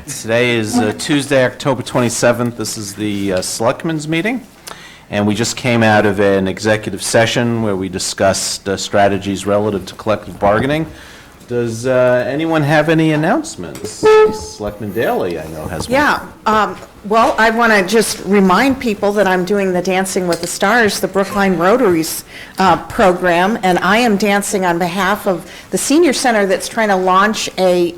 Today is Tuesday, October 27th. This is the Selectmen's meeting, and we just came out of an executive session where we discussed strategies relative to collective bargaining. Does anyone have any announcements? Selectman Daley, I know, has one. Yeah. Well, I want to just remind people that I'm doing the Dancing with the Stars, the Brookline Rotaries program, and I am dancing on behalf of the Senior Center that's trying to launch a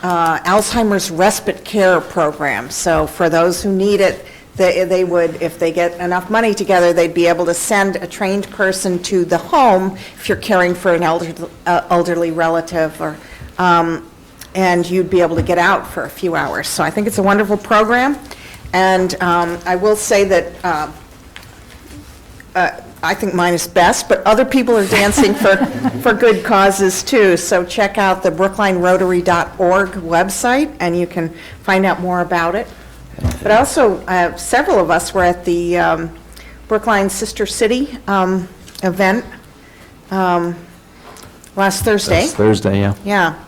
Alzheimer's respite care program. So for those who need it, they would, if they get enough money together, they'd be able to send a trained person to the home if you're caring for an elderly relative, or and you'd be able to get out for a few hours. So I think it's a wonderful program, and I will say that I think mine is best, but other people are dancing for good causes too. So check out the brooklinerotary.org website, and you can find out more about it. But also, several of us were at the Brookline Sister City event last Thursday. Last Thursday, yeah. Yeah.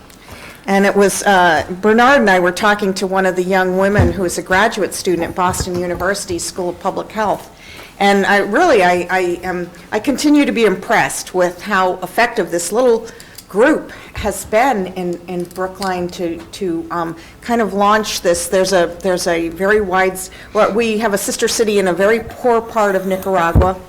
And it was, Bernard and I were talking to one of the young women who is a graduate student at Boston University School of Public Health. And I continue to be impressed with how effective this little group has been in Brookline to kind of launch this. There's a very well, we have a sister city in a very poor part of Nicaragua,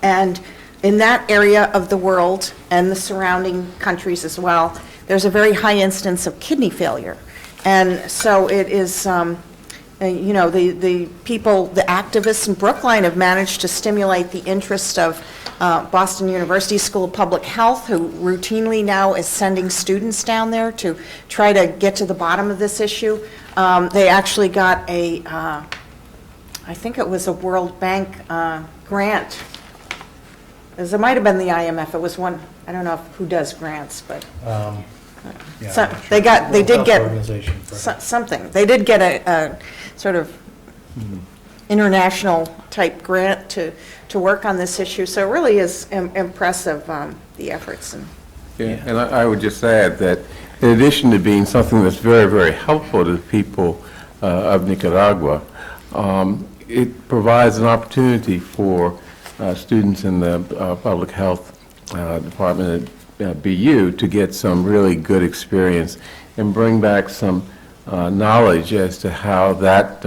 and in that area of the world and the surrounding countries as well, there's a very high instance of kidney failure. And so it is, you know, the people, the activists in Brookline have managed to stimulate the interest of Boston University School of Public Health, who routinely now is sending students down there to try to get to the bottom of this issue. They actually got a, I think it was a World Bank grant. It might have been the IMF. It was one, I don't know who does grants, but Yeah, so sure. they did get something. They did get a sort of international type grant to work on this issue. So it really is impressive, the efforts. And I would just add that in addition to being something that's very, very helpful to the people of Nicaragua, it provides an opportunity for students in the public health department at BU to get some really good experience and bring back some knowledge as to how that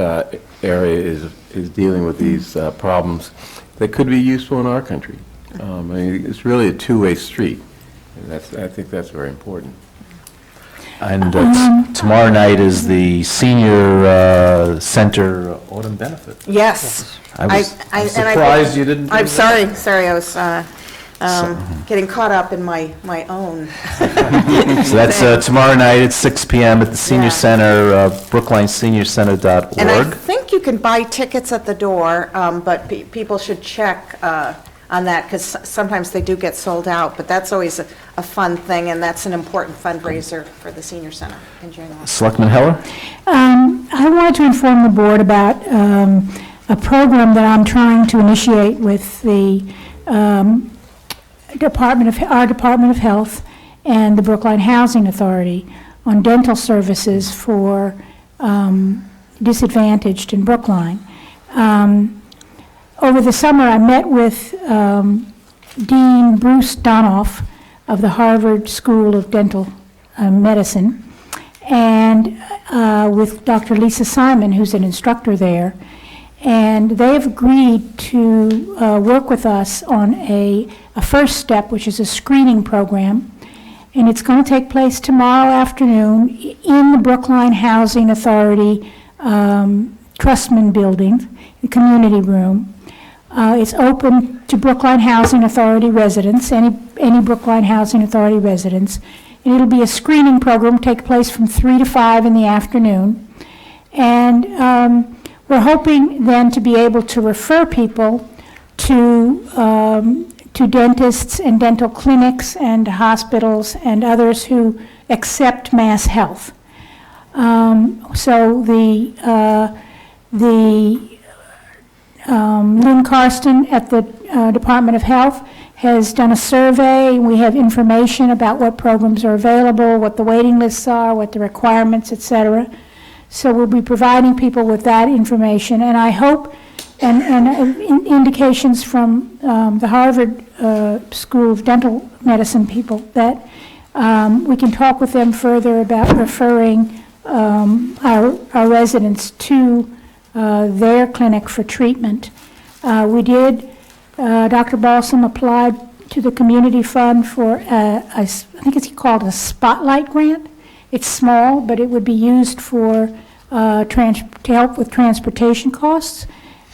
area is dealing with these problems that could be useful in our country. I mean, it's really a two-way street, and I think that's very important. And tomorrow night is the Senior Center Autumn Benefit. Yes. I'm surprised you didn't do I'm that. sorry, I was getting caught up in my own. So that's tomorrow night at 6 p.m. at the Senior Yeah. Center, brooklineseniorcenter.org. And I think you can buy tickets at the door, but people should check on that, because sometimes they do get sold out. But that's always a fun thing, and that's an important fundraiser for the Senior Center in June. Selectman Heller? I wanted to inform the board about a program that I'm trying to initiate with the Department of Health and the Brookline Housing Authority on dental services for disadvantaged in Brookline. Over the summer, I met with Dean Bruce Donoff of the Harvard School of Dental Medicine, and with Dr. Lisa Simon, who's an instructor there, and they've agreed to work with us on a first step, which is a screening program, and it's going to take place tomorrow afternoon in the Brookline Housing Authority Trustman Building, the community room. It's open to Brookline Housing Authority residents, any Brookline Housing Authority residents, and it'll be a screening program, take place from 3 to 5 in the afternoon, and we're hoping then to be able to refer people to dentists and dental clinics and hospitals and others who accept Mass Health. So the Lynn Karsten at the Department of Health has done a survey. We have information about what programs are available, what the waiting lists are, what the requirements, et cetera. So we'll be providing people with that information, and I hope, and indications from the Harvard School of Dental Medicine people that we can talk with them further about referring our residents to their clinic for treatment. We did, Dr. Balsam applied to the community fund for, I think it's called a Spotlight grant. It's small, but it would be used for to help with transportation costs,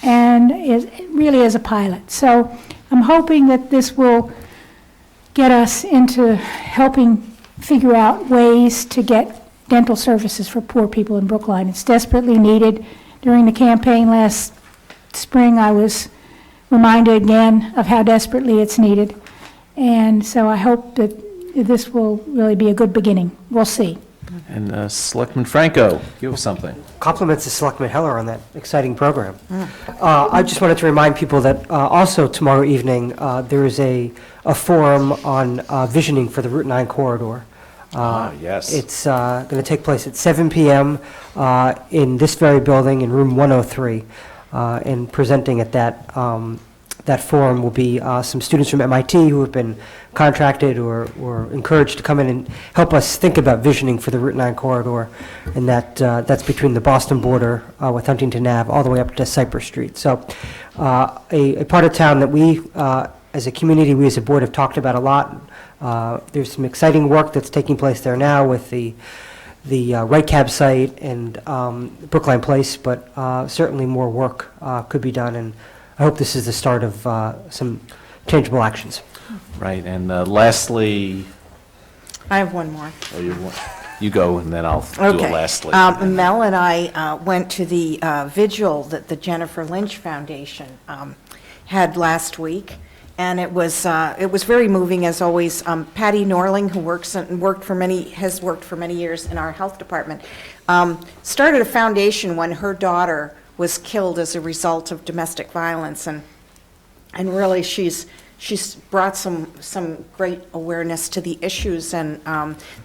and it really is a pilot. So I'm hoping that this will get us into helping figure out ways to get dental services for poor people in Brookline. It's desperately needed. During the campaign last spring, I was reminded again of how desperately it's needed. And so I hope that this will really be a good beginning. We'll see. And Selectman Franco, you have something. Compliments to Selectman Heller on that exciting program. I just wanted to remind people that also tomorrow evening, there is a forum on visioning for the Route 9 corridor. Yes. It's going to take place at 7 p.m. In this very building in room 103. And presenting at that forum will be some students from MIT who have been contracted or encouraged to come in and help us think about visioning for the Route 9 corridor, and that's between the Boston border with Huntington Ave all the way up to Cypress Street. So a part of town that we, as a community, we as a board have talked about a lot. There's some exciting work that's taking place there now with the Right Cab site and Brookline Place, but certainly more work could be done, and I hope this is the start of some tangible actions. Right, and lastly, I have one more. you go, and then I'll do a Okay. lastly. Mel and I went to the vigil that the Jennifer Lynch Foundation had last week, and it was very moving, as always. Patty Norling, who has worked for many years in our health department, started a foundation when her daughter was killed as a result of domestic violence, and really she's brought some great awareness to the issues, and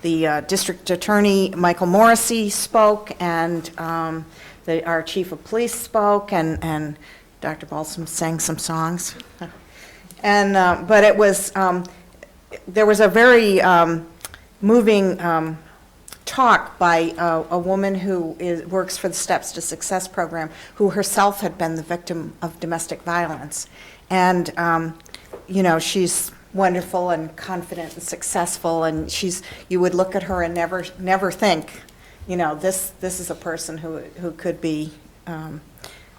the district attorney Michael Morrissey spoke, and our chief of police spoke, and Dr. Balsam sang some songs, and but it was there was a very moving talk by a woman who works for the Steps to Success program, who herself had been the victim of domestic violence. And, you know, she's wonderful and confident and successful, and you would look at her and never think, you know, this is a person who could be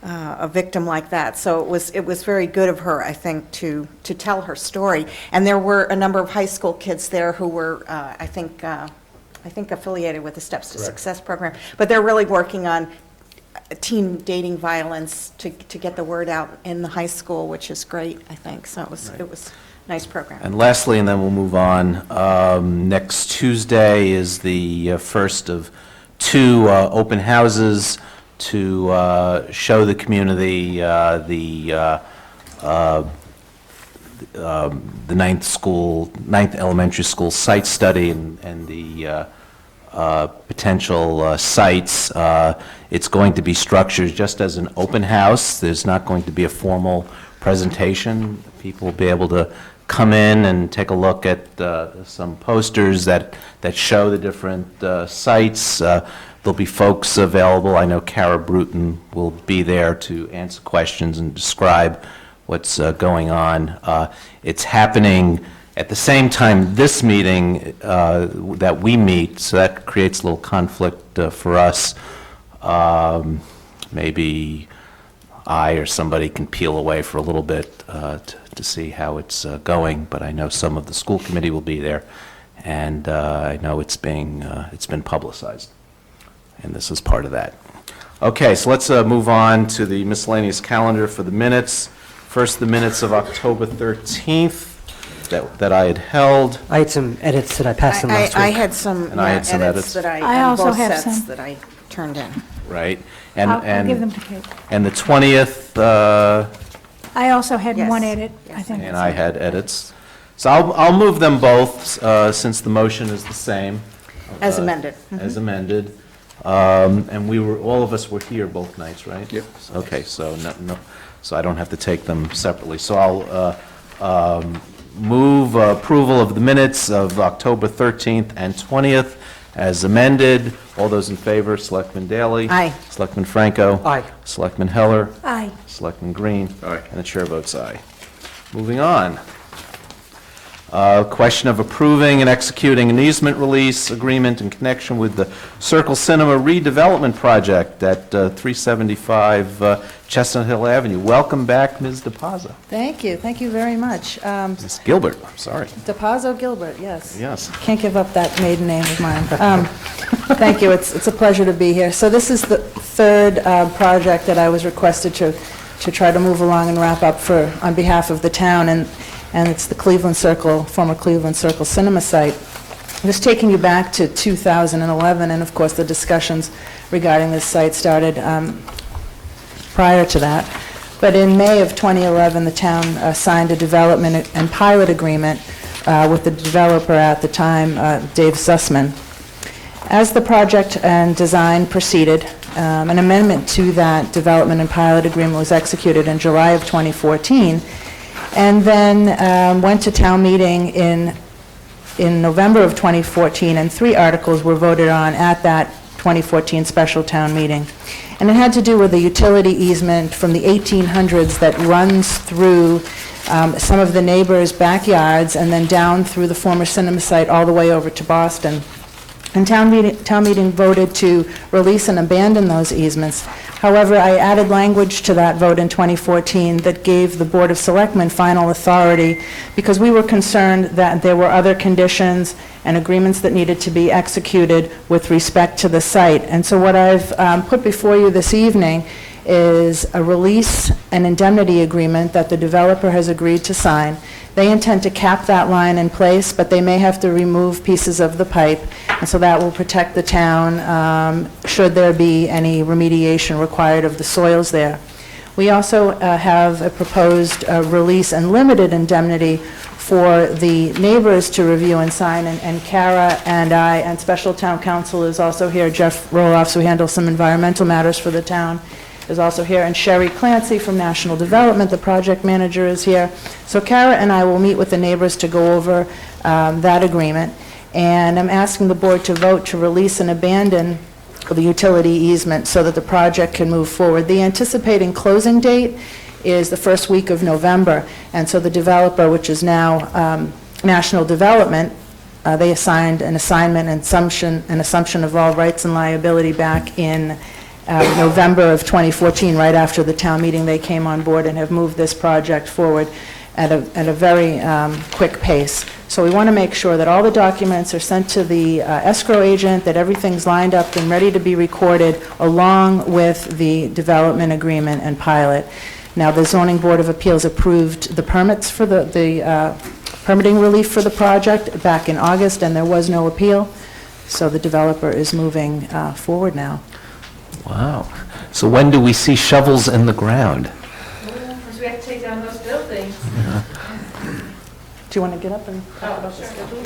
a victim like that. So it was very good of her, I think, to tell her story. And there were a number of high school kids there who were, I think affiliated with the Steps to Success program, but they're really working on teen dating violence to get the word out in the high school, which is great, I think. So it was a nice program. And lastly, and then we'll move on, next Tuesday is the first of two open houses to show the community the ninth elementary school site study and the potential sites. It's going to be structured just as an open house. There's not going to be a formal presentation. People will be able to come in and take a look at some posters that show the different sites. There'll be folks available. I know Cara Bruton will be there to answer questions and describe what's going on. It's happening at the same time this meeting that we meet, so that creates a little conflict for us. Maybe I or somebody can peel away for a little bit to see how it's going, but I know some of the school committee will be there, and I know it's been publicized, and this is part of that. Okay, so let's move on to the miscellaneous calendar for the minutes. First, the minutes of October 13th that I had held. I had some edits that I passed them last week. I had some And I had some edits edits. that I on also both have sets some. that I turned in. right? I'll give them to Kate. And the 20th, I also had Yes. one edit, I think. and I had edits. So I'll move them both, since the motion is the same. As amended. As amended. And all of us were here both nights, right? Yep. Okay, so so I don't have to take them separately. So I'll move approval of the minutes of October 13th and 20th as amended. All those in favor, Selectman Daley? Aye. Selectman Franco? Aye. Selectman Heller? Aye. Selectman Green? Aye. And the chair votes aye. Moving on. Question of approving and executing an easement release agreement in connection with the Circle Cinema redevelopment project at 375 Chestnut Hill Avenue. Welcome back, Ms. DePazzo. Thank you very much. Ms. Gilbert, I'm sorry. DePazzo Gilbert, yes. Yes. Can't give up that maiden name of mine. Thank you, it's a pleasure to be here. So this is the third project that I was requested to try to move along and wrap up on behalf of the town, and it's the Cleveland Circle, former Cleveland Circle Cinema site. Just taking you back to 2011, and of course, the discussions regarding this site started prior to that. But in May of 2011, the town signed a development and pilot agreement with the developer at the time, Dave Sussman. As the project and design proceeded, an amendment to that development and pilot agreement was executed in July of 2014, and then went to town meeting in November of 2014, and 3 articles were voted on at that 2014 special town meeting. And it had to do with a utility easement from the 1800s that runs through some of the neighbors' backyards and then down through the former cinema site all the way over to Boston. And town meeting voted to release and abandon those easements. However, I added language to that vote in 2014 that gave the Board of Selectmen final authority because we were concerned that there were other conditions and agreements that needed to be executed with respect to the site. And so what I've put before you this evening is a release and indemnity agreement that the developer has agreed to sign. They intend to cap that line in place, but they may have to remove pieces of the pipe, and so that will protect the town should there be any remediation required of the soils there. We also have a proposed release and limited indemnity for the neighbors to review and sign, and Kara and I, and Special Town Council is also here, Jeff Roloff, who handles some environmental matters for the town, is also here, and Sherry Clancy from National Development, the project manager, is here. So Kara and I will meet with the neighbors to go over that agreement, and I'm asking the board to vote to release and abandon the utility easement so that the project can move forward. The anticipating closing date is the first week of November, and so the developer, which is now National Development, they assigned an assumption of all rights and liability back in November of 2014, right after the town meeting. They came on board and have moved this project forward at a very quick pace. So we want to make sure that all the documents are sent to the escrow agent, that everything's lined up and ready to be recorded along with the development agreement and pilot. Now, the Zoning Board of Appeals approved the permits for the permitting relief for the project back in August, and there was no appeal. So the developer is moving forward now. Wow. So when do we see shovels in the ground? Because we have to take down those buildings. Do you want to get up and talk about the schedule?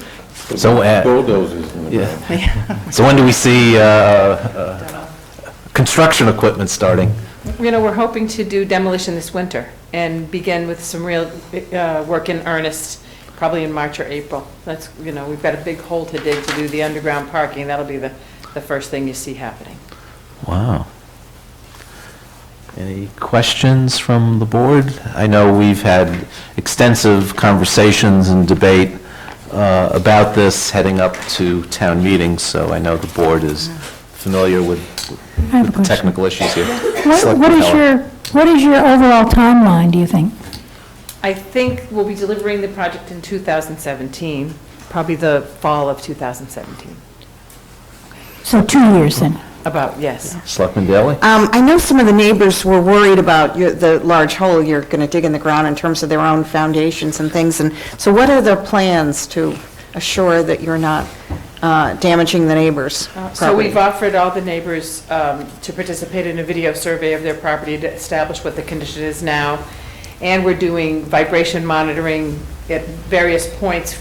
So, Bulldozers in the yeah. So when do we see construction equipment starting? You know, we're hoping to do demolition this winter and begin with some real work in earnest, probably in March or April. That's, you know, we've got a big hole to dig to do the underground parking. That'll be the first thing you see happening. Wow. Any questions from the board? I know we've had extensive conversations and debate about this heading up to town meetings, so I know the board is familiar with I have a the question. technical issues here. What Selectman Heller. what is your overall timeline, do you think? I think we'll be delivering the project in 2017, probably the fall of 2017. So 2 years then? About, yes. Selectman Daley? I know some of the neighbors were worried about the large hole you're going to dig in the ground in terms of their own foundations and things, and so what are their plans to assure that you're not damaging the neighbors' So we've property. offered all the neighbors to participate in a video survey of their property to establish what the condition is now. And we're doing vibration monitoring at various points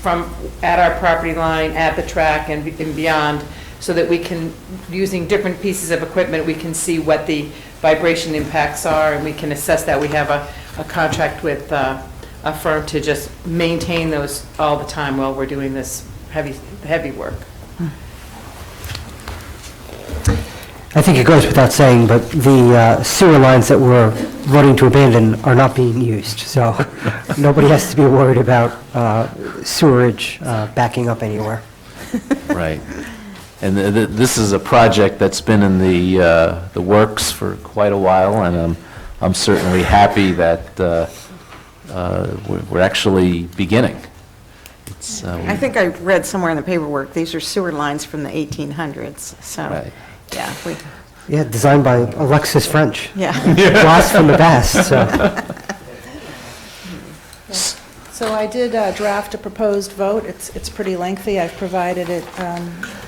at our property line, at the track, and beyond, so that we can, using different pieces of equipment, we can see what the vibration impacts are, and we can assess that. We have a contract with a firm to just maintain those all the time while we're doing this heavy work. I think it goes without saying, but the sewer lines that we're voting to abandon are not being used, so nobody has to be worried about sewerage backing up anywhere. Right. And this is a project that's been in the works for quite a while, and I'm certainly happy that we're actually beginning. I think I read somewhere in the paperwork, these are sewer lines from the 1800s, so, Right. yeah, Yeah, designed by Alexis French. yeah. Blast from the past, so. So I did draft a proposed vote. It's pretty lengthy. I've provided it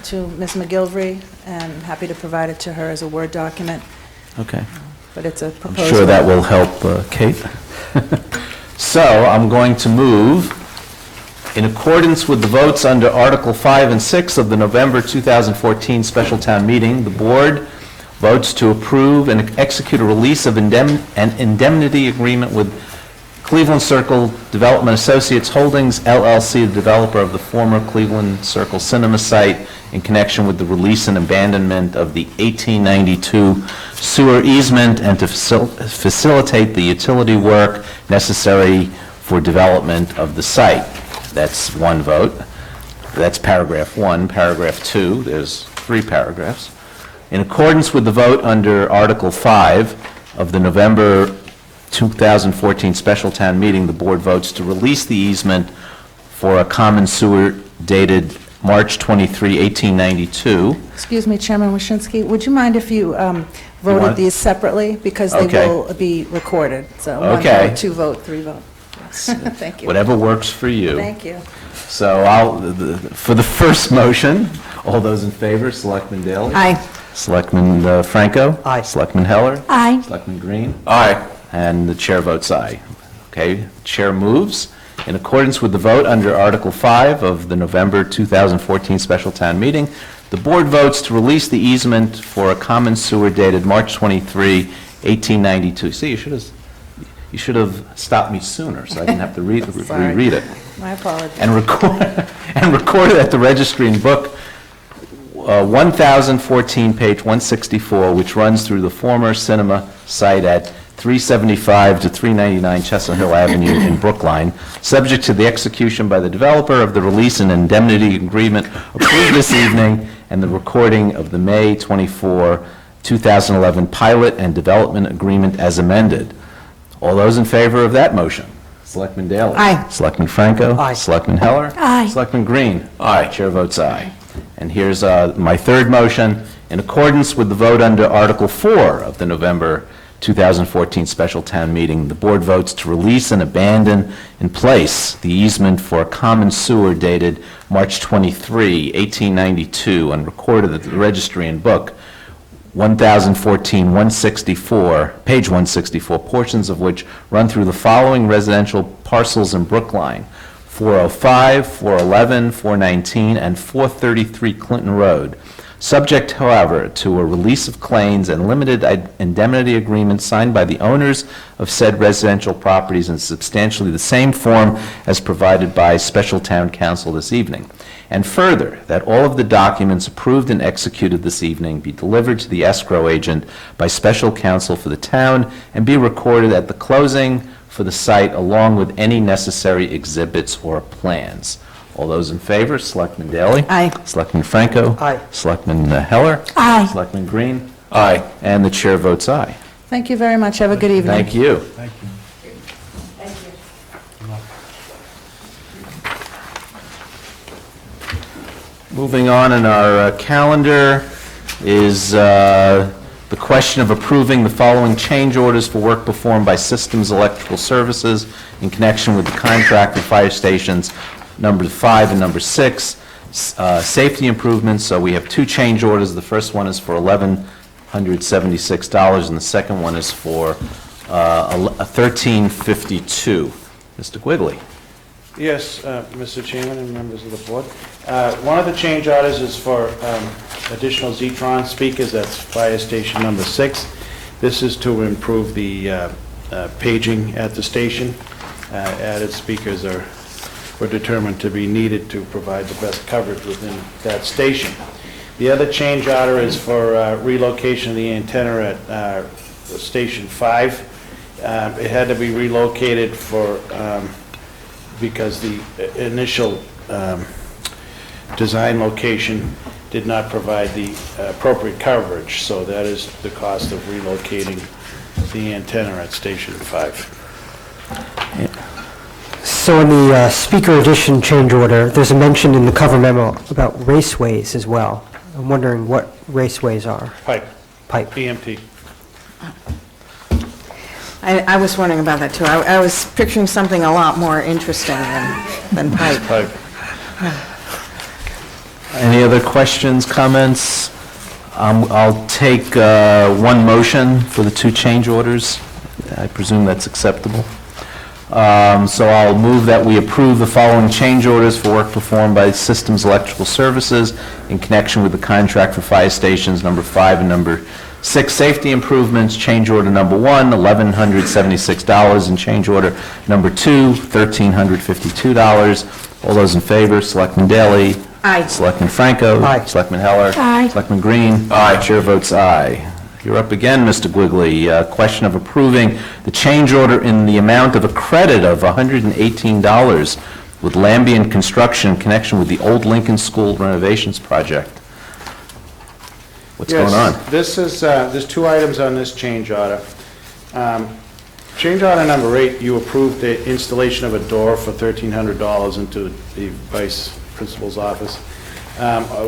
to Ms. McGilvery, and I'm happy to provide it to her as a Word document, Okay. but it's a I'm proposed sure that vote. will help Kate. So I'm going to move, in accordance with the votes under Article 5 and 6 of the November 2014 Special Town Meeting, the Board votes to approve and execute a release of an indemnity agreement with Cleveland Circle Development Associates Holdings LLC, the developer of the former Cleveland Circle Cinema site, in connection with the release and abandonment of the 1892 sewer easement, and to facilitate the utility work necessary for development of the site. That's one vote. That's paragraph 1. Paragraph 2, there's 3 paragraphs. In accordance with the vote under Article 5 of the November 2014 Special Town Meeting, the Board votes to release the easement for a common sewer dated March 23, 1892. Excuse me, Chairman Waschinsky, would you mind if you want- voted these separately? Because they Okay. will be recorded, so one Okay. vote, 2 vote, 3 vote. Thank you. Whatever works for you. Thank you. So for the first motion, all those in favor, Selectman Daley? Aye. Selectman Franco? Aye. Selectman Heller? Aye. Selectman Green? Aye. And the chair votes aye. Okay, chair moves. In accordance with the vote under Article 5 of the November 2014 Special Town Meeting, the Board votes to release the easement for a common sewer dated March 23, 1892. See, you should have stopped me sooner, so I didn't have to Sorry. reread it. My apologies. And recorded at the registry in book 1014, page 164, which runs through the former cinema site at 375 to 399 Chestnut Hill Avenue in Brookline, subject to the execution by the developer of the release and indemnity agreement approved this evening, and the recording of the May 24, 2011 pilot and development agreement as amended. All those in favor of that motion? Selectman Daley? Aye. Selectman Franco? Aye. Selectman Heller? Aye. Selectman Green? Aye. Chair votes aye. And here's my third motion. In accordance with the vote under Article 4 of the November 2014 Special Town Meeting, the Board votes to release and abandon in place the easement for a common sewer dated March 23, 1892, and recorded at the registry in book 1014-164, page 164, portions of which run through the following residential parcels in Brookline: 405, 411, 419, and 433 Clinton Road, subject, however, to a release of claims and limited indemnity agreement signed by the owners of said residential properties in substantially the same form as provided by Special Town Council this evening. And further, that all of the documents approved and executed this evening be delivered to the escrow agent by Special Counsel for the town and be recorded at the closing for the site along with any necessary exhibits or plans. All those in favor, Selectman Daley? Aye. Selectman Franco? Aye. Selectman Heller? Aye. Selectman Green? Aye. And the chair votes aye. Thank you very much. Have a good evening. Thank you. Thank you. Moving on in our calendar is the question of approving the following change orders for work performed by Systems Electrical Services in connection with the contract for fire stations number 5 and number 6. safety improvements, so we have two change orders. The first one is for $1,176, and the second one is for $1,352. Mr. Quigley? Yes, Mr. Chairman and members of the board. One of the change orders is for additional Zetron speakers, that's Fire Station number 6. This is to improve the paging at the station. Added speakers were determined to be needed to provide the best coverage within that station. The other change order is for relocation of the antenna at Station 5. It had to be relocated because the initial design location did not provide the appropriate coverage, so that is the cost of relocating the antenna at Station 5. So in the speaker edition change order, there's a mention in the cover memo about raceways as well. I'm wondering what raceways are. Pipe, Pipe. EMT. I was wondering about that, too. I was picturing something a lot more interesting than pipe. Pipe. Any other questions, comments? I'll take one motion for the two change orders. I presume that's acceptable. So I'll move that we approve the following change orders for work performed by Systems Electrical Services in connection with the contract for fire stations number 5 and number 6 safety improvements. Change order number 1, $1,176, and change order number 2, $1,352. All those in favor, Selectman Daley? Aye. Selectman Franco? Aye. Selectman Heller? Aye. Selectman Green? Aye. Chair votes aye. You're up again, Mr. Quigley. Question of approving the change order in the amount of a credit of $118 with Lambient Construction in connection with the old Lincoln School renovations project. What's going on? Yes, this is, there's two items on this change order. Change order number 8, you approved the installation of a door for $1,300 into the vice principal's office.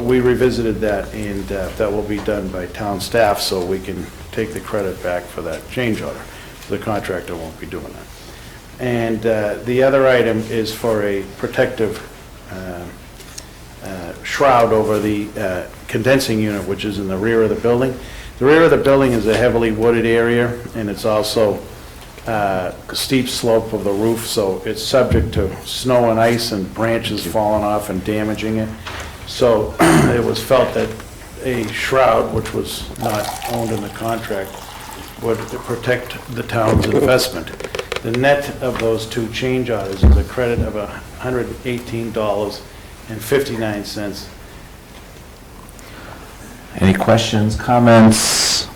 We revisited that, and that will be done by town staff, so we can take the credit back for that change order. The contractor won't be doing that. And the other item is for a protective shroud over the condensing unit, which is in the rear of the building. The rear of the building is a heavily wooded area, and it's also a steep slope of the roof, so it's subject to snow and ice and branches falling off and damaging it. So it was felt that a shroud, which was not owned in the contract, would protect the town's investment. The net of those two change orders is a credit of $118.59. Any questions, comments?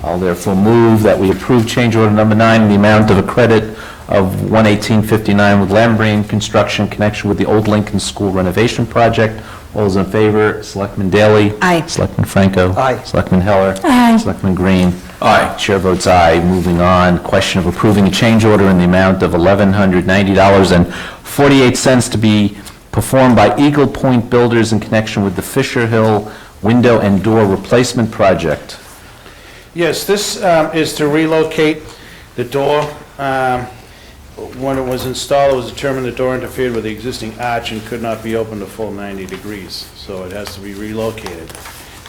I'll therefore move that we approve change order number 9 in the amount of a credit of $118.59 with Lambient Construction in connection with the old Lincoln School renovation project. All those in favor, Selectman Daley? Aye. Selectman Franco? Aye. Selectman Heller? Aye. Selectman Green? Aye. Chair votes aye. Moving on, question of approving a change order in the amount of $1,190.48 to be performed by Eagle Point Builders in connection with the Fisher Hill window and door replacement project. Yes, this is to relocate the door. When it was installed, it was determined the door interfered with the existing arch and could not be opened a full 90 degrees, so it has to be relocated,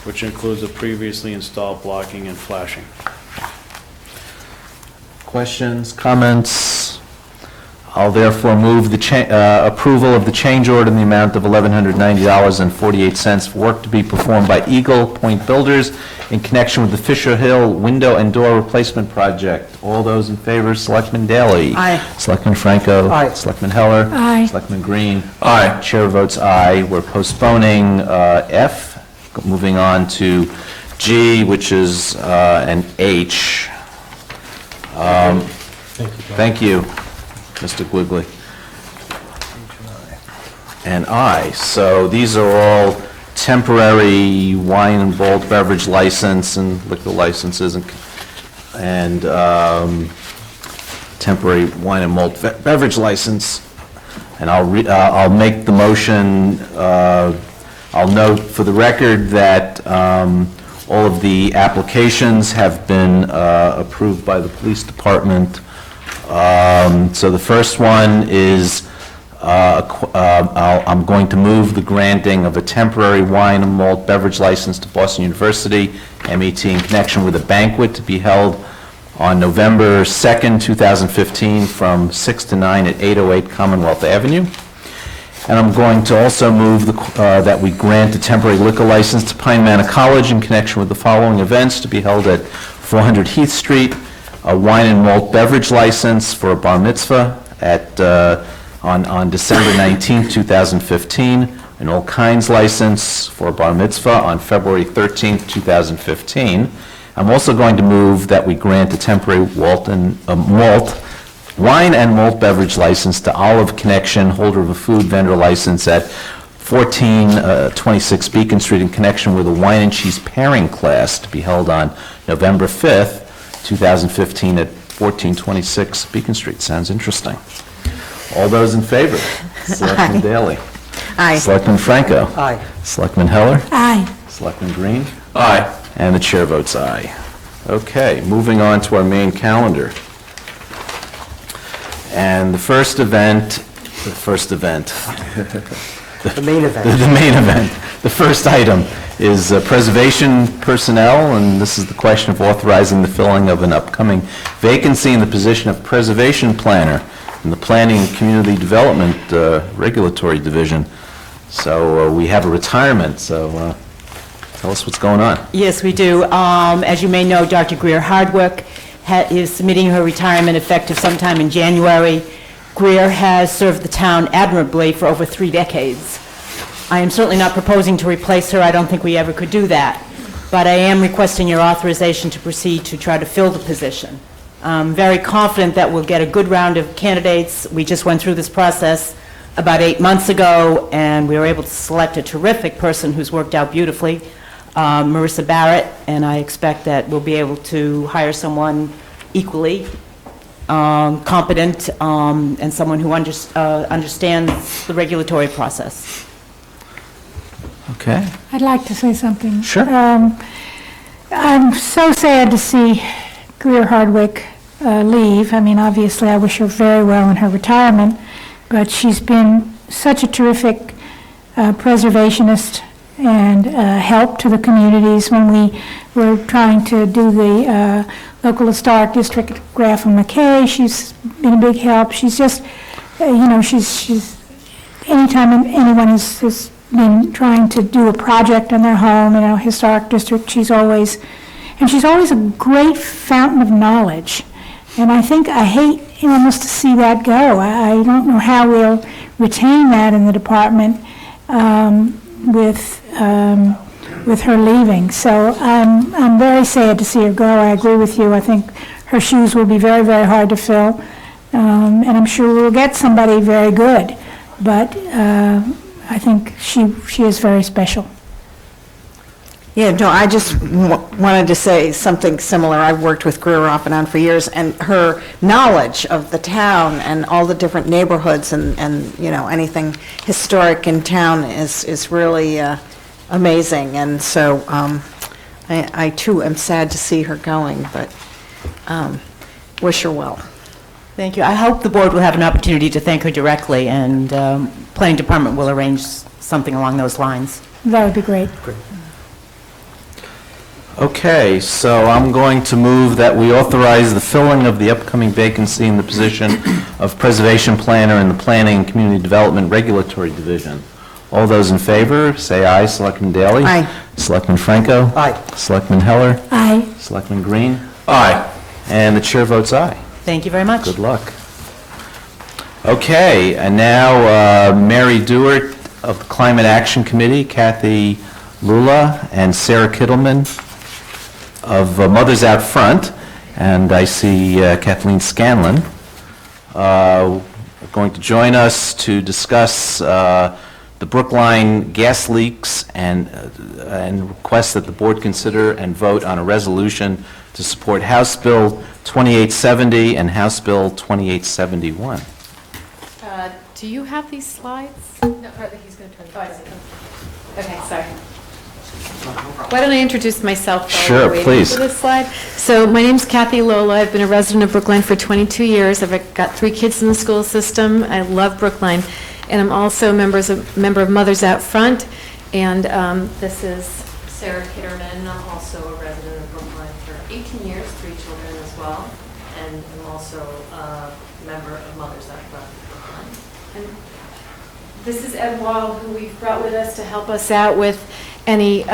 which includes the previously installed blocking and flashing. Questions, comments? I'll therefore move the approval of the change order in the amount of $1,190.48 for work to be performed by Eagle Point Builders in connection with the Fisher Hill window and door replacement project. All those in favor, Selectman Daley? Aye. Selectman Franco? Aye. Selectman Heller? Aye. Selectman Green? Aye. Chair votes aye. We're postponing F, moving on to G, which is an H. Thank you, Mr. Quigley. And I. So these are all temporary wine and malt beverage license and liquor licenses and temporary wine and malt beverage license. And I'll make the motion. I'll note for the record that all of the applications have been approved by the police department. So the first one is I'm going to move the granting of a temporary wine and malt beverage license to Boston University, MET, in connection with a banquet to be held on November 2nd, 2015, from 6 to 9 at 808 Commonwealth Avenue. And I'm going to also move that we grant a temporary liquor license to Pine Manor College in connection with the following events to be held at 400 Heath Street: a wine and malt beverage license for a bar mitzvah on December 19th, 2015, an all kinds license for a bar mitzvah on February 13th, 2015. I'm also going to move that we grant a temporary wine and malt beverage license to Olive Connection, holder of a food vendor license at 1426 Beacon Street, in connection with a wine and cheese pairing class to be held on November 5th, 2015 at 1426 Beacon Street. Sounds interesting. All those in favor? Selectman Daley? Aye. Selectman Franco? Aye. Selectman Heller? Aye. Selectman Green? Aye. And the chair votes aye. Okay, moving on to our main calendar. And the first event, The main event. the main event, the first item is preservation personnel, and this is the question of authorizing the filling of an upcoming vacancy in the position of preservation planner in the Planning and Community Development Regulatory Division. So we have a retirement, so tell us what's going on. Yes, we do. As you may know, Dr. Greer Hardwick is submitting her retirement effective sometime in January. Greer has served the town admirably for over 3 decades. I am certainly not proposing to replace her. I don't think we ever could do that. But I am requesting your authorization to proceed to try to fill the position. I'm very confident that we'll get a good round of candidates. We just went through this process about 8 months ago, and we were able to select a terrific person who's worked out beautifully, Marissa Barrett, and I expect that we'll be able to hire someone equally competent and someone who understands the regulatory process. Okay. I'd like to say something. Sure. I'm so sad to see Greer Hardwick leave. I mean, obviously, I wish her very well in her retirement, but she's been such a terrific preservationist and help to the communities when we were trying to do the local historic district at Grafton McKay. She's been a big help. She's just, she's anytime anyone has been trying to do a project in their home in a historic district, she's always a great fountain of knowledge. And I hate almost to see that go. I don't know how we'll retain that in the department with her leaving. So I'm very sad to see her go. I agree with you. I think her shoes will be very, very hard to fill. And I'm sure we'll get somebody very good. But I think she is very special. Yeah, no, I just wanted to say something similar. I've worked with Greer off and on for years, and her knowledge of the town and all the different neighborhoods and anything historic in town is really amazing. And so I too am sad to see her going, but wish her well. Thank you. I hope the board will have an opportunity to thank her directly, and Planning Department will arrange something along those lines. That would be great. Okay, so I'm going to move that we authorize the filling of the upcoming vacancy in the position of preservation planner in the Planning and Community Development Regulatory Division. All those in favor, say aye. Selectman Daley? Aye. Selectman Franco? Aye. Selectman Heller? Aye. Selectman Green? Aye. And the chair votes aye. Thank you very much. Good luck. Okay, and now Mary Dewart of the Climate Action Committee, Kathy Lula, and Sarah Kittleman of Mothers Out Front, and I see Kathleen Scanlon going to join us to discuss the Brookline gas leaks and request that the board consider and vote on a resolution to support House Bill 2870 and House Bill 2871. Do you have these slides? No, he's going to turn them. Okay, sorry. Why don't I introduce myself? while Sure, we're waiting please. For this slide. So my name's Kathy Lola. I've been a resident of Brookline for 22 years. I've got 3 kids in the school system. I love Brookline. and I'm also a member of Mothers Out Front, and this is Sarah Kitterman. I'm also a resident of Brookline for 18 years, 3 children as well, and I'm also a member of Mothers Out Front Brookline. And this is Ed Wall, who we've brought with us to help us out with any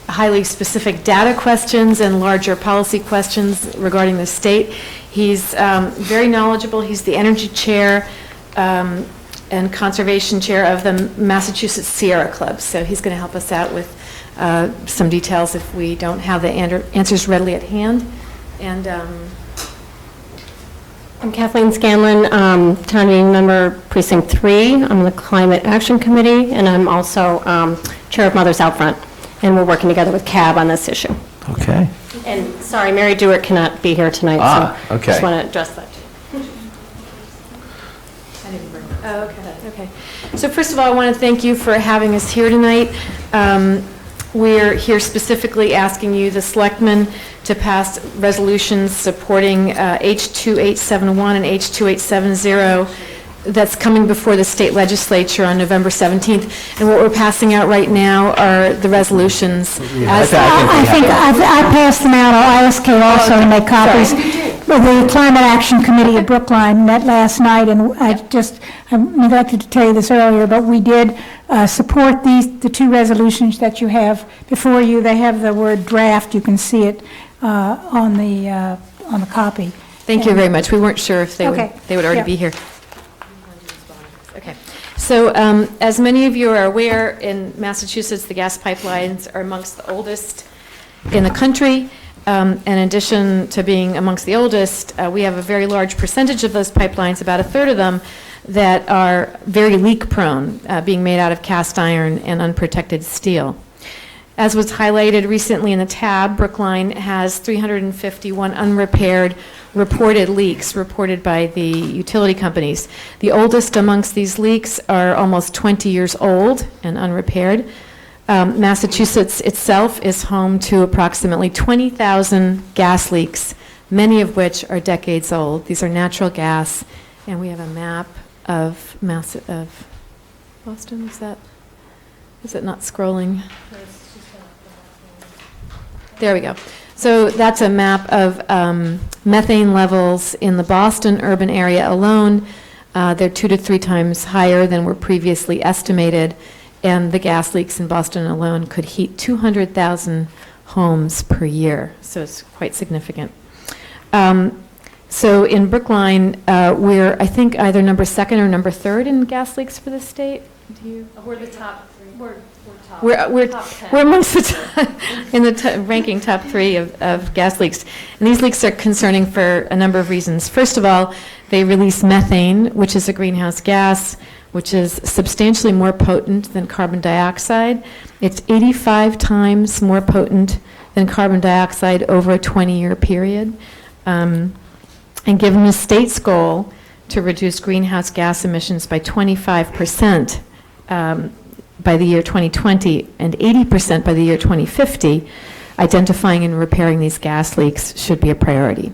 highly specific data questions and larger policy questions regarding the state. He's very knowledgeable. He's the energy chair and conservation chair of the Massachusetts Sierra Club. So he's going to help us out with some details if we don't have the answers readily at hand. And I'm Kathleen Scanlon, town meeting member, Precinct 3. I'm on the Climate Action Committee, and I'm also chair of Mothers Out Front. And we're working together with CAB on this issue. Okay. And sorry, Mary Dewar cannot be here tonight, so okay. just want to address that. I didn't bring that. Oh, okay, that's okay. So first of all, I want to thank you for having us here tonight. We're here specifically asking you, the Selectmen, to pass resolutions supporting H2871 and H2870 that's coming before the state legislature on November 17th. And what we're passing out right now are the resolutions. I think I passed them out. I'll ask Kate also to make copies. But the Climate Action Committee of Brookline met last night, and I neglected to tell you this earlier, but we did support the 2 resolutions that you have before you. They have the word draft. You can see it on the copy. Thank you very much. We weren't sure if they would already be here. Okay. So as many of you are aware, in Massachusetts, the gas pipelines are amongst the oldest in the country. In addition to being amongst the oldest, we have a very large percentage of those pipelines, about a third of them, that are very leak-prone, being made out of cast iron and unprotected steel. As was highlighted recently in the tab, Brookline has 351 unrepaired reported leaks reported by the utility companies. The oldest amongst these leaks are almost 20 years old and unrepaired. Massachusetts itself is home to approximately 20,000 gas leaks, many of which are decades old. These are natural gas, and we have a map of Boston. Is it not scrolling? There we go. So that's a map of methane levels in the Boston urban area alone. They're 2 to 3 times higher than were previously estimated, and the gas leaks in Boston alone could heat 200,000 homes per year, so it's quite significant. So in Brookline, we're, I think, either number 2nd or number 3rd in gas leaks for the state. Do you? We're the top 3. We're amongst the ranking top 3 of gas leaks. And these leaks are concerning for a number of reasons. First of all, they release methane, which is a greenhouse gas, which is substantially more potent than carbon dioxide. It's 85 times more potent than carbon dioxide over a 20-year period. And given the state's goal to reduce greenhouse gas emissions by 25%, by the year 2020 and 80% by the year 2050, identifying and repairing these gas leaks should be a priority.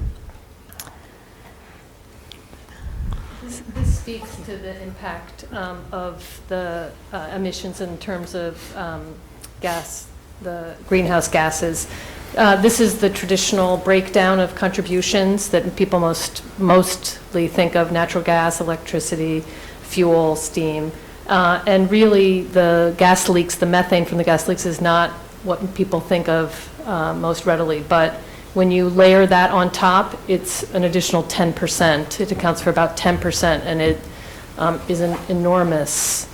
This speaks to the impact of the emissions in terms of the greenhouse gases. This is the traditional breakdown of contributions that people mostly think of: natural gas, electricity, fuel, steam. And really, the gas leaks, the methane from the gas leaks is not what people think of most readily. But when you layer that on top, it's an additional 10%. It accounts for about 10%, and it is an enormous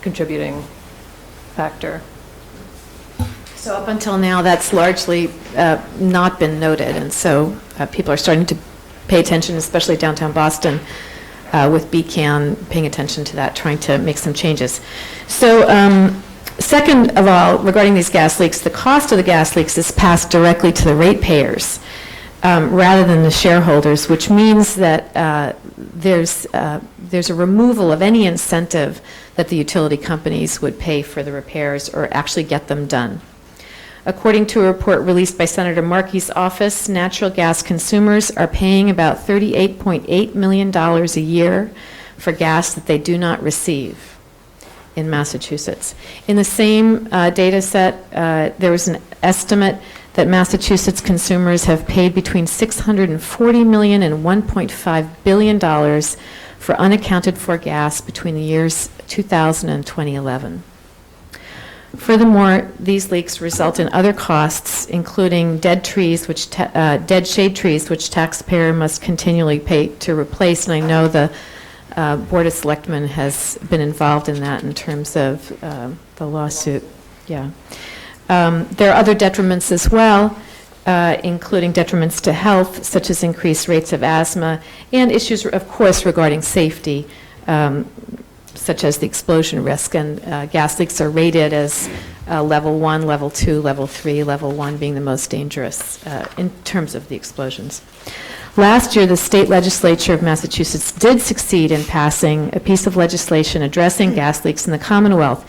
contributing factor. So up until now, that's largely not been noted, and so people are starting to pay attention, especially downtown Boston, with BCAN paying attention to that, trying to make some changes. So second of all, regarding these gas leaks, the cost of the gas leaks is passed directly to the ratepayers rather than the shareholders, which means that there's a removal of any incentive that the utility companies would pay for the repairs or actually get them done. According to a report released by Senator Markey's office, natural gas consumers are paying about $38.8 million a year for gas that they do not receive in Massachusetts. In the same data set, there was an estimate that Massachusetts consumers have paid between $640 million and $1.5 billion for unaccounted for gas between the years 2000 and 2011. Furthermore, these leaks result in other costs, including dead trees, dead shade trees, which taxpayer must continually pay to replace. And I know the Board of Selectmen has been involved in that in terms of the lawsuit. Yeah. There are other detriments as well, including detriments to health, such as increased rates of asthma, and issues, of course, regarding safety, such as the explosion risk. And gas leaks are rated as level 1, level 2, level 3, level 1 being the most dangerous in terms of the explosions. Last year, the state legislature of Massachusetts did succeed in passing a piece of legislation addressing gas leaks in the Commonwealth.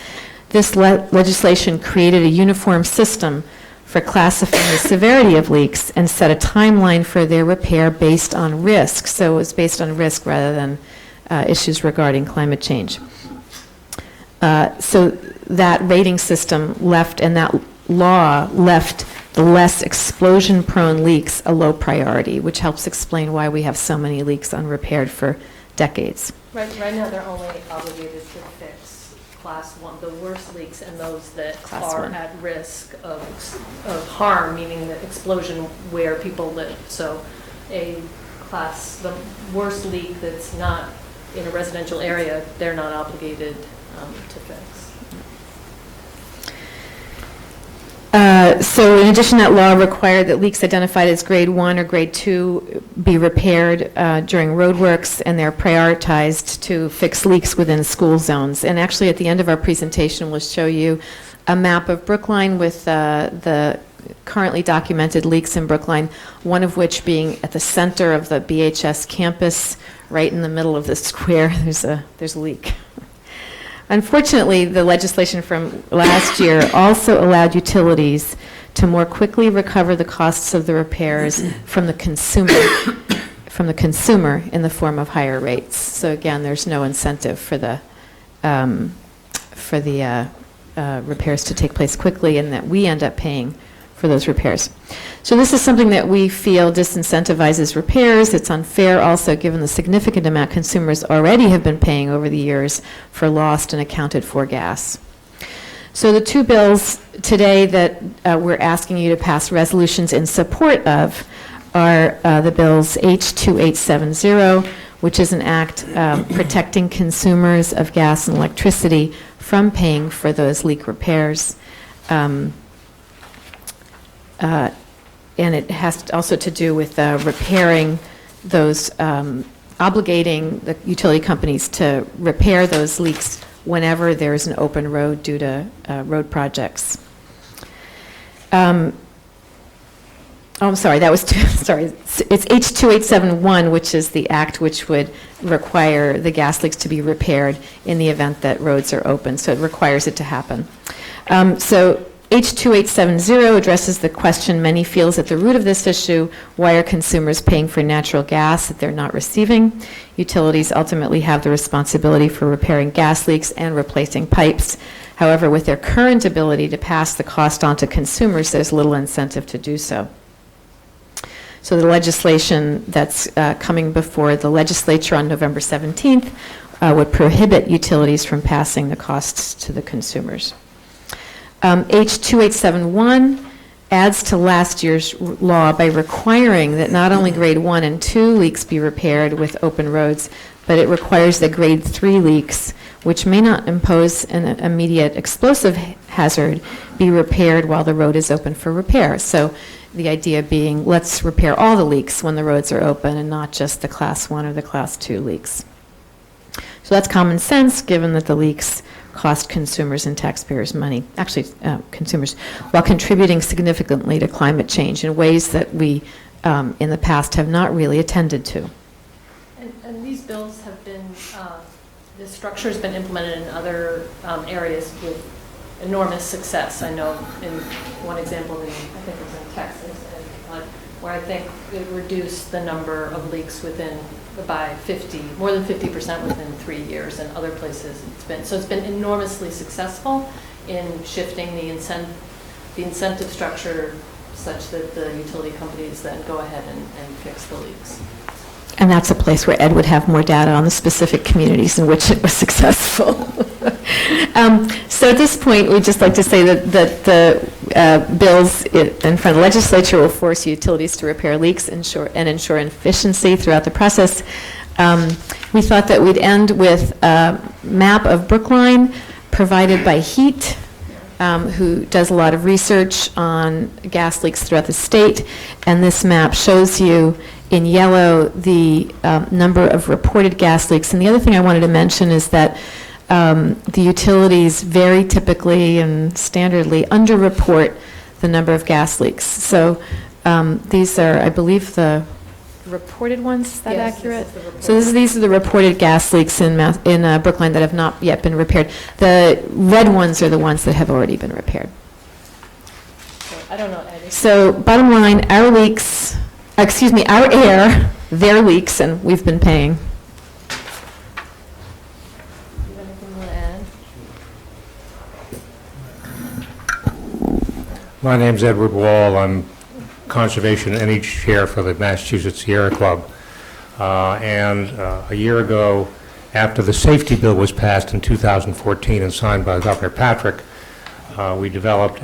This legislation created a uniform system for classifying the severity of leaks and set a timeline for their repair based on risk. So it was based on risk rather than issues regarding climate change. So that rating system left, and that law left the less explosion-prone leaks a low priority, which helps explain why we have so many leaks unrepaired for decades. Right now, they're only obligated to fix class 1, the worst leaks, and those that Class are 1. at risk of harm, meaning the explosion where people live. So the worst leak that's not in a residential area, they're not obligated to fix. So in addition, that law required that leaks identified as grade 1 or grade 2 be repaired during roadworks, and they're prioritized to fix leaks within school zones. And actually, at the end of our presentation, we'll show you a map of Brookline with the currently documented leaks in Brookline, one of which being at the center of the BHS campus, right in the middle of the square. There's a leak. Unfortunately, the legislation from last year also allowed utilities to more quickly recover the costs of the repairs from the consumer in the form of higher rates. So again, there's no incentive for the repairs to take place quickly, and that we end up paying for those repairs. So this is something that we feel disincentivizes repairs. It's unfair also, given the significant amount consumers already have been paying over the years for lost and accounted for gas. So the two bills today that we're asking you to pass resolutions in support of are the bills H2870, which is an act protecting consumers of gas and electricity from paying for those leak repairs. And it has also to do with repairing those, obligating the utility companies to repair those leaks whenever there's an open road due to road projects. Oh, I'm sorry, that was, sorry, it's H2871, which is the act which would require the gas leaks to be repaired in the event that roads are open, so it requires it to happen. So H2870 addresses the question many feel is at the root of this issue: why are consumers paying for natural gas that they're not receiving? Utilities ultimately have the responsibility for repairing gas leaks and replacing pipes. However, with their current ability to pass the cost on to consumers, there's little incentive to do so. So the legislation that's coming before the legislature on November 17th would prohibit utilities from passing the costs to the consumers. H2871 adds to last year's law by requiring that not only grade 1 and 2 leaks be repaired with open roads, but it requires that grade 3 leaks, which may not impose an immediate explosive hazard, be repaired while the road is open for repair. So the idea being, let's repair all the leaks when the roads are open and not just the class 1 or the class 2 leaks. So that's common sense, given that the leaks cost consumers and taxpayers money, actually consumers, while contributing significantly to climate change in ways that we in the past have not really attended to. And these bills have been, the structure's been implemented in other areas with enormous success. I know in one example, I think it was in Texas, where I think it reduced the number of leaks by more than 50% within 3 years, and other places it's been enormously successful in shifting the incentive structure such that the utility companies then go ahead and fix the leaks. And that's a place where Ed would have more data on the specific communities in which it was successful. So at this point, we'd just like to say that the bills in front of the legislature will force utilities to repair leaks and ensure efficiency throughout the process. We thought that we'd end with a map of Brookline provided by HEAT, who does a lot of research on gas leaks throughout the state. And this map shows you in yellow the number of reported gas leaks. And the other thing I wanted to mention is that the utilities very typically and standardly underreport the number of gas leaks. So these are, I believe, the reported ones. Is that accurate? So these are the reported gas leaks in Brookline that have not yet been repaired. The red ones are the ones that have already been repaired. So, I don't know, Eddie. So bottom line, our air, their leaks, and we've been paying. You have anything you want to add? My name's Edward Wall. I'm Conservation Energy Chair for the Massachusetts Sierra Club. A year ago, after the safety bill was passed in 2014 and signed by Governor Patrick, we developed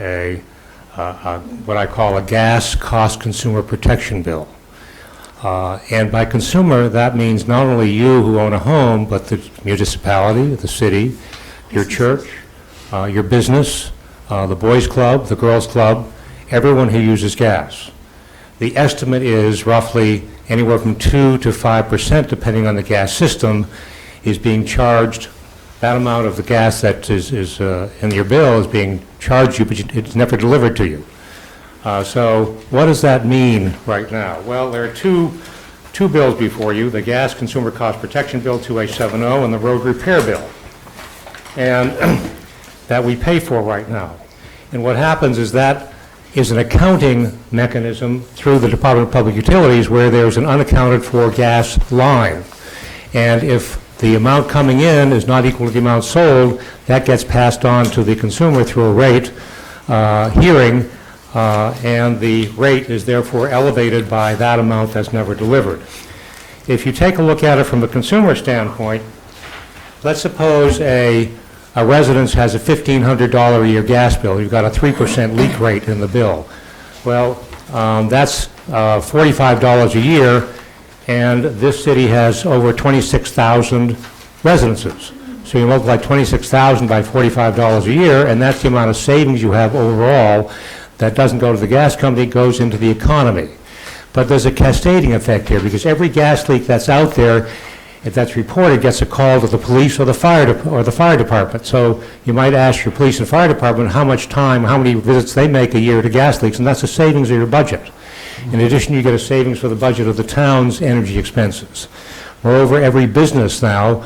what I call a gas cost consumer protection bill. And by consumer, that means not only you who own a home, but the municipality, the city, your church, your business, the boys club, the girls club, everyone who uses gas. The estimate is roughly anywhere from 2 to 5%, depending on the gas system, is being charged. That amount of the gas that is in your bill is being charged you, but it's never delivered to you. So what does that mean right now? Well, there are two bills before you, the Gas Consumer Cost Protection Bill 2870 and the Road Repair Bill, and that we pay for right now. And what happens is that is an accounting mechanism through the Department of Public Utilities where there's an unaccounted for gas line. And if the amount coming in is not equal to the amount sold, that gets passed on to the consumer through a rate hearing, and the rate is therefore elevated by that amount that's never delivered. If you take a look at it from a consumer standpoint, let's suppose a residence has a $1,500 a year gas bill. You've got a 3% leak rate in the bill. Well, that's $45 a year, and this city has over 26,000 residences. So you multiply 26,000 by $45 a year, and that's the amount of savings you have overall. That doesn't go to the gas company, it goes into the economy. But there's a cascading effect here, because every gas leak that's out there, if that's reported, gets a call to the police or the fire department. So you might ask your police and fire department how much time, how many visits they make a year to gas leaks, and that's a savings of your budget. In addition, you get a savings for the budget of the town's energy expenses. Moreover, every business now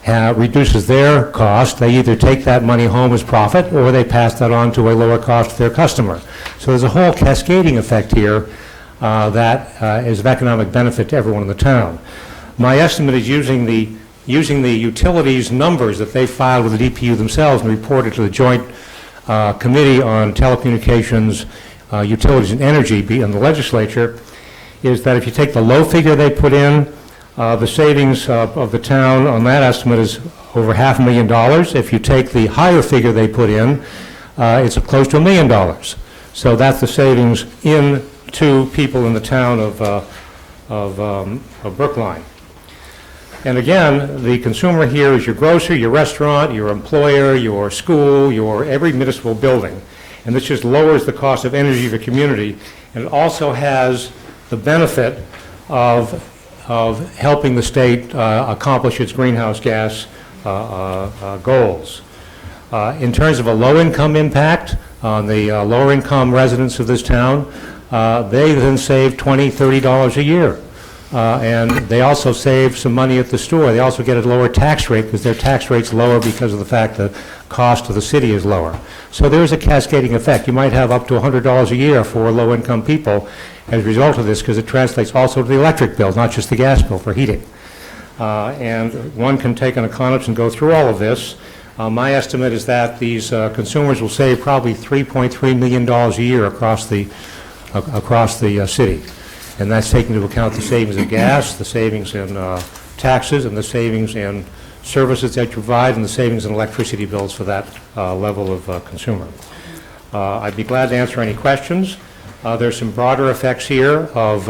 reduces their cost. They either take that money home as profit, or they pass that on to a lower cost to their customer. So there's a whole cascading effect here that is of economic benefit to everyone in the town. My estimate is using the utilities numbers that they filed with the DPU themselves and reported to the Joint Committee on Telecommunications, Utilities and Energy in the legislature, is that if you take the low figure they put in, the savings of the town on that estimate is over $500,000. If you take the higher figure they put in, it's close to $1 million. So that's the savings to people in the town of Brookline. And again, the consumer here is your grocer, your restaurant, your employer, your school, your every municipal building. And this just lowers the cost of energy for the community. And it also has the benefit of helping the state accomplish its greenhouse gas goals. In terms of a low-income impact on the lower-income residents of this town, they then save $20, $30 a year. And they also save some money at the store. They also get a lower tax rate because their tax rate's lower because of the fact that cost to the city is lower. So there is a cascading effect. You might have up to $100 a year for low-income people as a result of this, because it translates also to the electric bill, not just the gas bill for heating. And one can take an economist and go through all of this. My estimate is that these consumers will save probably $3.3 million a year across the city. And that's taking into account the savings in gas, the savings in taxes, and the savings in services that you provide, and the savings in electricity bills for that level of consumer. I'd be glad to answer any questions. There's some broader effects here of,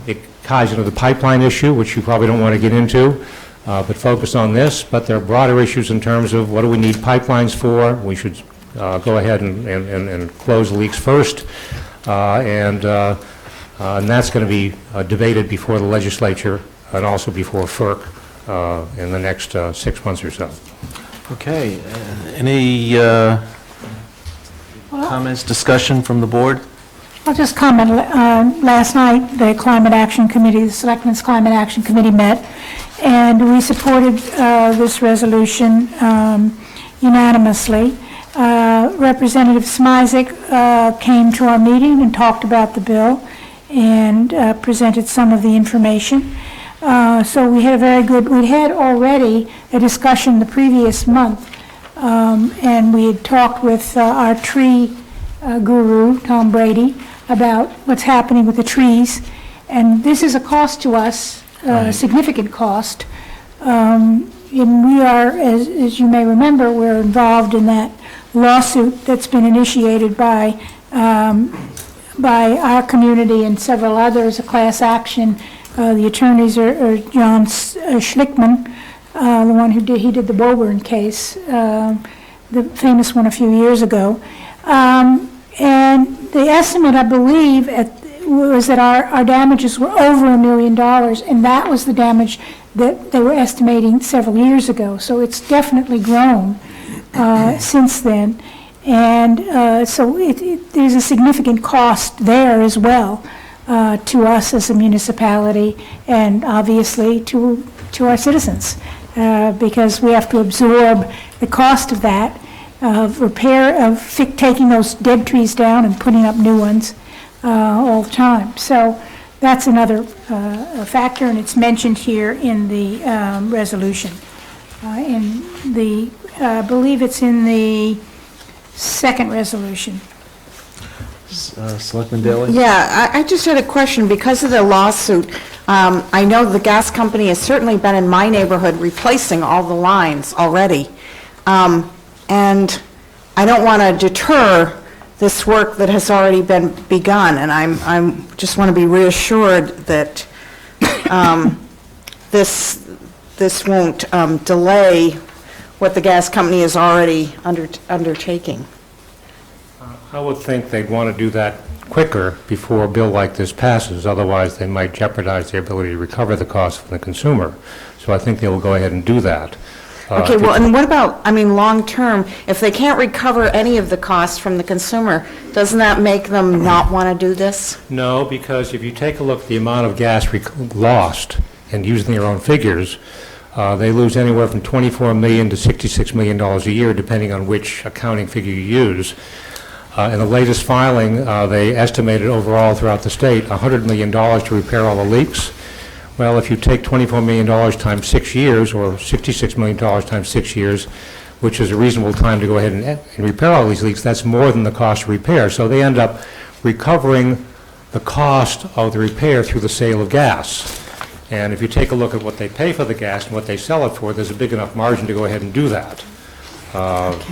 it ties into the pipeline issue, which you probably don't want to get into, but focus on this. But there are broader issues in terms of what do we need pipelines for. We should go ahead and close the leaks first. And that's going to be debated before the legislature and also before FERC in the next 6 months or so. Okay, any comments, discussion from the board? I'll just comment. Last night, the Climate Action Committee, the Selectmen's Climate Action Committee met, and we supported this resolution unanimously. Representative Smizek came to our meeting and talked about the bill and presented some of the information. So we had a very good, we had already a discussion the previous month, and we had talked with our tree guru, Tom Brady, about what's happening with the trees. And this is a cost to us, a significant cost. And we are, as you may remember, we're involved in that lawsuit that's been initiated by our community and several others, a class action. The attorneys are John Schlickman, the one who did the Woburn case, the famous one a few years ago. And the estimate, I believe, was that our damages were over $1 million, and that was the damage that they were estimating several years ago. So it's definitely grown since then. And so there's a significant cost there as well to us as a municipality, and obviously to our citizens, because we have to absorb the cost of that, of taking those dead trees down and putting up new ones all the time. So that's another factor, and it's mentioned here in the resolution. I believe it's in the second resolution. Selectman Daley? Yeah, I just had a question. Because of the lawsuit, I know the gas company has certainly been in my neighborhood replacing all the lines already. And I don't want to deter this work that has already been begun, and I'm just want to be reassured that this won't delay what the gas company is already undertaking. I would think they'd want to do that quicker before a bill like this passes. Otherwise, they might jeopardize their ability to recover the cost from the consumer. So I think they will go ahead and do that. Okay, well, and what about, long-term, if they can't recover any of the costs from the consumer, doesn't that make them not want to do this? No, because if you take a look at the amount of gas lost, and using their own figures, they lose anywhere from $24 million to $66 million a year, depending on which accounting figure you use. In the latest filing, they estimated overall throughout the state $100 million to repair all the leaks. Well, if you take $24 million times 6 years, or $66 million times 6 years, which is a reasonable time to go ahead and repair all these leaks, that's more than the cost of repair. So they end up recovering the cost of the repair through the sale of gas. And if you take a look at what they pay for the gas and what they sell it for, there's a big enough margin to go ahead and do that.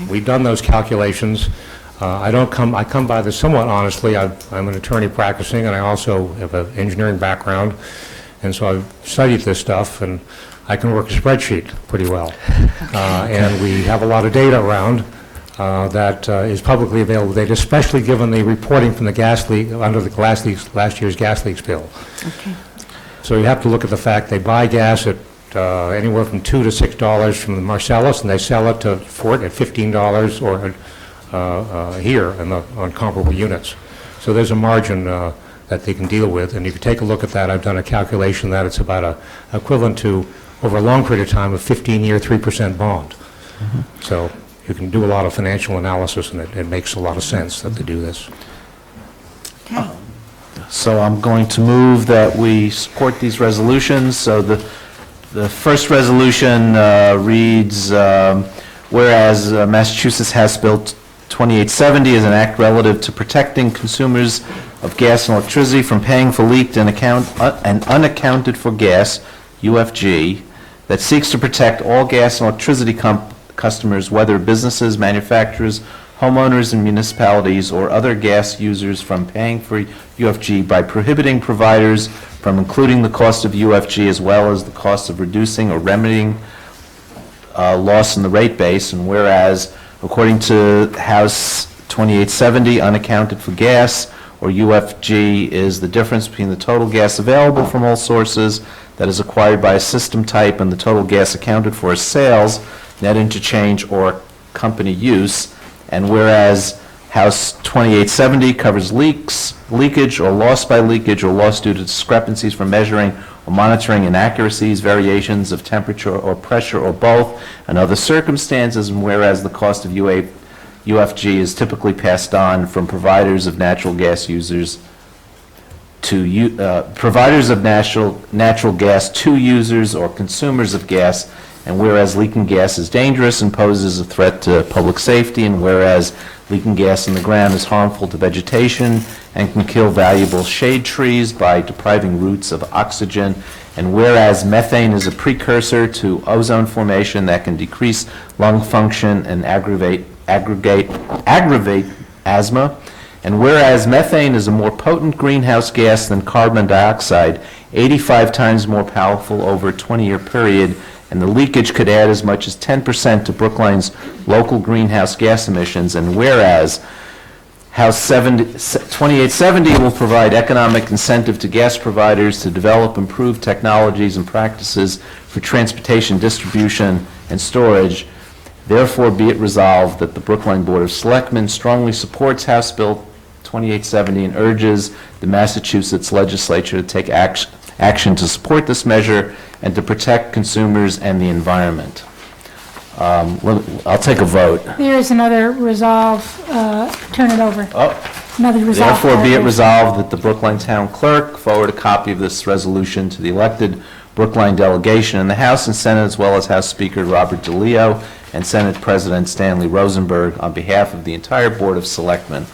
We've done those calculations. I come by this somewhat honestly. I'm an attorney practicing, and I also have an engineering background. And so I've studied this stuff, and I can work a spreadsheet pretty well. And we have a lot of data around that is publicly available data, especially given the reporting from the gas leak, under the last year's gas leaks bill. Okay. So you have to look at the fact they buy gas at anywhere from $2 to $6 from the Marcellus, and they sell it to Fort at $15 or here on comparable units. So there's a margin that they can deal with. And if you take a look at that, I've done a calculation that it's about equivalent to, over a long period of time, a 15-year, 3% bond. So you can do a lot of financial analysis, and it makes a lot of sense that they do this. Okay. So I'm going to move that we support these resolutions. So the first resolution reads, whereas Massachusetts House Bill 2870 is an act relative to protecting consumers of gas and electricity from paying for leaked and unaccounted for gas, UFG, that seeks to protect all gas and electricity customers, whether businesses, manufacturers, homeowners and municipalities, or other gas users from paying for UFG by prohibiting providers from including the cost of UFG as well as the cost of reducing or remedying loss in the rate base. And whereas, according to House 2870, unaccounted for gas, or UFG, is the difference between the total gas available from all sources that is acquired by a system type and the total gas accounted for as sales, net interchange, or company use. And whereas House 2870 covers leakage, or loss by leakage, or loss due to discrepancies from measuring or monitoring inaccuracies, variations of temperature or pressure, or both, and other circumstances. And whereas the cost of UFG is typically passed on from providers of natural gas users to providers of natural gas to users or consumers of gas. And whereas leaking gas is dangerous and poses a threat to public safety, and whereas leaking gas in the ground is harmful to vegetation and can kill valuable shade trees by depriving roots of oxygen, and whereas methane is a precursor to ozone formation that can decrease lung function and aggravate asthma, and whereas methane is a more potent greenhouse gas than carbon dioxide, 85 times more powerful over a 20-year period, and the leakage could add as much as 10% to Brookline's local greenhouse gas emissions. And whereas House 2870 will provide economic incentive to gas providers to develop improved technologies and practices for transportation, distribution, and storage, therefore be it resolved that the Brookline Board of Selectmen strongly supports House Bill 2870 and urges the Massachusetts legislature to take action to support this measure and to protect consumers and the environment. I'll take a vote. There is another resolve, turn it over. Another resolve. Therefore, be it resolved that the Brookline Town Clerk forward a copy of this resolution to the elected Brookline delegation in the House and Senate, as well as House Speaker Robert DeLeo and Senate President Stanley Rosenberg, on behalf of the entire Board of Selectmen.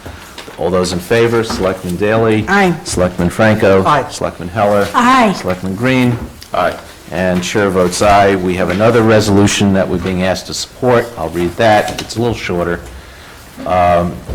All those in favor, Selectman Daley? Aye. Selectman Franco? Aye. Selectman Heller? Aye. Selectman Green? Aye. And chair votes aye. We have another resolution that we're being asked to support. I'll read that. It's a little shorter.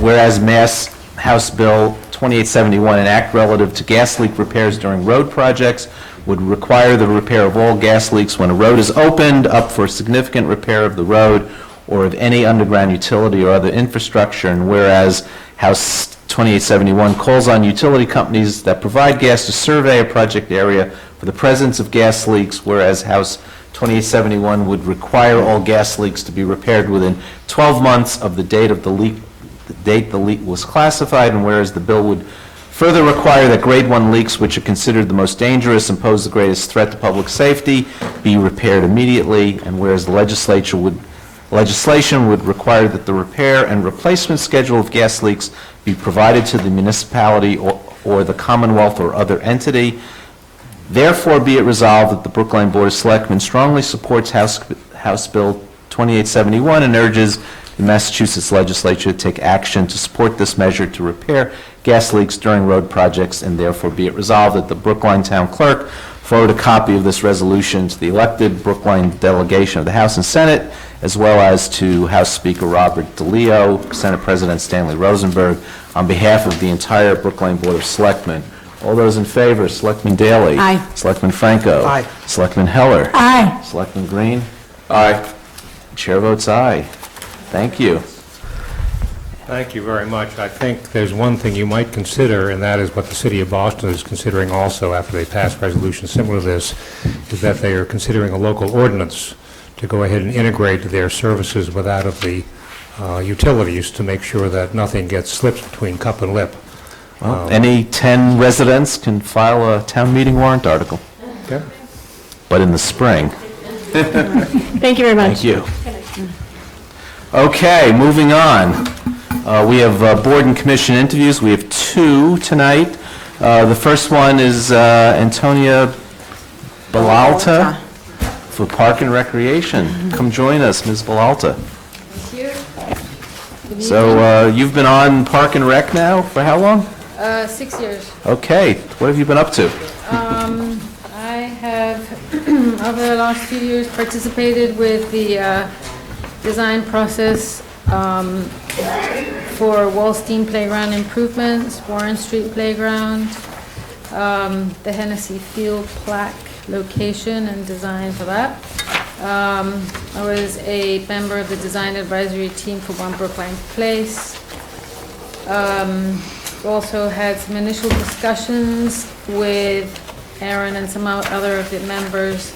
Whereas Mass House Bill 2871, an act relative to gas leak repairs during road projects, would require the repair of all gas leaks when a road is opened up for significant repair of the road or of any underground utility or other infrastructure. And whereas House 2871 calls on utility companies that provide gas to survey a project area for the presence of gas leaks, whereas House 2871 would require all gas leaks to be repaired within 12 months of the date of the leak, the leak was classified, and whereas the bill would further require that grade 1 leaks, which are considered the most dangerous and pose the greatest threat to public safety, be repaired immediately, and whereas the legislation would require that the repair and replacement schedule of gas leaks be provided to the municipality or the Commonwealth or other entity. Therefore, be it resolved that the Brookline Board of Selectmen strongly supports House Bill 2871 and urges the Massachusetts legislature to take action to support this measure to repair gas leaks during road projects, and therefore be it resolved that the Brookline Town Clerk forward a copy of this resolution to the elected Brookline delegation of the House and Senate, as well as to House Speaker Robert DeLeo, Senate President Stanley Rosenberg, on behalf of the entire Brookline Board of Selectmen. All those in favor, Selectman Daley? Aye. Selectman Franco? Aye. Selectman Heller? Aye. Selectman Green? Aye. Chair votes aye. Thank you. Thank you very much. I think there's one thing you might consider, and that is what the city of Boston is considering also after they pass resolutions similar to this, is that they are considering a local ordinance to go ahead and integrate their services with that of the utilities to make sure that nothing gets slipped between cup and lip. Well, any 10 residents can file a town meeting warrant article, Okay. but in the spring. Thank you very much. Thank you. Okay, moving on. We have board and commission interviews. We have two tonight. The first one is Antonia Balalta for Park and Recreation. Come join us, Ms. Balalta. So you've been on Park and Rec now for how long? 6 years. Okay, what have you been up to? I have, over the last few years, participated with the design process for Wallstein Playground improvements, Warren Street Playground, the Hennessy Field plaque location and design for that. I was a member of the design advisory team for One Brookline Place. Also had some initial discussions with Aaron and some other of the members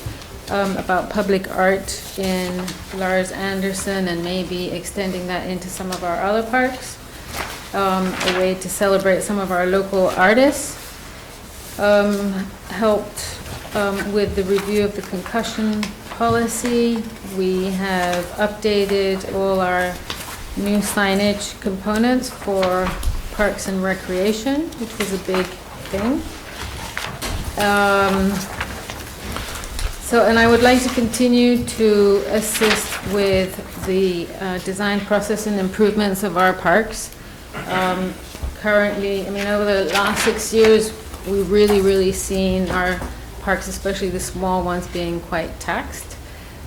about public art in Lars Anderson and maybe extending that into some of our other parks. A way to celebrate some of our local artists. Helped with the review of the concussion policy. We have updated all our new signage components for Parks and Recreation, which was a big thing. And I would like to continue to assist with the design process and improvements of our parks. Currently, I mean, over the last 6 years, we've really seen our parks, especially the small ones, being quite taxed.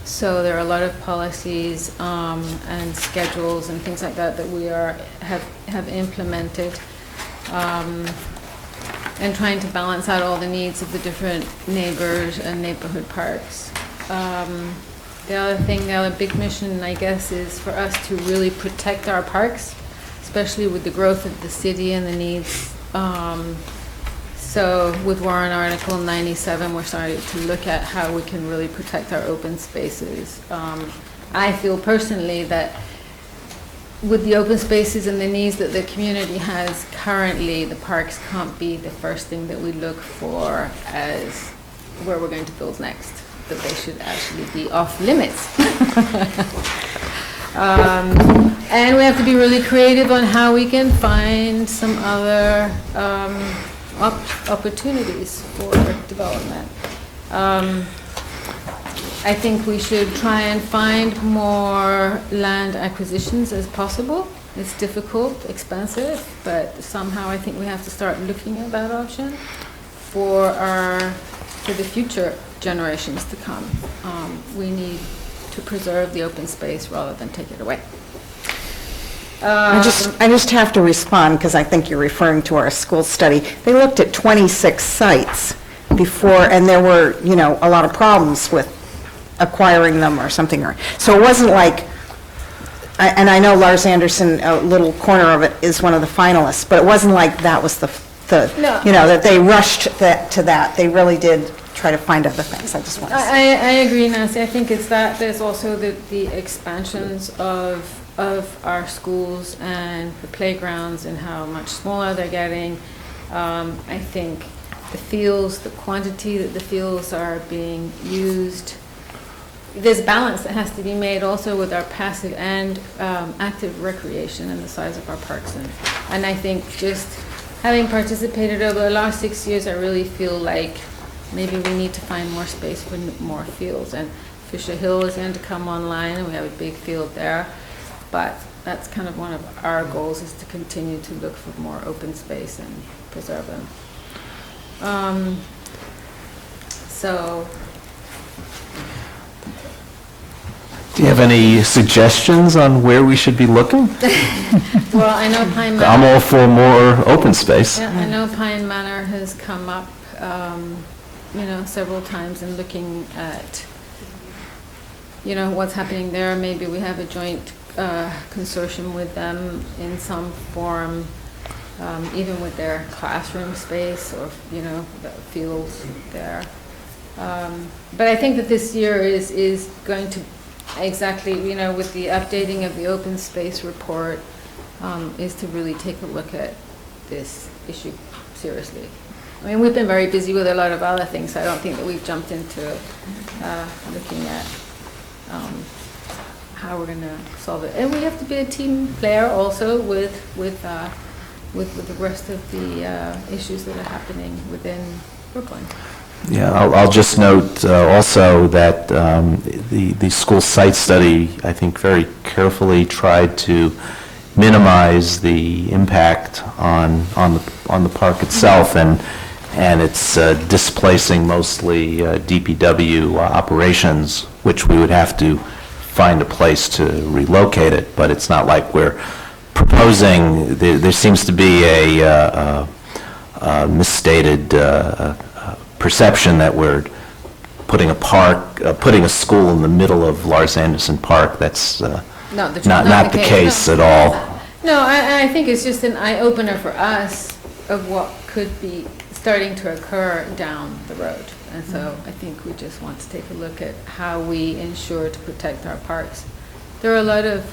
So there are a lot of policies and schedules and things like that that we have implemented, and trying to balance out all the needs of the different neighbors and neighborhood parks. The other big mission, I guess, is for us to really protect our parks, especially with the growth of the city and the needs. So with Warren Article 97, we're starting to look at how we can really protect our open spaces. I feel personally that with the open spaces and the needs that the community has currently, the parks can't be the first thing that we look for as where we're going to build next, that they should actually be off limits. And we have to be really creative on how we can find some other opportunities for development. I think we should try and find more land acquisitions as possible. It's difficult, expensive, but somehow I think we have to start looking at that option for the future generations to come. We need to preserve the open space rather than take it away. I just have to respond, because I think you're referring to our school study. They looked at 26 sites before, and there were, a lot of problems with acquiring them or something. So it wasn't like, and I know Lars Anderson, a little corner of it, is one of the finalists, but it wasn't like that was No. that they rushed to that. They really did try to find other things. I just want to say. I agree, Nancy. I think it's that. There's also the expansions of our schools and the playgrounds and how much smaller they're getting. I think the fields, the quantity that the fields are being used, there's balance that has to be made also with our passive and active recreation and the size of our parks. And I think just having participated over the last 6 years, I really feel like maybe we need to find more space for more fields. And Fisher Hill is going to come online, and we have a big field there. But that's kind of one of our goals, is to continue to look for more open space and preserve them. Do you have any suggestions on where we should be looking? Well, I know Pine Manor. I'm all for more open space. Yeah, I know Pine Manor has come up, several times in looking at, what's happening there. Maybe we have a joint consortium with them in some form, even with their classroom space or, the fields there. But I think that this year is going to exactly, with the updating of the open space report, is to really take a look at this issue seriously. I mean, we've been very busy with a lot of other things, so I don't think that we've jumped into looking at how we're going to solve it. And we have to be a team player also with the rest of the issues that are happening within Brookline. Yeah, I'll just note also that the school site study, I think, very carefully tried to minimize the impact on the park itself, and it's displacing mostly DPW operations, which we would have to find a place to relocate it, but it's not like we're proposing, there seems to be a misstated perception that we're putting a school in the middle of Lars Anderson Park. That's not the case at all. No, I think it's just an eye-opener for us of what could be starting to occur down the road. And so I think we just want to take a look at how we ensure to protect our parks. There are a lot of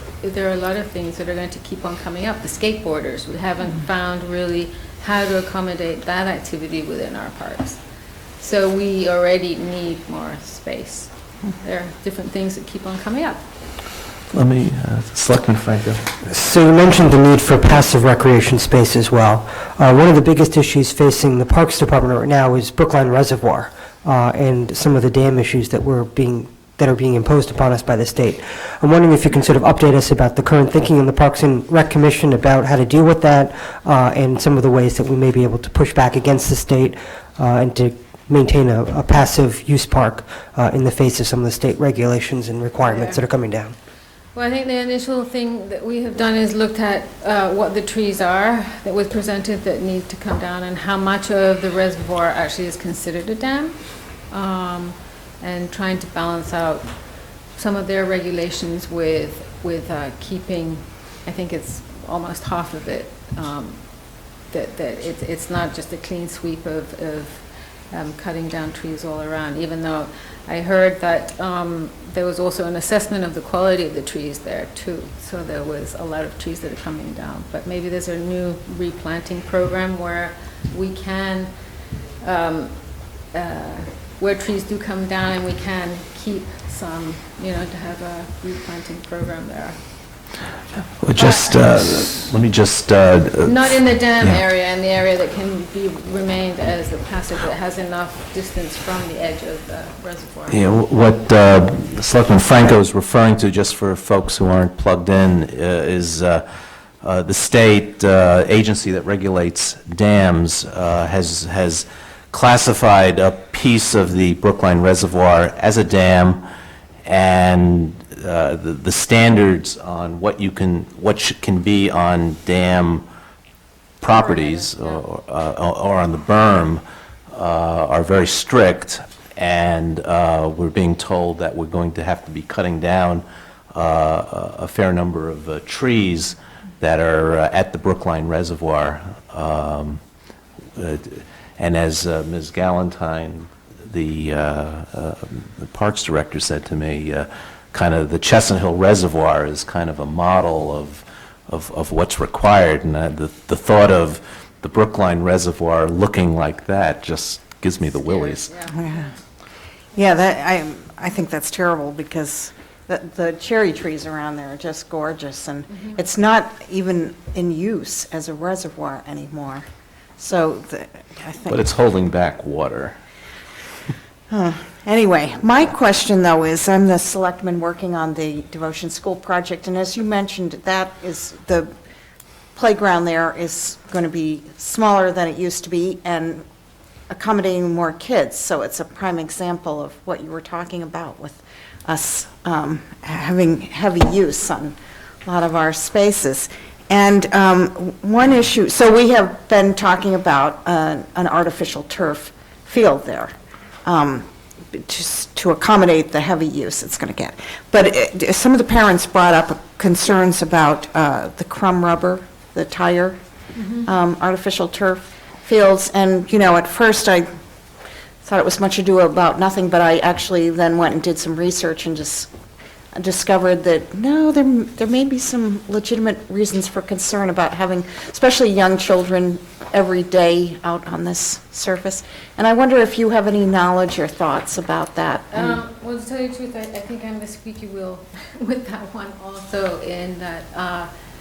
things that are going to keep on coming up. The skateboarders, we haven't found really how to accommodate that activity within our parks. So we already need more space. There are different things that keep on coming up. Let me, Selectman Franco. So you mentioned the need for passive recreation space as well. One of the biggest issues facing the Parks Department right now is Brookline Reservoir and some of the dam issues that are being imposed upon us by the state. I'm wondering if you can sort of update us about the current thinking in the Parks and Rec Commission about how to deal with that and some of the ways that we may be able to push back against the state and to maintain a passive use park in the face of some of the state regulations and requirements that are coming down. Well, I think the initial thing that we have done is looked at what the trees are that was presented that need to come down and how much of the reservoir actually is considered a dam, and trying to balance out some of their regulations with keeping, I think it's almost half of it, that it's not just a clean sweep of cutting down trees all around, even though I heard that there was also an assessment of the quality of the trees there too. So there was a lot of trees that are coming down. But maybe there's a new replanting program where we can, where trees do come down and we can keep some, to have a replanting program there. Well, let me just... Not in the dam yeah. area, in the area that can be remained as a passive, that has enough distance from the edge of the reservoir. Yeah, what Selectman Franco is referring to, just for folks who aren't plugged in, is the state agency that regulates dams has classified a piece of the Brookline Reservoir as a dam, and the standards on what can be on dam properties or on the berm are very strict, and we're being told that we're going to have to be cutting down a fair number of trees that are at the Brookline Reservoir. And as Ms. Galantine, the Parks Director, said to me, kind of the Chestnut Hill Reservoir is kind of a model of what's required, and the thought of the Brookline Reservoir looking like that just gives me the willies. Yeah, I think that's terrible, because the cherry trees around there are just gorgeous, and it's not even in use as a reservoir anymore. So I think. But it's holding back water. Anyway, my question, though, is I'm the selectman working on the Devotion School project, and as you mentioned, that is, the playground there is going to be smaller than it used to be and accommodating more kids, so it's a prime example of what you were talking about with us having heavy use on a lot of our spaces. And one issue, so we have been talking about an artificial turf field there, just to accommodate the heavy use it's going to get. But some of the parents brought up concerns about the crumb rubber, the tire, artificial turf fields. And, at first I thought it was much ado about nothing, but I actually then went and did some research and just discovered that, no, there may be some legitimate reasons for concern about having, especially young children, every day out on this surface. And I wonder if you have any knowledge or thoughts about that. Well, to tell you the truth, I think I'm the squeaky wheel with that one also, in that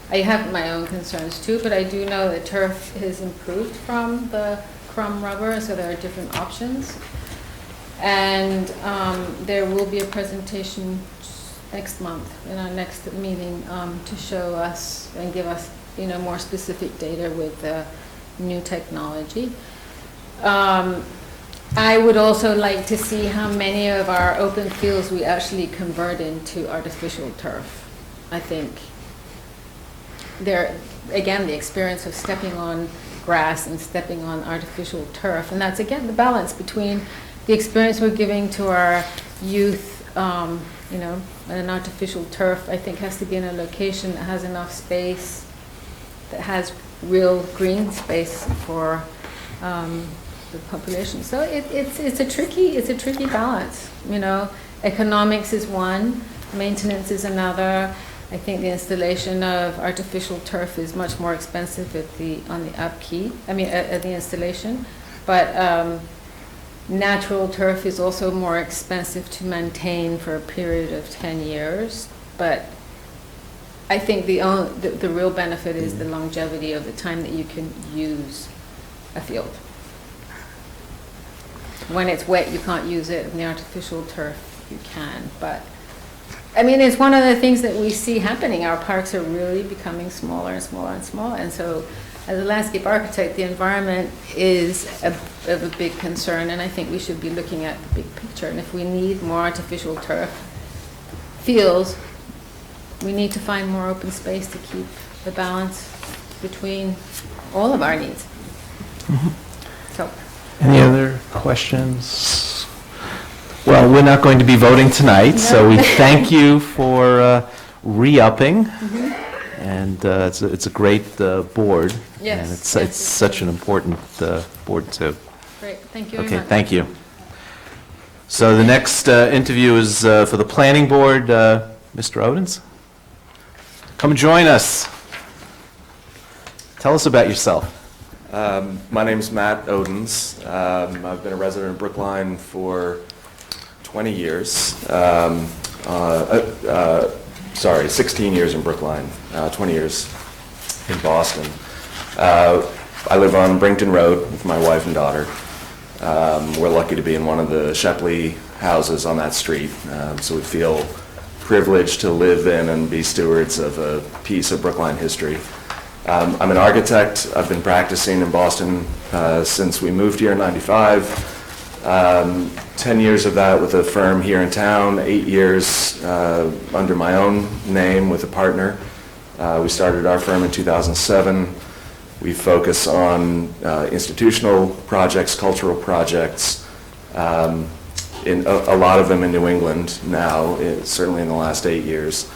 I have my own concerns too, but I do know that turf has improved from the crumb rubber, so there are different options. And there will be a presentation next month in our next meeting to show us and give us, more specific data with the new technology. I would also like to see how many of our open fields we actually convert into artificial turf. I think there, again, the experience of stepping on grass and stepping on artificial turf, and that's again the balance between the experience we're giving to our youth, an artificial turf, I think, has to be in a location that has enough space, that has real green space for the population. So it's a tricky balance. Economics is one, maintenance is another. I think the installation of artificial turf is much more expensive on the upkeep. At the installation, but natural turf is also more expensive to maintain for a period of 10 years. But I think the real benefit is the longevity of the time that you can use a field. When it's wet, you can't use it. In the artificial turf, you can. But it's one of the things that we see happening. Our parks are really becoming smaller and smaller and smaller. And so as a landscape architect, the environment is of a big concern, and I think we should be looking at the big picture. And if we need more artificial turf fields, we need to find more open space to keep the balance between all of our needs. Mm-hmm. So, any other questions? Well, we're not going to be voting tonight, so we thank you for re-upping. Mm-hmm. And it's a great board. Yes. And it's such an important board, too. Great, thank you very much. Okay, thank you. So the next interview is for the planning board. Mr. Odens, come join us. Tell us about yourself. My name is Matt Odens. I've been a resident of Brookline for 20 years. 16 years in Brookline, 20 years in Boston. I live on Brington Road with my wife and daughter. We're lucky to be in one of the Shepley houses on that street, so we feel privileged to live in and be stewards of a piece of Brookline history. I'm an architect. I've been practicing in Boston since we moved here in '95. 10 years of that with a firm here in town, 8 years under my own name with a partner. We started our firm in 2007. We focus on institutional projects, cultural projects, in a lot of them in New England now, certainly in the last 8 years.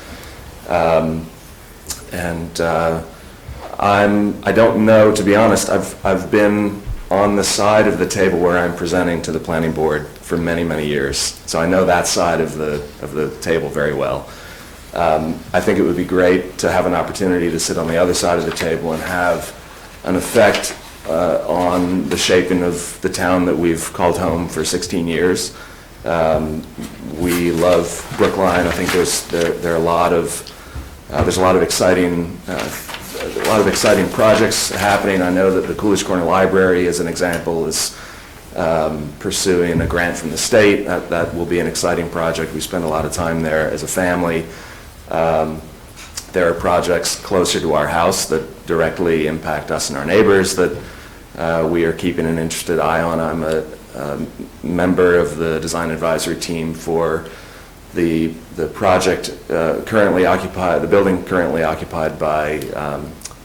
I don't know, to be honest, I've been on the side of the table where I'm presenting to the planning board for many, many years. So I know that side of the table very well. I think it would be great to have an opportunity to sit on the other side of the table and have an effect on the shaping of the town that we've called home for 16 years. We love Brookline. I think there's a lot of exciting projects happening. I know that the Coolidge Corner Library, as an example, is pursuing a grant from the state. That will be an exciting project. We spend a lot of time there as a family. There are projects closer to our house that directly impact us and our neighbors that we are keeping an interested eye on. I'm a member of the design advisory team for the project currently occupied, the building currently occupied by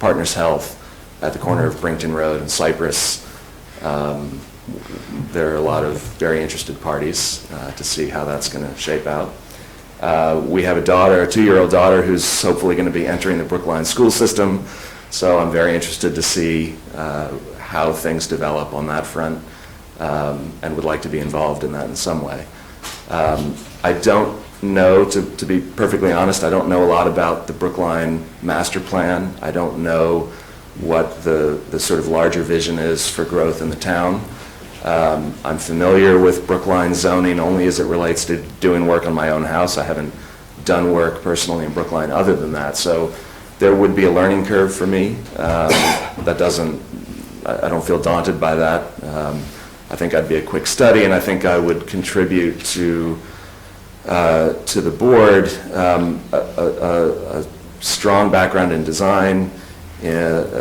Partners Health at the corner of Brington Road and Cypress. There are a lot of very interested parties to see how that's going to shape out. We have a 2-year-old daughter who's hopefully going to be entering the Brookline school system, so I'm very interested to see how things develop on that front and would like to be involved in that in some way. I don't know, to be perfectly honest, I don't know a lot about the Brookline master plan. I don't know what the sort of larger vision is for growth in the town. I'm familiar with Brookline zoning only as it relates to doing work on my own house. I haven't done work personally in Brookline other than that. So there would be a learning curve for me. I don't feel daunted by that. I think I'd be a quick study, and I think I would contribute to the board a strong background in design,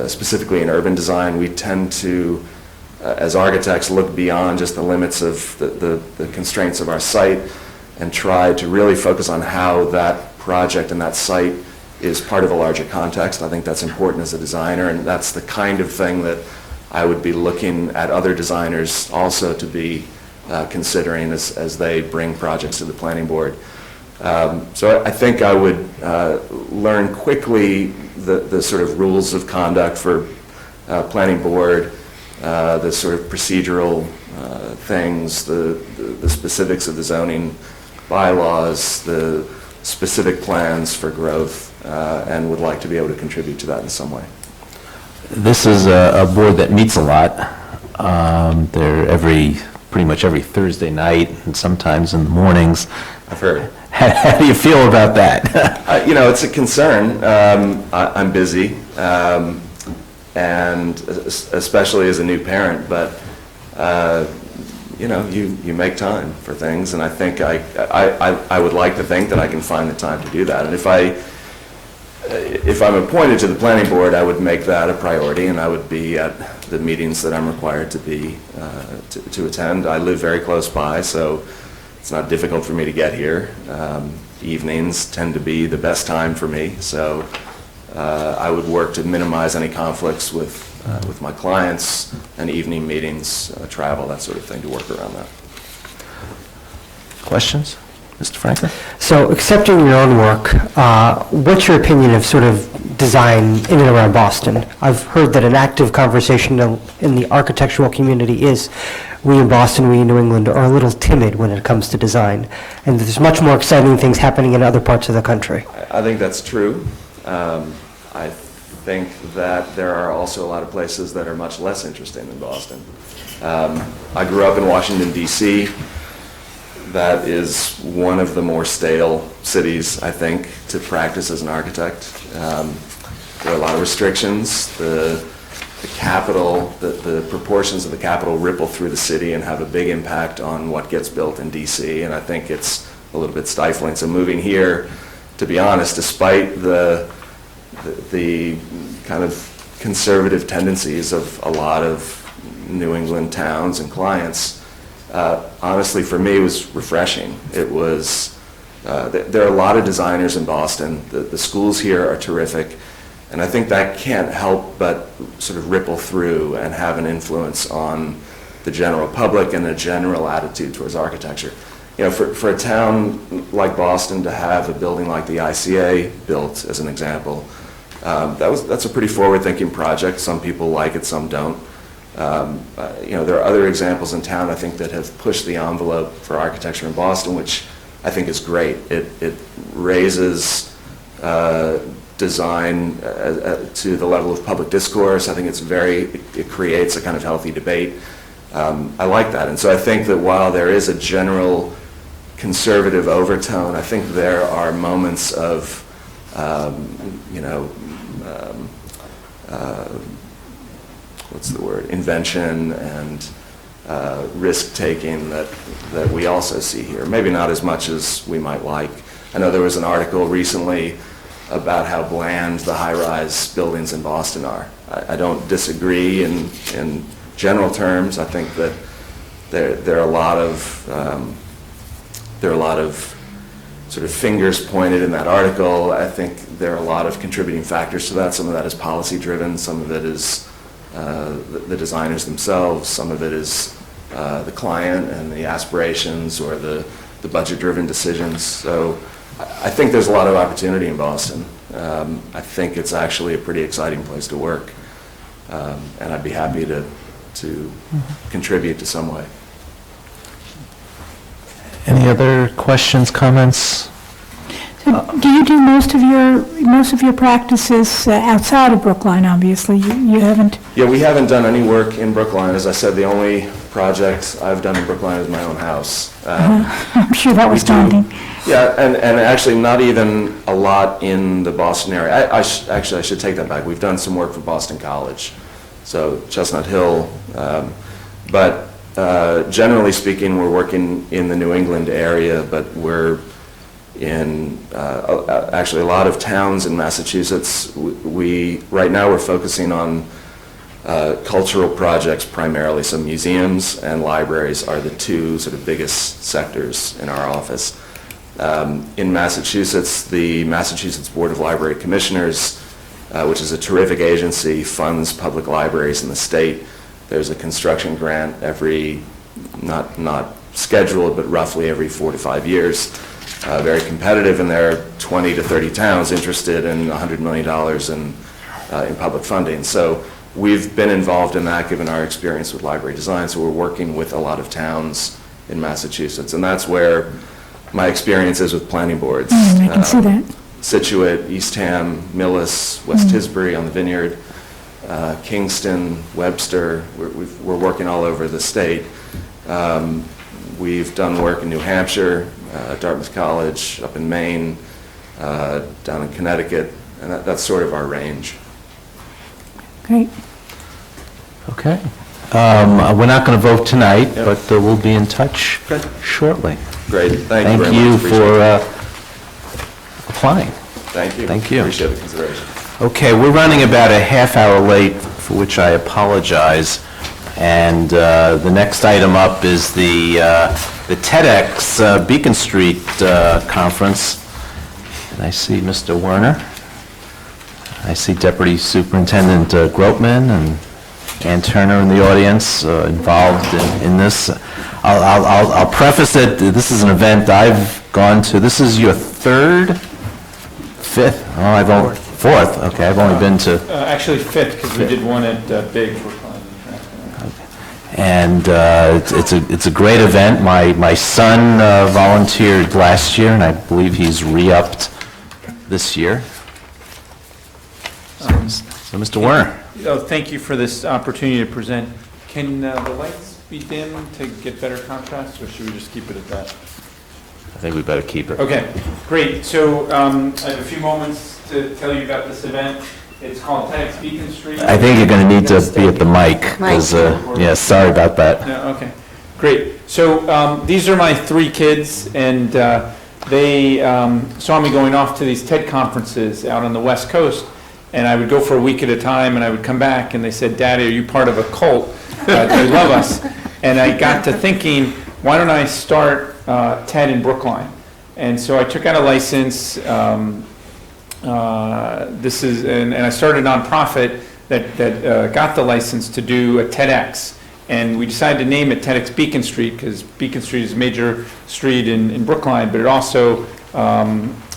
specifically in urban design. We tend to, as architects, look beyond just the limits of the constraints of our site and try to really focus on how that project and that site is part of a larger context. I think that's important as a designer, and that's the kind of thing that I would be looking at other designers also to be considering as they bring projects to the planning board. So I think I would learn quickly the sort of rules of conduct for planning board, the sort of procedural things, the specifics of the zoning bylaws, the specific plans for growth, and would like to be able to contribute to that in some way. This is a board that meets a lot. They're pretty much every Thursday night, and sometimes in the mornings. I've heard. How do you feel about that? It's a concern. I'm busy, and especially as a new parent, but you make time for things, and I think I would like to think that I can find the time to do that. And if I'm appointed to the planning board, I would make that a priority, and I would be at the meetings that I'm required to be to attend. I live very close by, so it's not difficult for me to get here. Evenings tend to be the best time for me, so I would work to minimize any conflicts with my clients and evening meetings, travel, that sort of thing, to work around that. Questions? Mr. Franklin? So, accepting your own work, what's your opinion of sort of design in and around Boston? I've heard that an active conversation in the architectural community is we in Boston, we in New England are a little timid when it comes to design, and there's much more exciting things happening in other parts of the country. I think that's true. I think that there are also a lot of places that are much less interesting than Boston. I grew up in Washington, D.C. That is one of the more stale cities, I think, to practice as an architect. There are a lot of restrictions. The capital, the proportions of the capital ripple through the city and have a big impact on what gets built in DC, and I think it's a little bit stifling. So moving here, to be honest, despite the kind of conservative tendencies of a lot of New England towns and clients, honestly, for me, it was refreshing. It was, there are a lot of designers in Boston. The schools here are terrific. And I think that can't help but sort of ripple through and have an influence on the general public and the general attitude towards architecture. For a town like Boston to have a building like the ICA built, as an example, that's a pretty forward-thinking project. Some people like it, some don't. There are other examples in town, I think, that have pushed the envelope for architecture in Boston, which I think is great. It raises design to the level of public discourse. I think it creates a kind of healthy debate. I like that. And so I think that while there is a general conservative overtone, I think there are moments of, what's the word, invention and risk-taking that we also see here. Maybe not as much as we might like. I know there was an article recently about how bland the high-rise buildings in Boston are. I don't disagree in general terms. I think that there are a lot of sort of fingers pointed in that article. I think there are a lot of contributing factors to that. Some of that is policy-driven. Some of it is the designers themselves. Some of it is the client and the aspirations or the budget-driven decisions. So I think there's a lot of opportunity in Boston. I think it's actually a pretty exciting place to work, and I'd be happy to contribute to some way. Any other questions, comments? But do you do most of your practices outside of Brookline, obviously? You haven't? Yeah, we haven't done any work in Brookline. As I said, the only project I've done in Brookline is my own house. I'm sure that was daunting. Yeah, and actually not even a lot in the Boston area. Actually, I should take that back. We've done some work for Boston College, so Chestnut Hill. But generally speaking, we're working in the New England area, but we're in actually a lot of towns in Massachusetts. Right now we're focusing on cultural projects primarily, so museums and libraries are the two sort of biggest sectors in our office. In Massachusetts, the Massachusetts Board of Library Commissioners, which is a terrific agency, funds public libraries in the state. There's a construction grant every, not scheduled, but roughly every 4 to 5 years. Very competitive, and there are 20 to 30 towns interested in $100 million in public funding. So we've been involved in that given our experience with library design, so we're working with a lot of towns in Massachusetts, and that's where my experience is with planning boards. I can see that. Situate, Eastham, Millis, West Tisbury on the Vineyard, Kingston, Webster. We're working all over the state. We've done work in New Hampshire, Dartmouth College, up in Maine, down in Connecticut, and that's sort of our range. Great. Okay. We're not going to vote tonight, but we'll be in touch shortly. Great, thank you very Thank much. you for applying. Thank you. Thank you. Appreciate the consideration. Okay, we're running about a half hour late, for which I apologize. And the next item up is the TEDx Beacon Street Conference. And I see Mr. Werner. I see Deputy Superintendent Grotman and Ann Turner in the audience involved in this. I'll preface it, this is an event I've gone to. This is your third? Fifth? Oh, fourth, okay, I've only been to... Actually fifth, because we did one at Big. And it's a great event. My son volunteered last year, and I believe he's re-upped this year. So Mr. Werner. Thank you for this opportunity to present. Can the lights be dim to get better contrast, or should we just keep it at that? I think we better keep it. Okay, great. So I have a few moments to tell you about this event. It's called TEDx Beacon Street. I think you're going to need to be at the mic, because, yeah, sorry about that. No, okay, great. So these are my 3 kids, and they saw me going off to these TED conferences out on the West Coast, and I would go for a week at a time, and I would come back, and they said, "Daddy, are you part of a cult? They love us." And I got to thinking, why don't I start TED in Brookline? And so I took out a license. And I started a nonprofit that got the license to do a TEDx. And we decided to name it TEDx Beacon Street because Beacon Street is a major street in Brookline, but it also,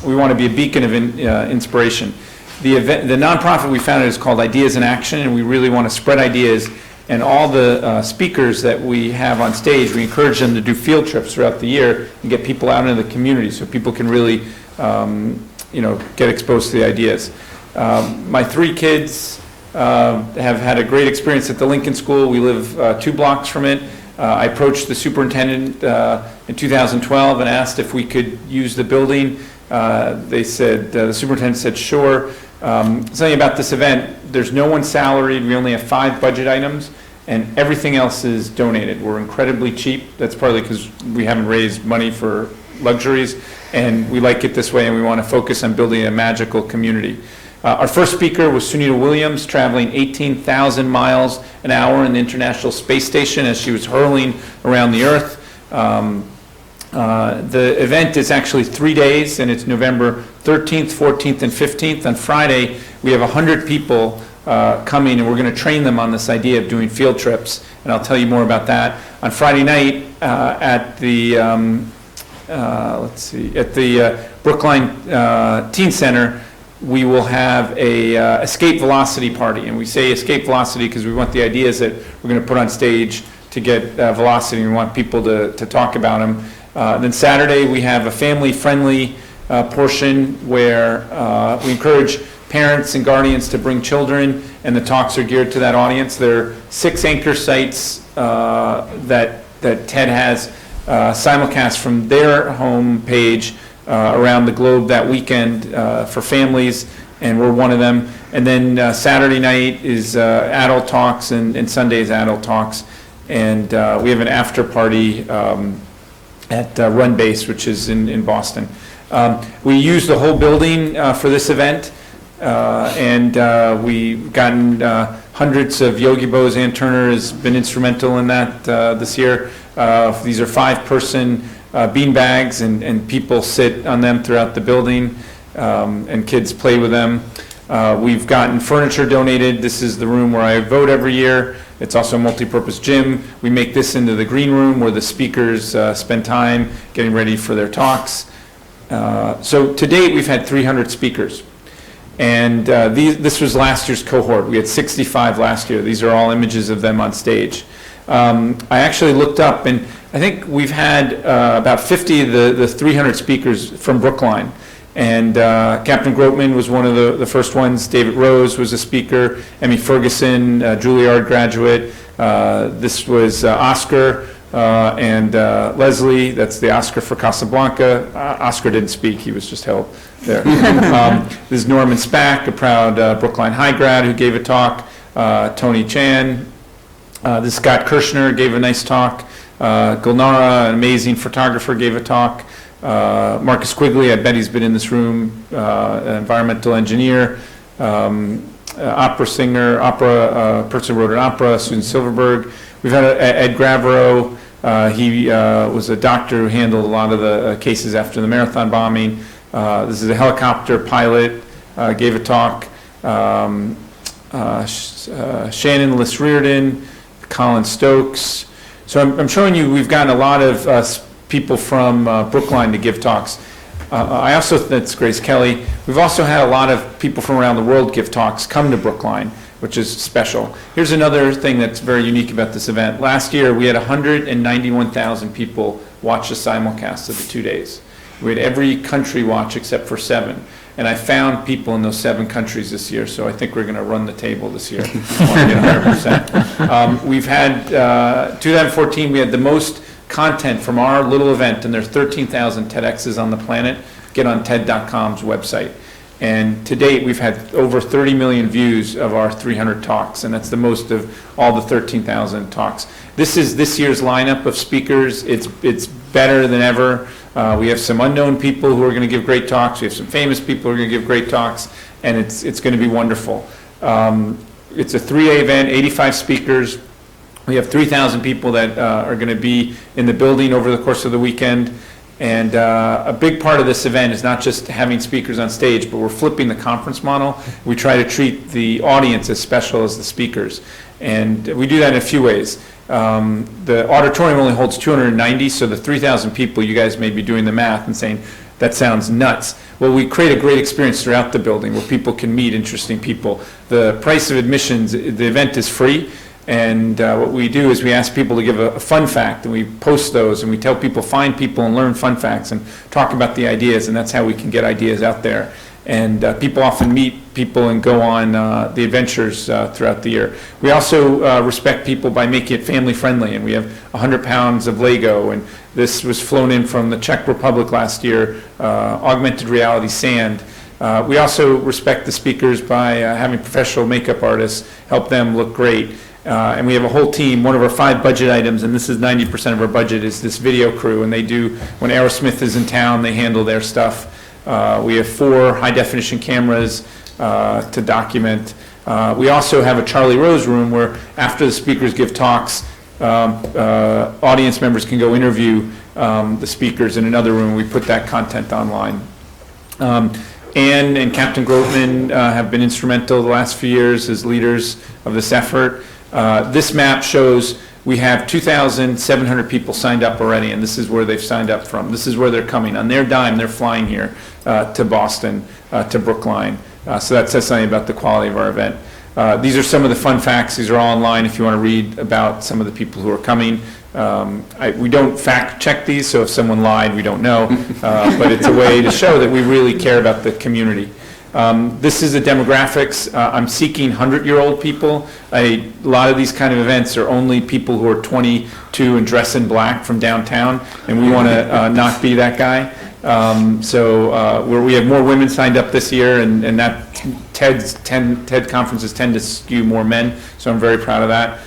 we want to be a beacon of inspiration. The nonprofit we founded is called Ideas in Action, and we really want to spread ideas. And all the speakers that we have on stage, we encourage them to do field trips throughout the year and get people out into the community so people can really get exposed to the ideas. My 3 kids have had a great experience at the Lincoln School. We live 2 blocks from it. I approached the superintendent in 2012 and asked if we could use the building. The superintendent said, sure. Something about this event, there's no one salaried. We only have 5 budget items, and everything else is donated. We're incredibly cheap. That's partly because we haven't raised money for luxuries, and we like it this way, and we want to focus on building a magical community. Our first speaker was Sunita Williams, traveling 18,000 miles an hour in the International Space Station as she was hurling around the Earth. The event is actually 3 days, and it's November 13th, 14th, and 15th. On Friday, we have 100 people coming, and we're going to train them on this idea of doing field trips, and I'll tell you more about that. On Friday night at the Brookline Teen Center, we will have a escape velocity party, and we say escape velocity because we want the ideas that we're going to put on stage to get velocity. We want people to talk about them. Then Saturday we have a family-friendly portion where we encourage parents and guardians to bring children, and the talks are geared to that audience. There are 6 anchor sites that TED has simulcast from their home page around the globe that weekend for families, and we're one of them. And then Saturday night is adult talks, and Sunday is adult talks. And we have an after party at Run Base, which is in Boston. We use the whole building for this event, and we've gotten hundreds of Yogi Bo's. Ann Turner has been instrumental in that this year. These are 5-person bean bags, and people sit on them throughout the building, and kids play with them. We've gotten furniture donated. This is the room where I vote every year. It's also a multi-purpose gym. We make this into the green room where the speakers spend time getting ready for their talks. So to date, we've had 300 speakers. And this was last year's cohort. We had 65 last year. These are all images of them on stage. I actually looked up, and I think we've had about 50 of the 300 speakers from Brookline. And Captain Grotman was one of the first ones. David Rose was a speaker. Emmy Ferguson, Juilliard graduate. This was Oscar and Leslie. That's the Oscar for Casablanca. Oscar didn't speak. He was just held there. This is Norman Spack, a proud Brookline High grad who gave a talk. Tony Chan. This is Scott Kirshner gave a nice talk. Gulnara, an amazing photographer, gave a talk. Marcus Quigley, I bet he's been in this room, an environmental engineer, opera singer, person who wrote an opera, Susan Silverberg. We've had Ed Gravero. He was a doctor who handled a lot of the cases after the marathon bombing. This is a helicopter pilot, gave a talk. Shannon Liss Reardon, Colin Stokes. So I'm showing you we've gotten a lot of people from Brookline to give talks. I also, that's Grace Kelly. We've also had a lot of people from around the world give talks come to Brookline, which is special. Here's another thing that's very unique about this event. Last year, we had 191,000 people watch the simulcast of the 2 days. We had every country watch except for 7. And I found people in those 7 countries this year, so I think we're going to run the table this year. I want to get 100%. We've had, 2014, we had the most content from our little event, and there are 13,000 TEDx's on the planet. Get on TED.com's website. And to date, we've had over 30 million views of our 300 talks, and that's the most of all the 13,000 talks. This is this year's lineup of speakers. It's better than ever. We have some unknown people who are going to give great talks. We have some famous people who are going to give great talks, and it's going to be wonderful. It's a 3-day event, 85 speakers. We have 3,000 people that are going to be in the building over the course of the weekend. And a big part of this event is not just having speakers on stage, but we're flipping the conference model. We try to treat the audience as special as the speakers. And we do that in a few ways. The auditorium only holds 290, so the 3,000 people, you guys may be doing the math and saying, that sounds nuts. Well, we create a great experience throughout the building where people can meet interesting people. The price of admissions, the event is free. And what we do is we ask people to give a fun fact, and we post those, and we tell people, find people and learn fun facts and talk about the ideas, and that's how we can get ideas out there. And people often meet people and go on the adventures throughout the year. We also respect people by making it family friendly, and we have 100 pounds of Lego, and this was flown in from the Czech Republic last year, augmented reality sand. We also respect the speakers by having professional makeup artists help them look great. And we have a whole team. One of our 5 budget items, and this is 90% of our budget, is this video crew. And they do, when Aerosmith is in town, they handle their stuff. We have 4 high-definition cameras to document. We also have a Charlie Rose room where after the speakers give talks, audience members can go interview the speakers in another room. We put that content online. Ann and Captain Grotman have been instrumental the last few years as leaders of this effort. This map shows we have 2,700 people signed up already, and this is where they've signed up from. This is where they're coming. On their dime, they're flying here to Boston, to Brookline. So that says something about the quality of our event. These are some of the fun facts. These are all online if you want to read about some of the people who are coming. We don't fact check these, so if someone lied, we don't know. But it's a way to show that we really care about the community. This is the demographics. I'm seeking 100-year-old people. A lot of these kind of events are only people who are 22 and dress in black from downtown, and we want to not be that guy. We have more women signed up this year, and that TED conferences tend to skew more men, so I'm very proud of that.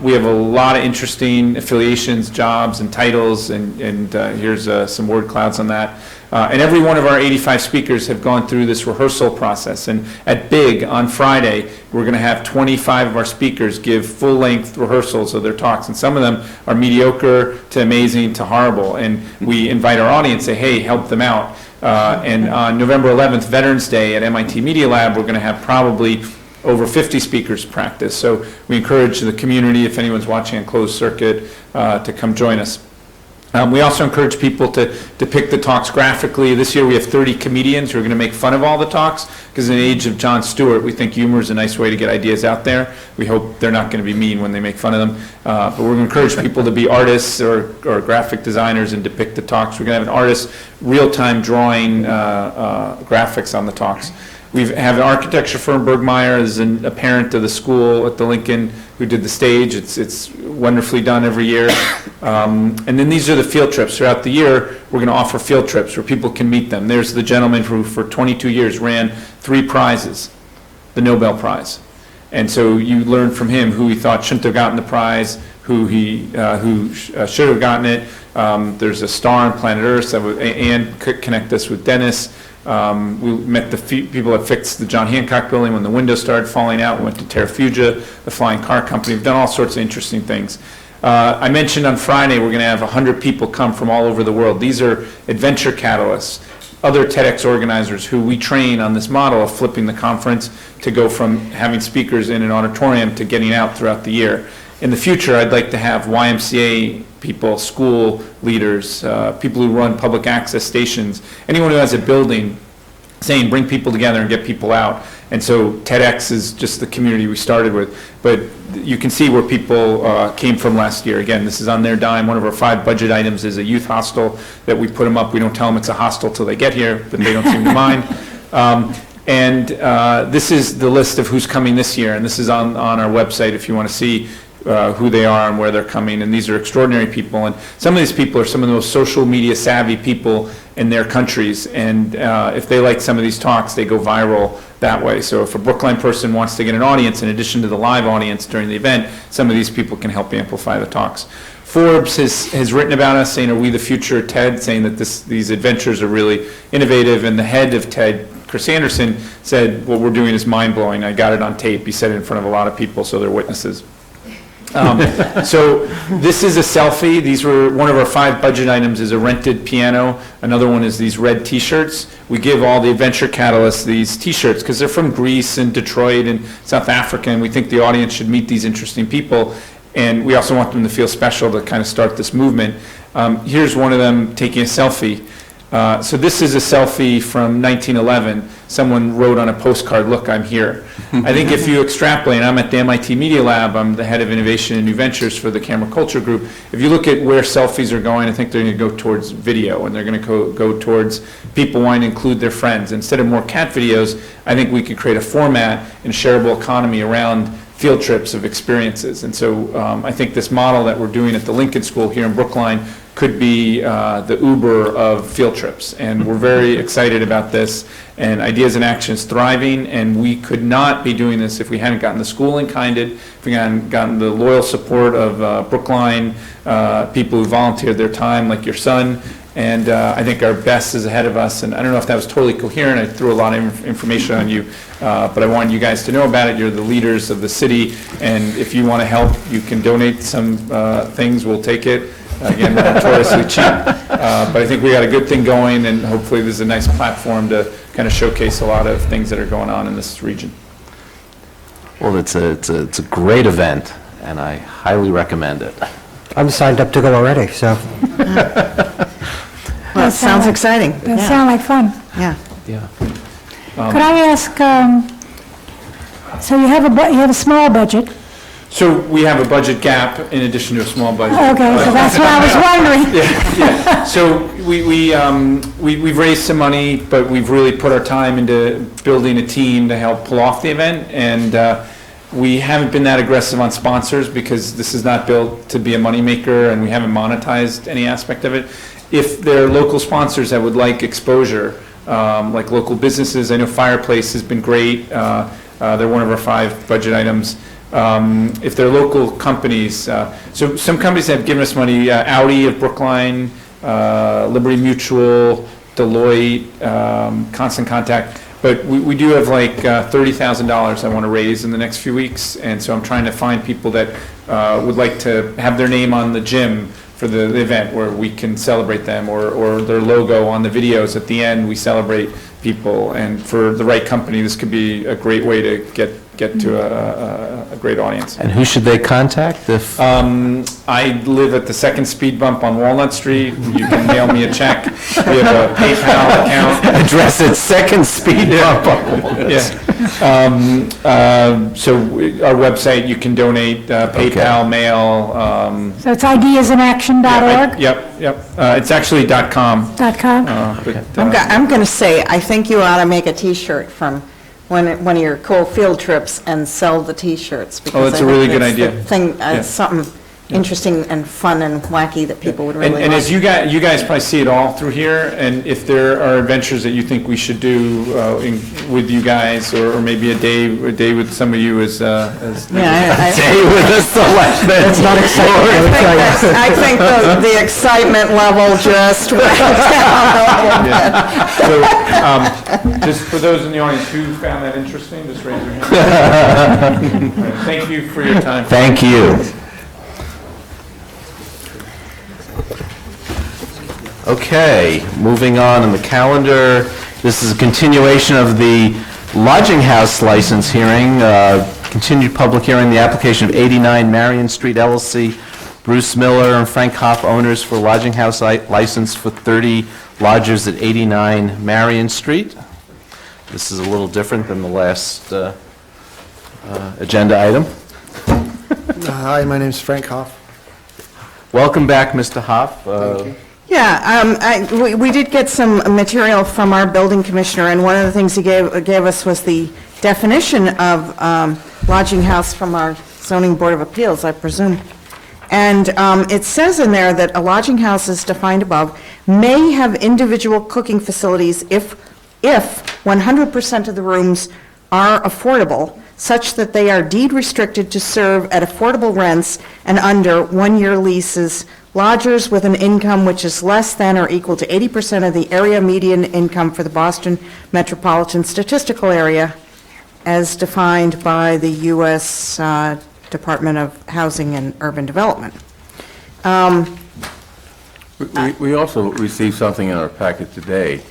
We have a lot of interesting affiliations, jobs, and titles, and here's some word clouds on that. And every one of our 85 speakers have gone through this rehearsal process. And at Big on Friday, we're going to have 25 of our speakers give full-length rehearsals of their talks. And some of them are mediocre to amazing to horrible. And we invite our audience, say, hey, help them out. And on November 11th, Veterans Day at MIT Media Lab, we're going to have probably over 50 speakers practice. So we encourage the community, if anyone's watching on closed circuit, to come join us. We also encourage people to depict the talks graphically. This year we have 30 comedians who are going to make fun of all the talks, because in the age of Jon Stewart, we think humor is a nice way to get ideas out there. We hope they're not going to be mean when they make fun of them. But we're going to encourage people to be artists or graphic designers and depict the talks. We're going to have an artist real-time drawing graphics on the talks. We have an architecture firm, Bergmeyer, is a parent of the school at the Lincoln who did the stage. It's wonderfully done every year. And then these are the field trips. Throughout the year, we're going to offer field trips where people can meet them. There's the gentleman who for 22 years ran 3 prizes, the Nobel Prize. And so you learn from him who he thought shouldn't have gotten the prize, who should have gotten it. There's a star on planet Earth. Ann could connect us with Dennis. We met the people that fixed the John Hancock building when the windows started falling out. We went to Terrafugia, the flying car company. We've done all sorts of interesting things. I mentioned on Friday we're going to have 100 people come from all over the world. These are adventure catalysts, other TEDx organizers who we train on this model of flipping the conference to go from having speakers in an auditorium to getting out throughout the year. In the future, I'd like to have YMCA people, school leaders, people who run public access stations, anyone who has a building, saying bring people together and get people out. And so TEDx is just the community we started with. But you can see where people came from last year. Again, this is on their dime. One of our 5 budget items is a youth hostel that we put them up. We don't tell them it's a hostel till they get here, but they don't seem to mind. This is the list of who's coming this year, and this is on our website if you want to see who they are and where they're coming, and these are extraordinary people. And some of these people are some of the most social media savvy people in their countries, and if they like some of these talks, they go viral that way. So if a Brookline person wants to get an audience in addition to the live audience during the event, some of these people can help amplify the talks. Forbes has written about us, saying, are we the future of TED, saying that these adventures are really innovative, and the head of TED, Chris Anderson, said what we're doing is mind-blowing. I got it on tape. He said it in front of a lot of people, so they're witnesses. So this is a selfie. These were one of our 5 budget items is a rented piano. Another one is these red T-shirts. We give all the adventure catalysts these T-shirts because they're from Greece and Detroit and South Africa, and we think the audience should meet these interesting people. And we also want them to feel special to kind of start this movement. Here's one of them taking a selfie. So this is a selfie from 1911. Someone wrote on a postcard, look, I'm here. I think if you extrapolate, I'm at the MIT Media Lab, I'm the head of innovation and new ventures for the Camera Culture Group. If you look at where selfies are going, I think they're going to go towards video, and they're going to go towards people wanting to include their friends. Instead of more cat videos, I think we could create a format and shareable economy around field trips of experiences. And so I think this model that we're doing at the Lincoln School here in Brookline could be the Uber of field trips. And we're very excited about this. And Ideas in Action is thriving, and we could not be doing this if we hadn't gotten the school in Kinded, if we hadn't gotten the loyal support of Brookline, people who volunteered their time, like your son. And I think our best is ahead of us. And I don't know if that was totally coherent. I threw a lot of information on you, but I wanted you guys to know about it. You're the leaders of the city, and if you want to help, you can donate some things. We'll take it. Again, we're notoriously cheap, but I think we got a good thing going, and hopefully this is a nice platform to kind of showcase a lot of things that are going on in this region. Well, it's a great event, and I highly recommend it. I'm signed up to go already, so. Well, it sounds exciting. That sounds like fun. Yeah. Yeah. Could I ask, So you have a small budget. So we have a budget gap in addition to a small budget. Okay, so that's what I was wondering. Yeah. So we've raised some money, but we've really put our time into building a team to help pull off the event. And we haven't been that aggressive on sponsors because this is not built to be a moneymaker and we haven't monetized any aspect of it. If there are local sponsors that would like exposure, like local businesses, I know Fireplace has been great. They're one of our 5 budget items. If they're local companies, so some companies have given us money, Audi of Brookline, Liberty Mutual, Deloitte, Constant Contact, but we do have like $30,000 I want to raise in the next few weeks, and so I'm trying to find people that would like to have their name on the gym for the event where we can celebrate them, or their logo on the videos at the end, we celebrate people, and for the right company, this could be a great way to get to a great audience. And who should they contact if? I live at the second speed bump on Walnut Street. You can mail me a check. We have a PayPal account. Address at Second Speed Bump on Walnut Street. So our website, you can donate, PayPal, mail. So it's ideasinaction.org? Yep. It's actually .com. .com? I'm going to say, I think you ought to make a T-shirt from one of your cool field trips and sell the T-shirts. Oh, that's a really good idea. Something interesting and fun and wacky that people would really like. And as you guys probably see it all through here, and if there are adventures that you think we should do with you guys, or maybe a day with some of you as day with the Selectmen. That's not exciting. I think the excitement level just went down. So, just for those in the audience who found that interesting, just raise your hand. Thank you for your time. Thank you. Okay, moving on in the calendar, this is a continuation of the lodging house license hearing, continued public hearing, the application of 89 Marion Street LLC, Bruce Miller and Frank Hoff, owners for lodging house license for 30 lodgers at 89 Marion Street. This is a little different than the last agenda item. Hi, my name's Frank Hoff. Welcome back, Mr. Hoff. Thank you. Yeah, we did get some material from our building commissioner, and one of the things he gave us was the definition of lodging house from our zoning board of appeals, I presume. And it says in there that a lodging house is defined above, may have individual cooking facilities if 100% of the rooms are affordable, such that they are deed restricted to serve at affordable rents and under one-year leases, lodgers with an income which is less than or equal to 80% of the area median income for the Boston metropolitan statistical area as defined by the U.S. Department of Housing and Urban Development. We also received something in our packet today,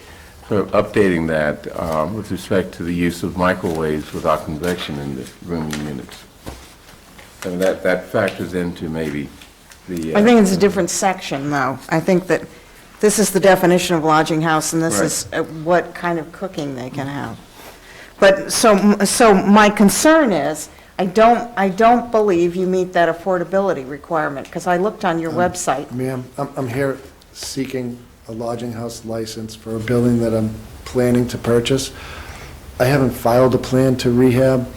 sort of updating that with respect to the use of microwaves without convection in the rooming units. And that factors into maybe the... I think it's a different section, though. I think that this is the definition of lodging house, and this is what kind of cooking they can have. But, so my concern is, I don't believe you meet that affordability requirement, because I looked on your website. Ma'am, I'm here seeking a lodging house license for a building that I'm planning to purchase. I haven't filed a plan to rehab,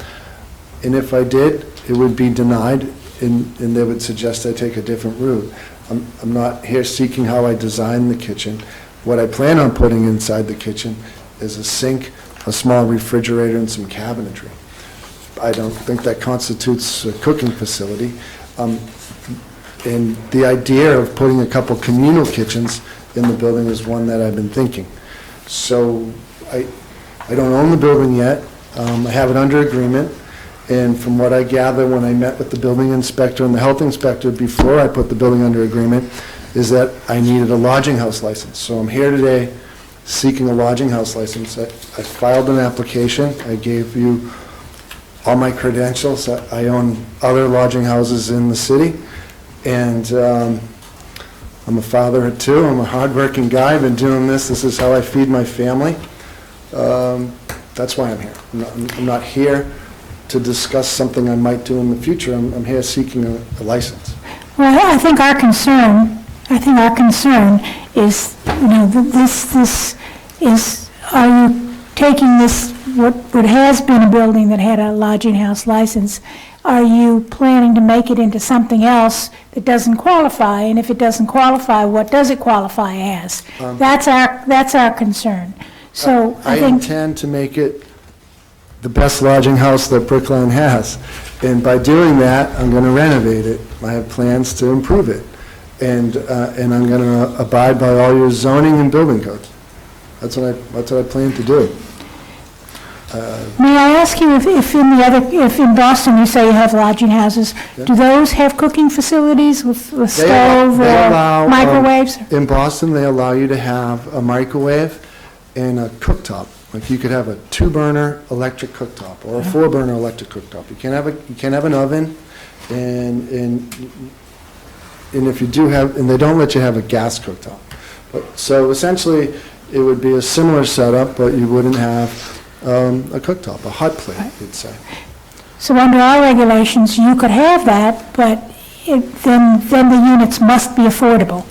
and if I did, it would be denied, and they would suggest I take a different route. I'm not here seeking how I design the kitchen. What I plan on putting inside the kitchen is a sink, a small refrigerator, and some cabinetry. I don't think that constitutes a cooking facility. And the idea of putting a couple communal kitchens in the building is one that I've been thinking. So I don't own the building yet. I have it under agreement. And from what I gather when I met with the building inspector and the health inspector before I put the building under agreement, is that I needed a lodging house license. So I'm here today seeking a lodging house license. I filed an application. I gave you all my credentials. I own other lodging houses in the city. And I'm a father of two. I'm a hardworking guy. I've been doing this. This is how I feed my family. That's why I'm here. I'm not here to discuss something I might do in the future. I'm here seeking a license. Well, I think our concern is, this is, are you taking this, what has been a building that had a lodging house license, are you planning to make it into something else that doesn't qualify? And if it doesn't qualify, what does it qualify as? That's our concern. So I think. Intend to make it the best lodging house that Brookline has. And by doing that, I'm going to renovate it. I have plans to improve it. And I'm going to abide by all your zoning and building codes. That's what I plan to do. May I ask you if in Boston you say you have lodging houses, do those have cooking facilities with stove or microwaves? In Boston, they allow you to have a microwave and a cooktop. Like you could have a 2-burner electric cooktop or a 4-burner electric cooktop. You can't have an oven, and if you do have, and they don't let you have a gas cooktop. So essentially, it would be a similar setup, but you wouldn't have a cooktop, a hot plate, you'd say. So under our regulations, you could have that, but then the units must be affordable,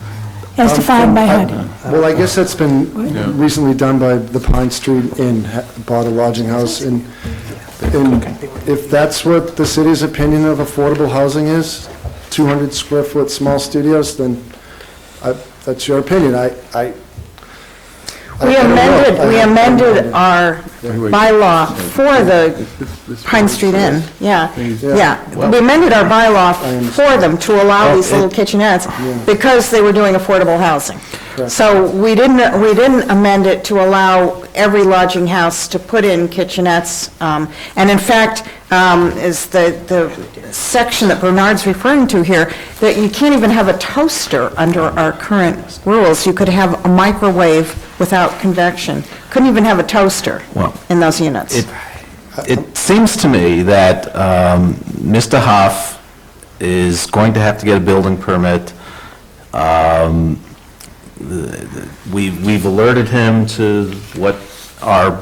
as defined by HUD. Well, I guess that's been recently done by the Pine Street Inn, bought a lodging house, and if that's what the city's opinion of affordable housing is, 200 square foot small studios, then that's your opinion. We amended our bylaw for the Pine Street Inn, yeah. We amended our bylaw for them to allow these little kitchenettes because they were doing affordable housing. So we didn't amend it to allow every lodging house to put in kitchenettes. And in fact, is the section that Bernard's referring to here, that you can't even have a toaster under our current rules. You could have a microwave without convection. Couldn't even have a toaster in those units. It seems to me that Mr. Hoff is going to have to get a building permit. We've alerted him to what our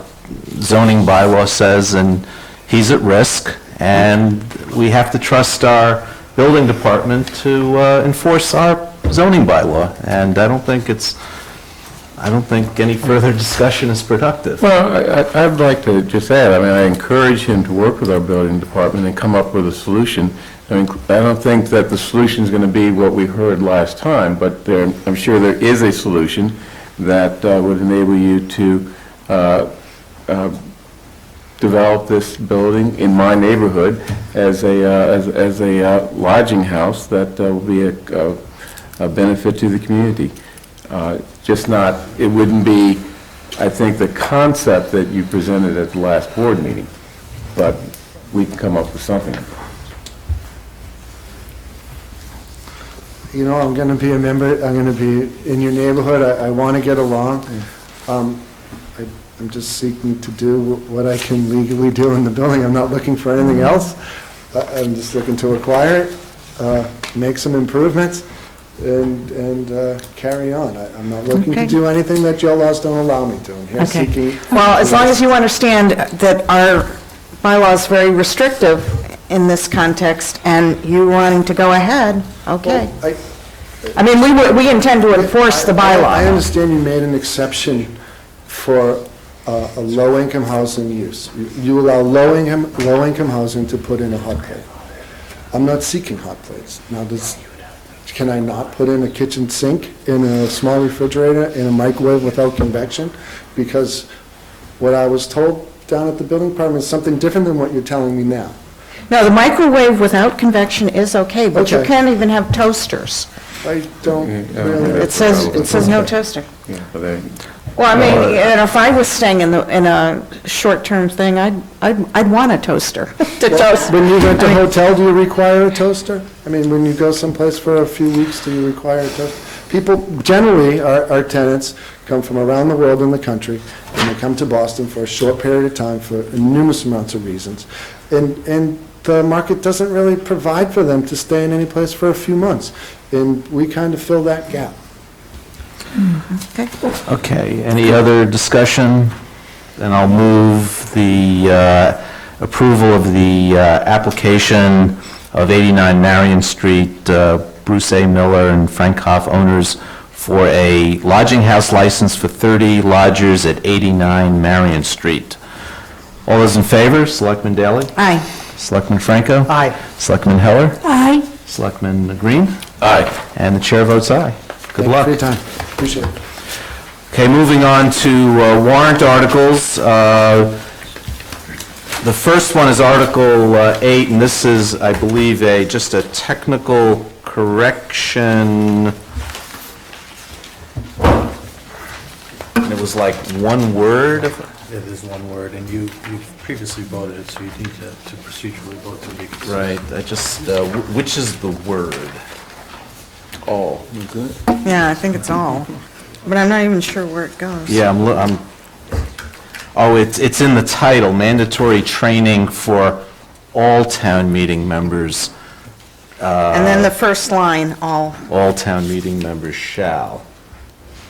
zoning bylaw says, and he's at risk, and we have to trust our building department to enforce our zoning bylaw, and I don't think any further discussion is productive. Well, I'd like to just add, I encourage him to work with our building department and come up with a solution. I don't think that the solution is going to be what we heard last time, but I'm sure there is a solution that would enable you to develop this building in my neighborhood as a lodging house that will be a benefit to the community. It wouldn't be, I think, the concept that you presented at the last board meeting, but we can come up with something. I'm going to be a member, I'm going to be in your neighborhood, I want to get along. I'm just seeking to do what I can legally do in the building. I'm not looking for anything else. I'm just looking to acquire it, make some improvements, and carry on. I'm not looking to do anything that your laws don't allow me to. I'm here seeking... Well, as long as you understand that our bylaw is very restrictive in this context, and you wanting to go ahead, okay. Well, we intend to enforce the bylaw. I understand you made an exception for a low-income housing use. You allow low-income housing to put in a hot plate. I'm not seeking hot plates. Now, can I not put in a kitchen sink, in a small refrigerator, in a microwave without convection? Because what I was told down at the building department is something different than what you're telling me now. No, the microwave without convection is okay, but you can't even have toasters. I don't really... It says no toaster. Yeah, Well, if I was staying in a short-term thing, I'd want a toaster to toast. When you rent a hotel, do you require a toaster? When you go someplace for a few weeks, do you require a toaster? People, generally, our tenants come from around the world and the country, and they come to Boston for a short period of time for numerous amounts of reasons. And the market doesn't really provide for them to stay in any place for a few months. And we kind of fill that gap. Okay, any other discussion? Then I'll move the approval of the application of 89 Marion Street, Bruce A. Miller and Frank Hoff, owners, for a lodging house license for 30 lodgers at 89 Marion Street. All those in favor? Selectman Daley? Aye. Selectman Franco? Aye. Selectman Heller? Aye. Selectman Green? Aye. And the chair votes aye. Good luck. Thank you for your time. Appreciate it. Okay, moving on to warrant articles. The first one is Article 8, and this is, I believe, just a technical correction. And it was like one word. It is one word, and you previously voted it, so you need to procedurally vote to reconsider. Right, I just, which is the word? All. You good? Yeah, I think it's all, but I'm not even sure where it goes. Yeah, it's in the title, mandatory training for all town meeting members. And then the first line, all. All town meeting members shall.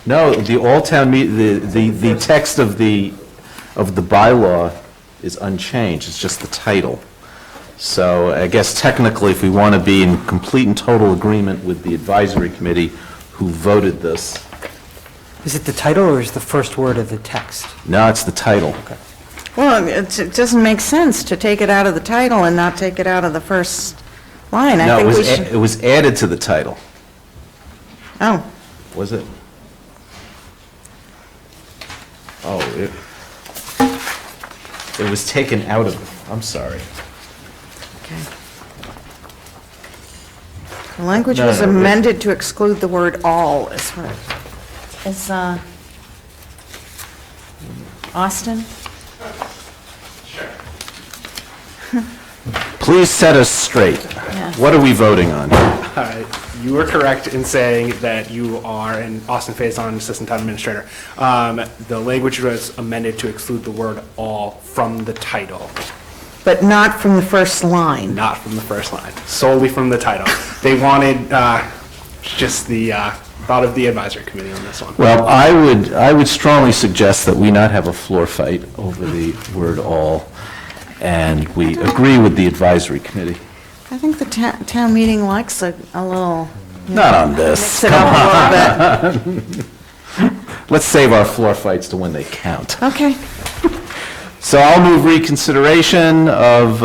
No, the the text of the bylaw is unchanged, it's just the title. So I guess technically, if we want to be in complete and total agreement with the advisory committee who voted this. Is it the title or is the first word of the text? No, it's the title. Well, it doesn't make sense to take it out of the title and not take it out of the first line. I No, think we should. it was added to the title. Oh, Was it? Oh, it was taken out of, I'm sorry. okay. The language No, was no, amended to exclude the word all, is what it is. Austin? Please set us straight. What are we voting on? You are correct in saying that you are an Austin Faison, Assistant Town Administrator. The language was amended to exclude the word all from the title. But not from the first line. Not from the first line, solely from the title. They wanted just the thought of the advisory committee on this one. Well, I would strongly suggest that we not have a floor fight over the word all, and we agree with the advisory committee. I think the town meeting likes a little. Not on this. Mix it up a little bit. Let's save our floor fights to when they count. Okay. So I'll move reconsideration of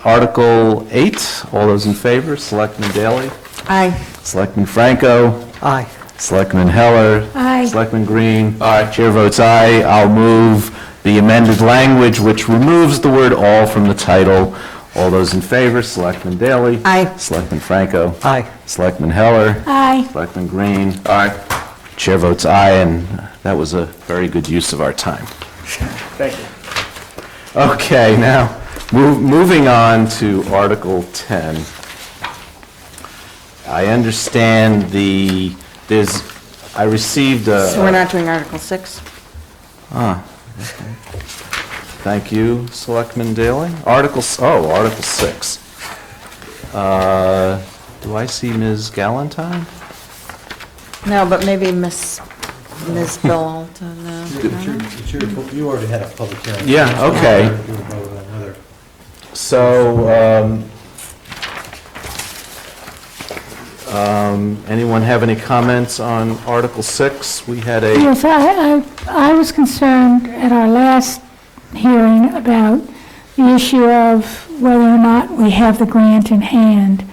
Article 8. All those in favor? Selectman Daley? Aye. Selectman Franco? Aye. Selectman Heller? Aye. Selectman Green? Aye. Chair votes aye. I'll move the amended language which removes the word all from the title. All those in favor? Selectman Daley? Aye. Selectman Franco? Aye. Selectman Heller? Aye. Selectman Green? Aye. Chair votes aye, and that was a very good use of our time. Thank you. Okay, now, moving on to Article 10. I understand I received a... So we're not doing Article 6? Okay. Thank you, Selectman Daley. Article 6. Do I see Ms. Galantine? No, but maybe Miss Bill Alton. You already had a public hearing. Yeah, okay. You were voting on whether- So, anyone have any comments on Article 6? We had a... Yes, I was concerned at our last hearing about the issue of whether or not we have the grant in hand.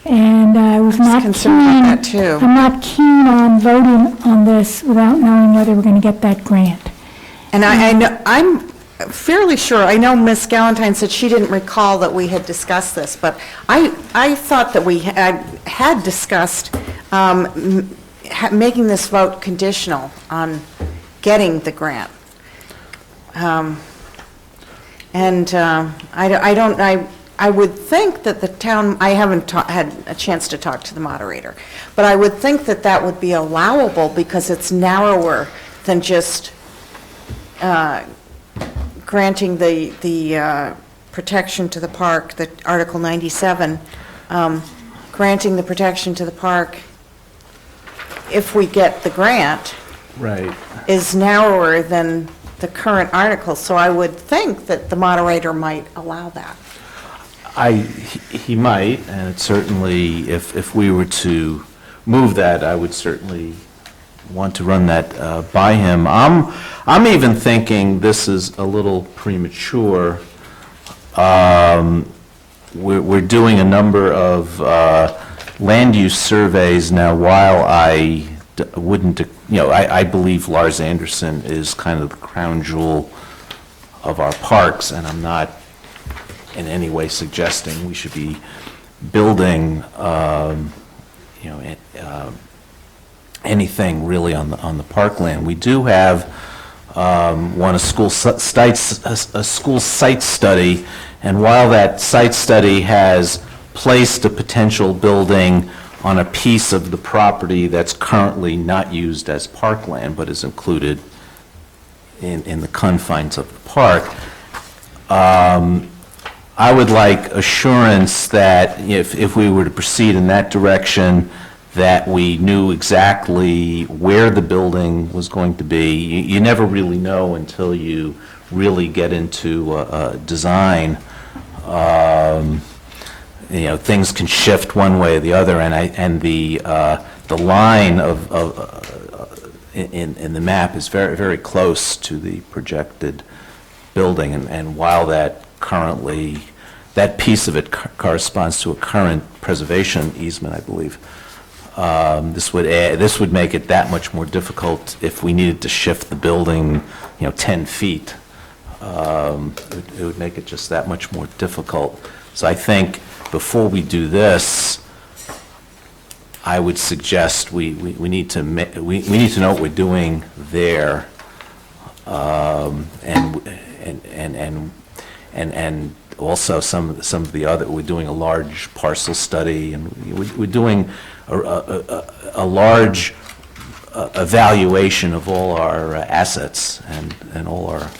And I was not keen. concerned about that, too. I'm not keen on voting on this without knowing whether we're going to get that grant. And I know, I'm fairly sure, I know Miss Galantine said she didn't recall that we had discussed this, but I thought that we had discussed making this vote conditional on getting the grant. I would think that the town, I haven't had a chance to talk to the moderator, but I would think that that would be allowable because it's narrower than just granting the protection to the park, the Article 97, granting the protection to the park if we get the grant Right. is narrower than the current article, so I would think that the moderator might allow that. He might, and it certainly, if we were to move that, I would certainly want to run that by him. I'm even thinking this is a little premature. We're doing a number of land use surveys now. While I wouldn't, I believe Lars Anderson is kind of the crown jewel of our parks, and I'm not in any way suggesting we should be building, anything really on the parkland. We do have a school site study, and while that site study has placed a potential building on a piece of the property that's currently not used as parkland, but is included in the confines of the park, I would like assurance that if we were to proceed in that direction, that we knew exactly where the building was going to be. You never really know until you really get into design. Things can shift one way or the other, and the line in the map is very, very close to the projected building, and while that piece of it corresponds to a current preservation easement, I believe. This would make it that much more difficult if we needed to shift the building, 10 feet. It would make it just that much more difficult. So I think before we do this, I would suggest we need to know what we're doing there, and also some of the other. We're doing a large parcel study, and we're doing a large evaluation of all our assets and all our.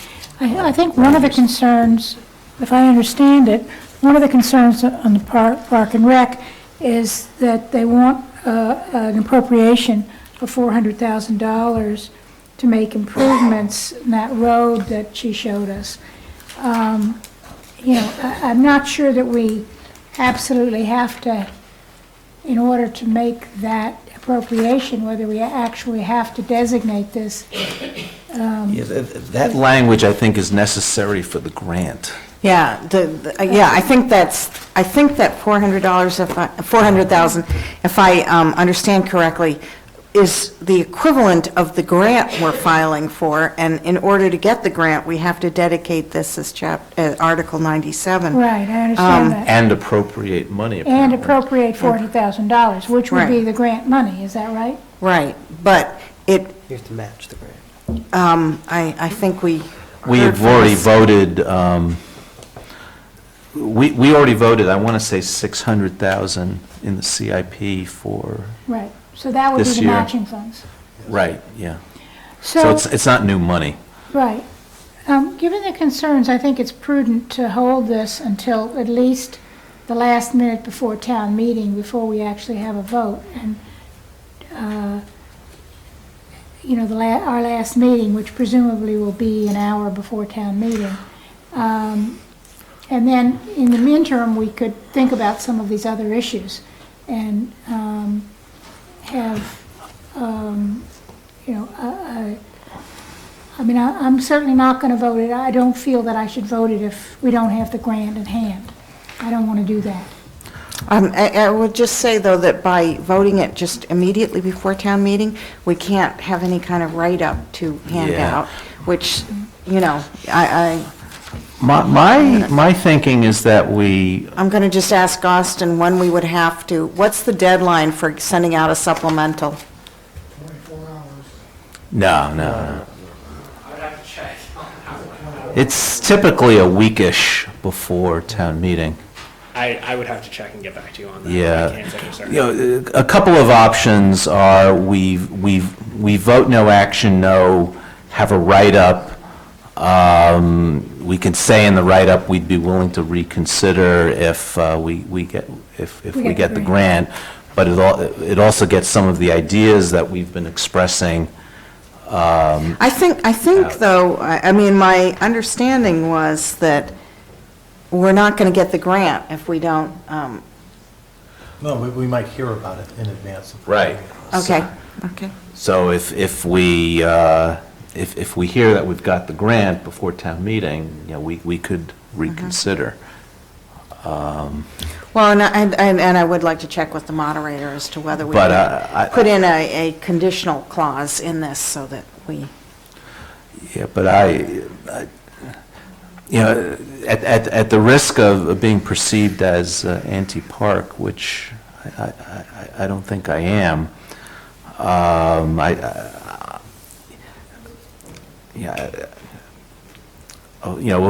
I think one of the concerns, if I understand it, one of the concerns on the Park and Rec is that they want an appropriation for $400,000 to make improvements in that road that she showed us. I'm not sure that we absolutely have to, in order to make that appropriation, whether we actually have to designate this. That language, I think, is necessary for the grant. Yeah, I think that $400,000, if I understand correctly, is the equivalent of the grant we're filing for, and in order to get the grant, we have to dedicate this as Article 97. Right, I understand that. And appropriate money. And appropriate $400,000, which would be Right. the grant money, is that right? Right, but You have to match the grant. I think we have already voted, we already voted, I want to say 600,000 in the CIP for. Right, so that would be This the year. matching funds. Right, yeah. So it's not new money. Right. Given the concerns, I think it's prudent to hold this until at least the last minute before town meeting, before we actually have a vote. And, our last meeting, which presumably will be an hour before town meeting. And then, in the interim, we could think about some of these other issues and I'm certainly not going to vote it. I don't feel that I should vote it if we don't have the grant in hand. I don't want to do that. I would just say, though, that by voting it just immediately before town meeting, we can't have any kind of write-up to hand Yeah. out, which, My thinking is that I'm going to just ask Austin when we would have to, what's the deadline for sending out a supplemental? No. It's typically a weekish before town meeting. I would have to check and get back to you on that. Yeah. I can't say for certain. A couple of options are we vote no action, no, have a write-up. We can say in the write-up we'd be willing to reconsider if we get the grant, but it also gets some of the ideas that we've been expressing I think though, I mean, my understanding was that we're not going to get the grant if we don't, No, we might hear about it in advance. Right. okay, okay. So if we hear that we've got the grant before town meeting, you know, we could reconsider. Well, and I would like to check with the moderator as to whether we But, could put in a conditional clause in this so that we, Yeah, but you know, at the risk of being perceived as anti-park, which I don't think I am, you know,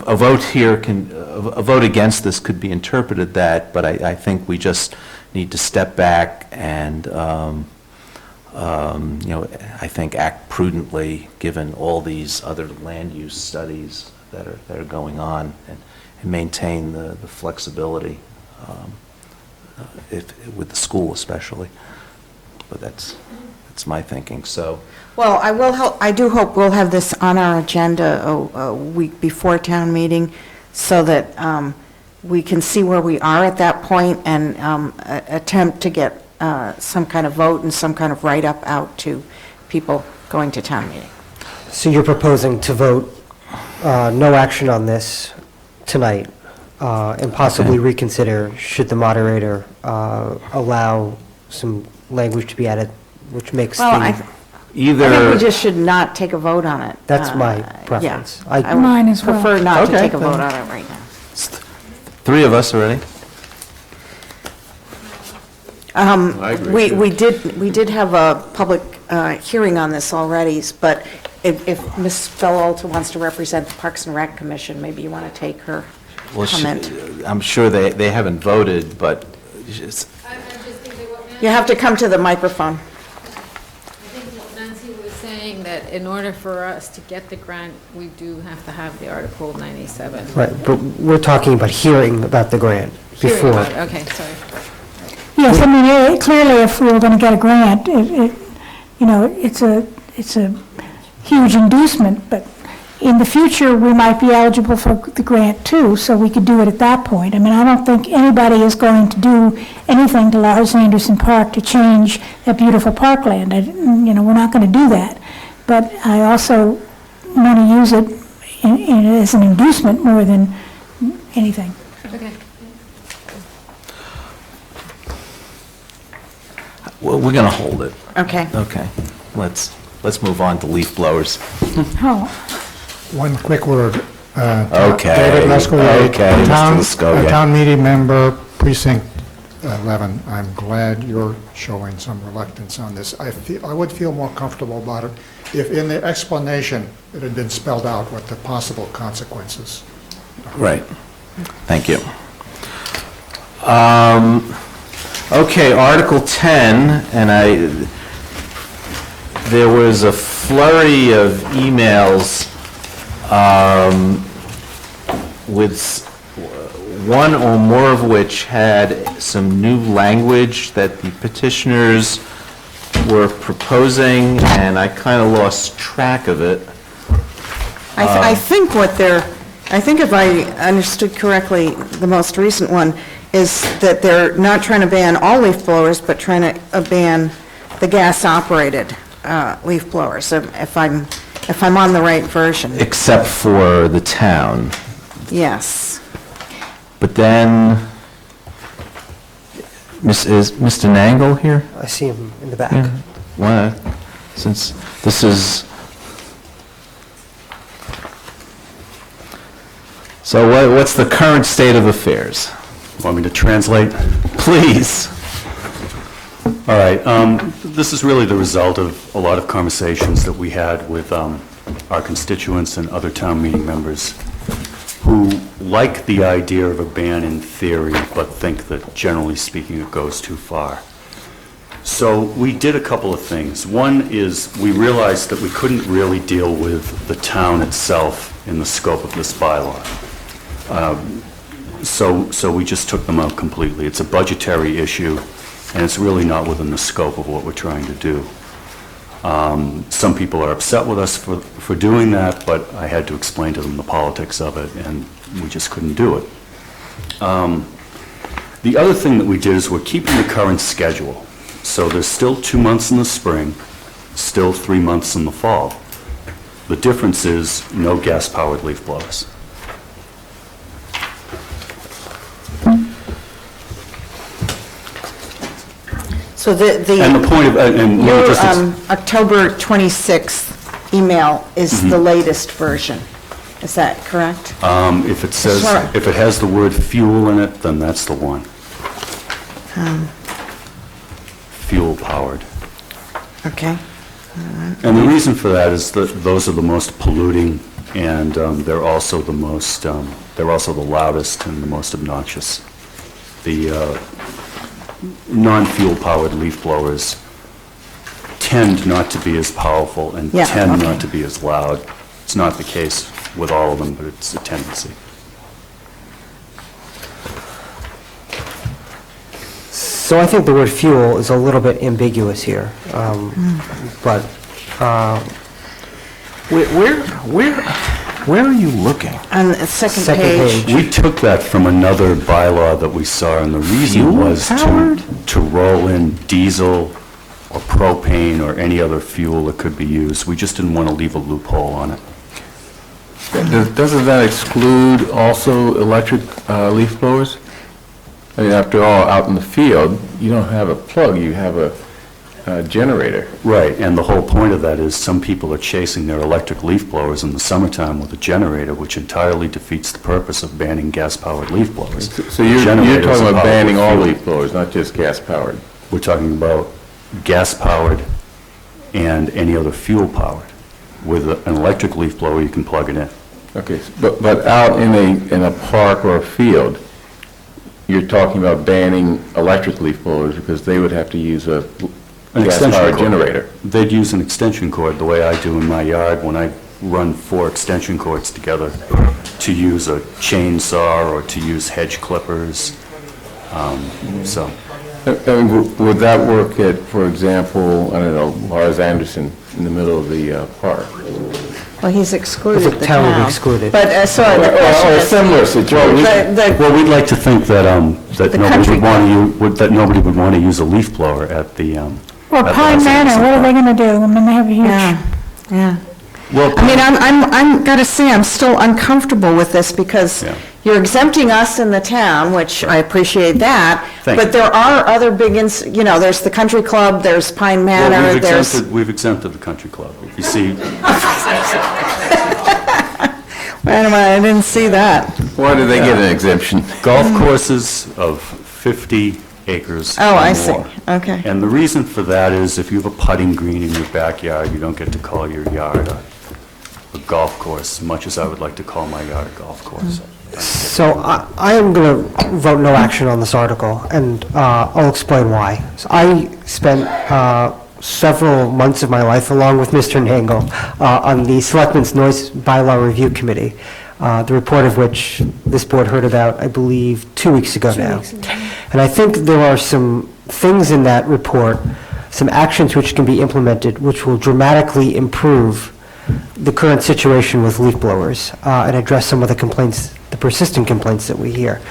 a vote here a vote against this could be interpreted that, but I think we just need to step back and, you know, I think act prudently, given all these other land use studies that are going on, and maintain the flexibility with the school especially. But that's my thinking, so. well, I do hope we'll have this on our agenda a week before town meeting so that we can see where we are at that point and attempt to get some kind of vote and some kind of write-up out to people going to town meeting. So you're proposing to vote no action on this tonight, and possibly reconsider should the moderator allow some language to be added, which makes Well, the... I think we just should not take a vote on it. That's my Yeah. preference. I Mine as well. prefer not to Okay, take a vote then. on it right now. Three of us already? I agree, We did have a public hearing on this already, but if Ms. Fellowelter wants to represent the Parks and Rec Commission, maybe you want to take her Well, comment. I'm sure they haven't voted, but it's- You have to come to the microphone. I think what Nancy was saying, that in order for us to get the grant, we do have to have the Article 97. Right, but we're talking about hearing about the grant Hearing before. about it, okay, sorry. Yes, I mean, clearly, if we were going to get a grant, you know, it's a huge inducement, but in the future, we might be eligible for the grant too, so we could do it at that point. I mean, I don't think anybody is going to do anything to Lars Anderson Park to change that beautiful parkland. You know, we're not going to do that. But I also want to use it as an inducement more than anything. Okay. well, we're going to hold it. Okay. Okay, let's move on to leaf blowers. Oh. One quick word. Okay, David Lescovier, okay, Mr. Lescovier. Town meeting member, precinct 11. I'm glad you're showing some reluctance on this. I would feel more comfortable about it if in the explanation it had been spelled out what the possible consequences. Right, thank you. Okay, Article 10, and there was a flurry of emails with one or more of which had some new language that the petitioners were proposing, and I kind of lost track of it. I think I think if I understood correctly, the most recent one is that they're not trying to ban all leaf blowers, but trying to ban the gas-operated leaf blowers, if I'm on the right version. Except for the town. Yes. But then, is Mr. Nangle here? I see him in the back. Yeah. Why? Since this is... So what's the current state of affairs? Want me to translate? Please. All right. This is really the result of a lot of conversations that we had with our constituents and other town meeting members who like the idea of a ban in theory, but think that generally speaking it goes too far. So we did a couple of things. One is we realized that we couldn't really deal with the town itself in the scope of this bylaw. So we just took them out completely. It's a budgetary issue, and it's really not within the scope of what we're trying to do. Some people are upset with us for doing that, but I had to explain to them the politics of it, and we just couldn't do it. The other thing that we did is we're keeping the current schedule. So there's still 2 months in the spring, still 3 months in the fall. The difference is no gas-powered leaf blowers. So And the point of, and your just October 26th email is the latest version. Is that correct? if it says, Sure. if it has the word fuel in it, then that's the one. Fuel-powered. Okay. And the reason for that is that those are the most polluting, and they're also the most, they're also the loudest and the most obnoxious. The non-fuel powered leaf blowers tend not to be as powerful and Yeah, tend okay. not to be as loud. It's not the case with all of them, but it's a tendency. So I think the word fuel is a little bit ambiguous here, but Where are you looking? On the second Second page. page. We took that from another bylaw that we saw, and the reason was to roll in diesel or propane or any other fuel that could be used. We just didn't want to leave a loophole on it. Doesn't that exclude also electric leaf blowers? I mean, after all, out in the field, you don't have a plug, you have a generator. Right, and the whole point of that is some people are chasing their electric leaf blowers in the summertime with a generator, which entirely defeats the purpose of banning gas-powered leaf blowers. So you're Generators talking are about powered banning with all fuel. leaf blowers, not just gas-powered? We're talking about gas-powered and any other fuel-powered. With an electric leaf blower, you can plug it in. Okay, but out in a park or a field, you're talking about banning electric leaf blowers because they would have to use a An extension gas-powered cord. generator. They'd use an extension cord, the way I do in my yard when I run 4 extension cords together to use a chainsaw or to use hedge clippers. So, Would that work at, for example, I don't know, Lars Anderson in the middle of the park? Well, he's excluded The the town would be town. excluded. But, sorry, the Or question a is... similar situation. well, we'd like to think that, that The nobody country would want to, that nobody would want to use a leaf blower at the, Or at the Pine Manor, Hudson what are they Park. going to do? I mean, they have a huge... Yeah. Well, I mean, I'm gotta say, I'm still uncomfortable with this because Yeah. you're exempting us in the town, which I appreciate that. Thank But you. there are other big, there's the country club, there's Pine Manor, Well, there's... we've exempted the country club. If you see, Wait a minute, I didn't see that. Why do they get an exemption? golf courses of 50 acres Oh, or I see. more. Okay. And the reason for that is if you have a putting green in your backyard, you don't get to call your yard a golf course, as much as I would like to call my yard a golf course. So I am going to vote no action on this article, and I'll explain why. So I spent several months of my life, along with Mr. Nangle, on the Selectmen's Noise Bylaw Review Committee, the report of which this board heard about, I believe, 2 weeks ago now. And I think there are some things in that report, some actions which can be implemented, which will dramatically improve the current situation with leaf blowers and address some of the complaints, the persistent complaints that we hear.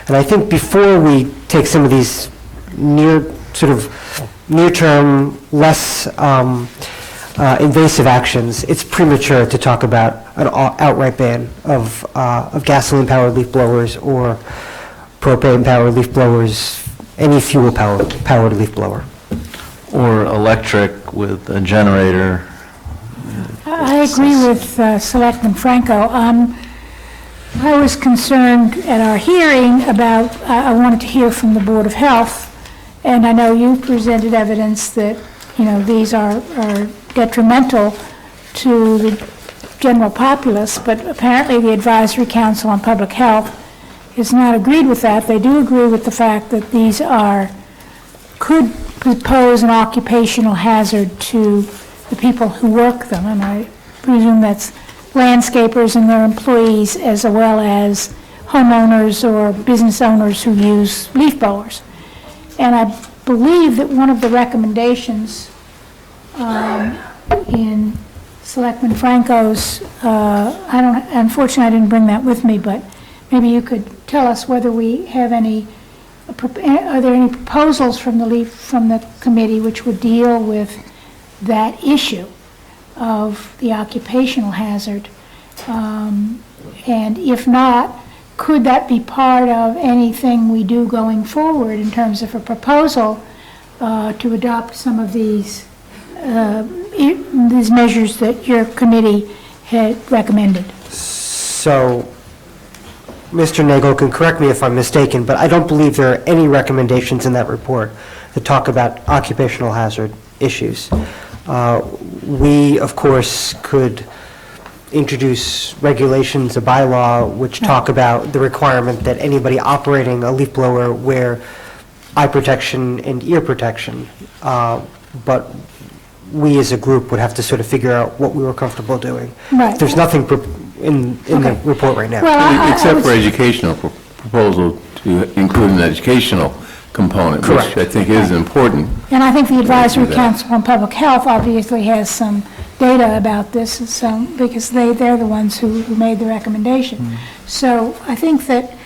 And I think before we take some of these near-term, less invasive actions, it's premature to talk about an outright ban of gasoline-powered leaf blowers or propane-powered leaf blowers, any fuel-powered leaf blower. Or electric with a generator. I agree with Selectman Franco. I was concerned at our hearing about, I wanted to hear from the Board of Health, and I know you presented evidence that, these are detrimental to the general populace, but apparently the Advisory Council on Public Health has not agreed with that. They do agree with the fact that these could pose an occupational hazard to the people who work them, and I presume that's landscapers and their employees, as well as homeowners or business owners who use leaf blowers. And I believe that one of the recommendations in Selectman Franco's, unfortunately, I didn't bring that with me, but maybe you could tell us whether we have any, are there any proposals from the committee which would deal with that issue of the occupational hazard? And if not, could that be part of anything we do going forward in terms of a proposal to adopt some of these measures that your committee had recommended? So, Mr. Nagel can correct me if I'm mistaken, but I don't believe there are any recommendations in that report that talk about occupational hazard issues. We, of course, could introduce regulations, a bylaw, which talk about the requirement that anybody operating a leaf blower wear eye protection and ear protection. But we as a group would have to sort of figure out what we were comfortable doing. Right. There's nothing in the report right now. Well, Except for educational proposal to include an educational component, Correct. which I think is important. And I think the Advisory Council on Public Health obviously has some data about this, so, because they're the ones who made the recommendation. So I think that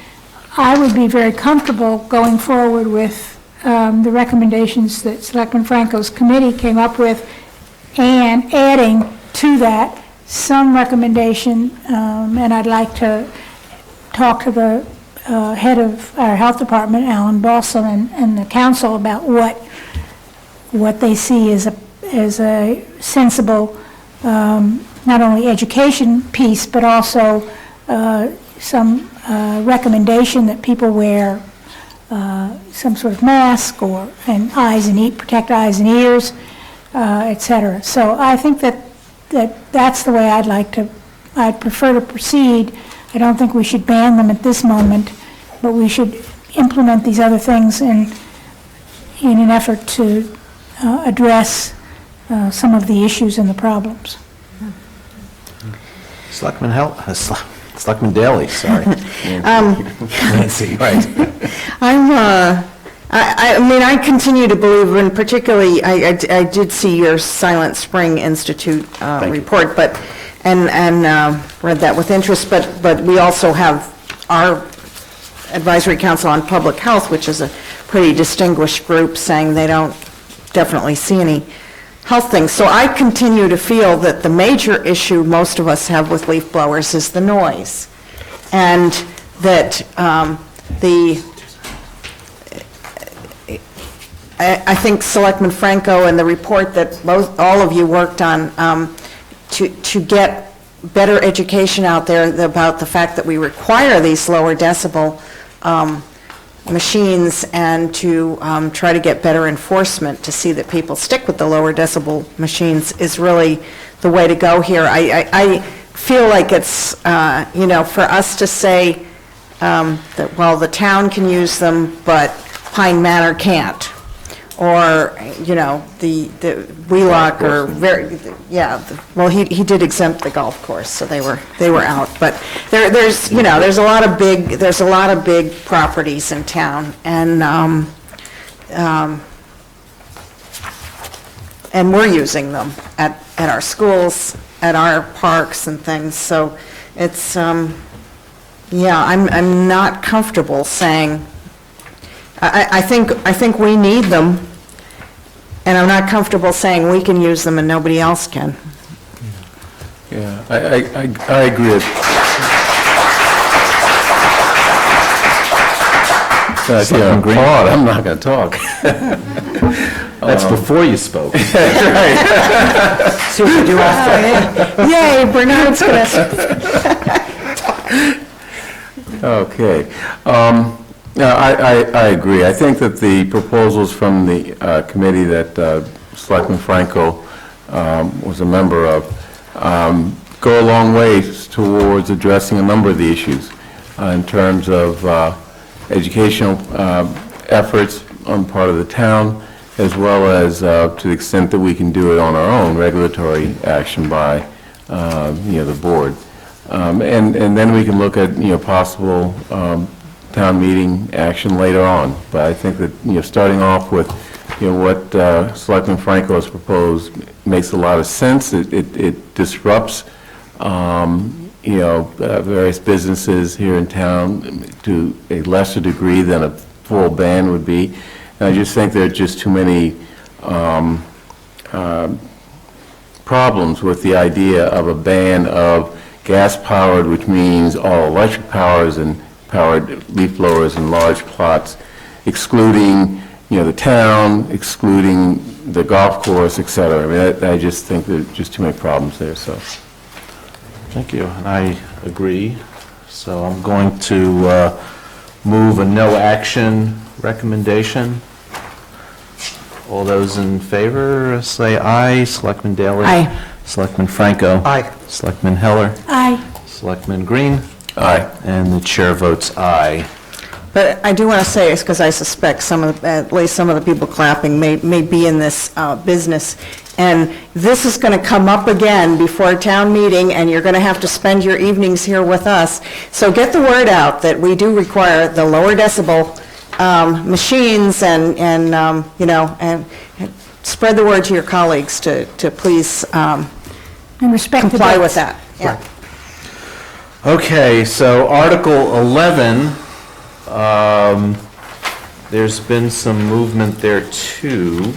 I would be very comfortable going forward with the recommendations that Selectman Franco's committee came up with, and adding to that some recommendation, and I'd like to talk to the head of our health department, Alan Balsam, and the council about what they see as a sensible, not only education piece, but also some recommendation that people wear some sort of mask and protect eyes and ears, et cetera. So I think that's the way I'd prefer to proceed. I don't think we should ban them at this moment, but we should implement these other things in an effort to address some of the issues and the problems. Selectman Daley, sorry. Nancy, right. I continue to believe, and particularly, I did see your Silent Spring Institute report, and read that with interest, but we also have our Advisory Council on Public Health, which is a pretty distinguished group, saying they don't definitely see any health things. So I continue to feel that the major issue most of us have with leaf blowers is the noise. And that I think Selectman Franco and the report that all of you worked on to get better education out there about the fact that we require these lower decibel machines, and to try to get better enforcement to see that people stick with the lower decibel machines is really the way to go here. I feel like it's, for us to say that, well, the town can use them, but Pine Manor can't. Or, the Wheelock, or well, he did exempt the golf course, so they were out. But there's a lot of big properties in town, and we're using them at our schools, at our parks and things. So it's I'm not comfortable saying. I think we need them, and I'm not comfortable saying we can use them and nobody else can. Yeah, I agree. I'm not going to talk. That's before you spoke. See what you do after. Yay, Bernard's going to. Okay. I agree. I think that the proposals from the committee that Selectman Franco was a member of go a long ways towards addressing a number of the issues in terms of educational efforts on part of the town, as well as to the extent that we can do it on our own, regulatory action by the board. And then we can look at possible town meeting action later on. But I think that starting off with what Selectman Franco has proposed makes a lot of sense. It disrupts, various businesses here in town to a lesser degree than a full ban would be. And I just think there are just too many problems with the idea of a ban of gas-powered, which means all electric powers and powered leaf blowers in large plots, excluding, the town, excluding the golf course, et cetera. I mean, I just think there are just too many problems there, so. Thank you, and I agree. So I'm going to move a no action recommendation. All those in favor, say aye. Selectman Daley? Aye. Selectman Franco? Aye. Selectman Heller? Aye. Selectman Green? Aye. And the chair votes aye. But I do want to say, it's because I suspect at least some of the people clapping may be in this business, and this is going to come up again before a town meeting, and you're going to have to spend your evenings here with us. So get the word out that we do require the lower decibel machines, and spread the word to your colleagues to please And respect the comply with dates. that. Yeah. Okay, so Article 11, there's been some movement there too,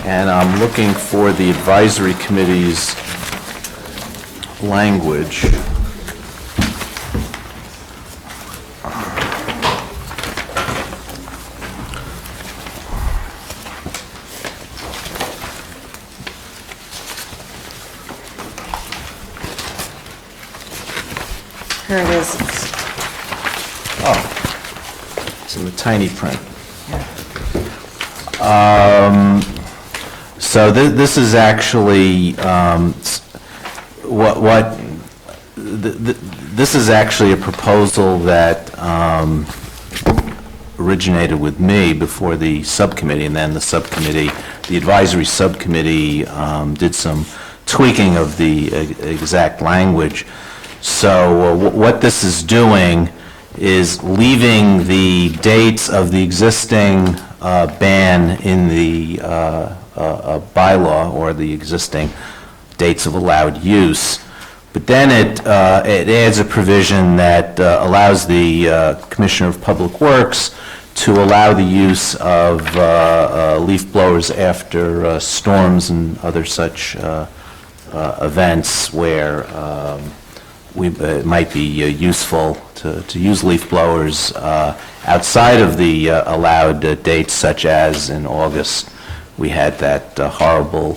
and I'm looking for the advisory committee's language. Here it is. It's in the tiny print. So this is actually, this is actually a proposal that originated with me before the subcommittee, and then the advisory subcommittee did some tweaking of the exact language. So what this is doing is leaving the dates of the existing ban in the bylaw, or the existing dates of allowed use, but then it adds a provision that allows the Commissioner of Public Works to allow the use of leaf blowers after storms and other such events where it might be useful to use leaf blowers outside of the allowed dates, such as in August, we had that horrible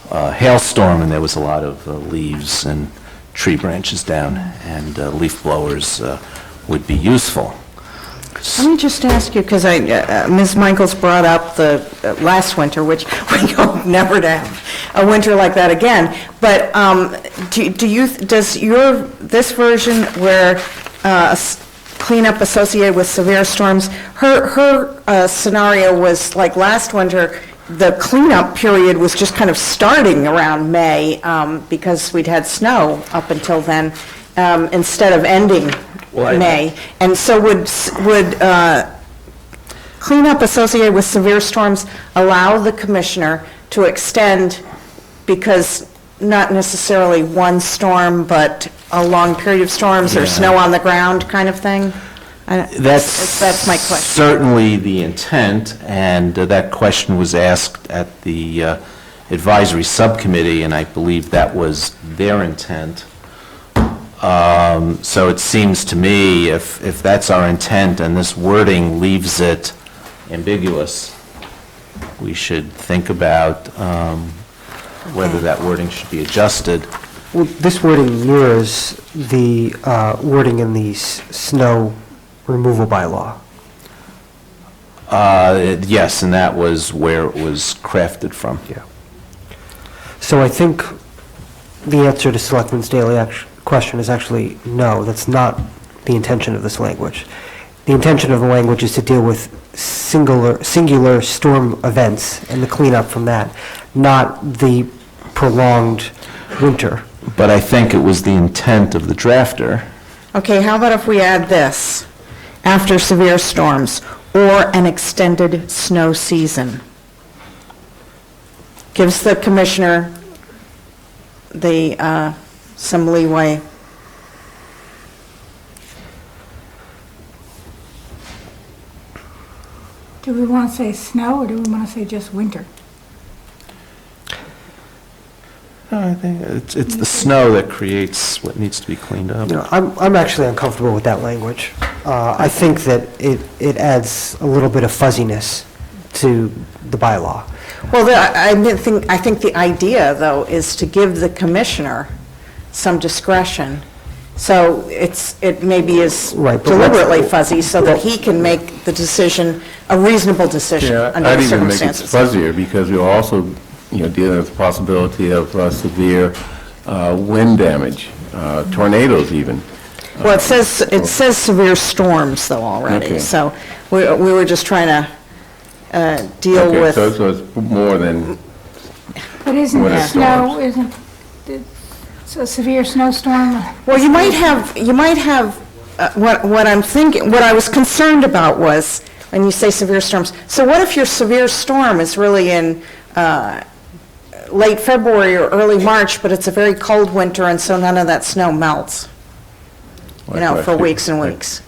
hailstorm, and there was a lot of leaves and tree branches down, and leaf blowers would be useful. Let me just ask you, because Ms. Michaels brought up the last winter, which we hope never to have a winter like that again, but does this version where cleanup associated with severe storms, her scenario was like last winter, the cleanup period was just kind of starting around May, because we'd had snow up until then, instead of ending May. And so would cleanup associated with severe storms allow the commissioner to extend, because not necessarily one storm, but a long period of storms or snow on the ground kind of thing? That's my question. Certainly the intent, and that question was asked at the advisory subcommittee, and I believe that was their intent. So it seems to me, if that's our intent and this wording leaves it ambiguous, we should think about whether that wording should be adjusted. Well, this wording mirrors the wording in the snow removal bylaw. Yes, and that was where it was crafted from. Yeah. So I think the answer to Selectman's daily question is actually no, that's not the intention of this language. The intention of the language is to deal with singular storm events and the cleanup from that, not the prolonged winter. But I think it was the intent of the drafter. Okay, how about if we add this? After severe storms or an extended snow season. gives the commissioner some leeway. Do we want to say snow, or do we want to say just winter? I think it's the snow that creates what needs to be cleaned up. You know, I'm actually uncomfortable with that language. I think that it adds a little bit of fuzziness to the bylaw. Well, I think the idea, though, is to give the commissioner some discretion. So it maybe is Right, but deliberately fuzzy so that he can make the decision, a reasonable decision Yeah, under I'd the even make it circumstances. fuzzier, because we're also, dealing with the possibility of severe wind damage, tornadoes even. Well, it says severe storms, though, already. Okay. So we were just trying to deal Okay, with. so it's more than, But isn't Winter snow, isn't it a severe snowstorm? Well, you might have, what I'm thinking, what I was concerned about was, when you say severe storms, so what if your severe storm is really in late February or early March, but it's a very cold winter, and so none of that snow melts, for weeks and weeks?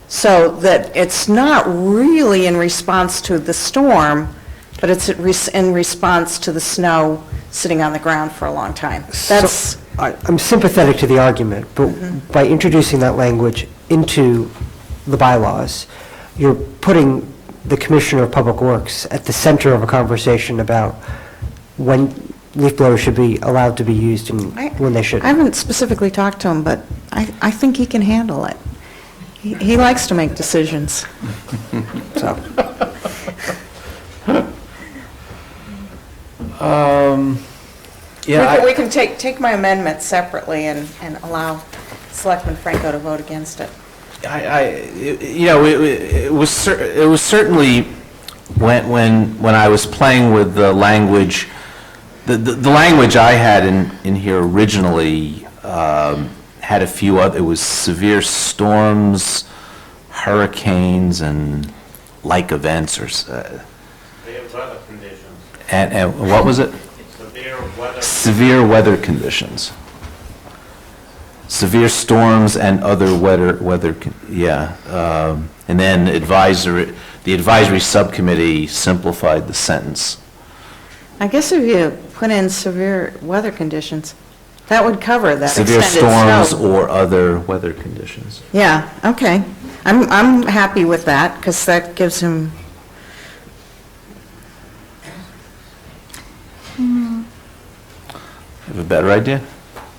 So that it's not really in response to the storm, but it's in response to the snow sitting on the ground for a long time. That's, I'm sympathetic to the argument, but by introducing that language into the bylaws, you're putting the Commissioner of Public Works at the center of a conversation about when leaf blowers should be allowed to be used and when they shouldn't. I haven't specifically talked to him, but I think he can handle it. He likes to make decisions, so. We can take my amendment separately and allow Selectman Franco to vote against it. It was certainly, when I was playing with the language, the language I had in here originally had a few other, it was severe storms, hurricanes, and like events, or... Severe weather conditions. And what was it? Severe weather conditions. Severe storms and other weather, and then the advisory subcommittee simplified the sentence. I guess if you put in severe weather conditions, that would cover that Severe extended storms snow. or other weather conditions. Yeah, okay. I'm happy with that, because that gives him, Have a better idea?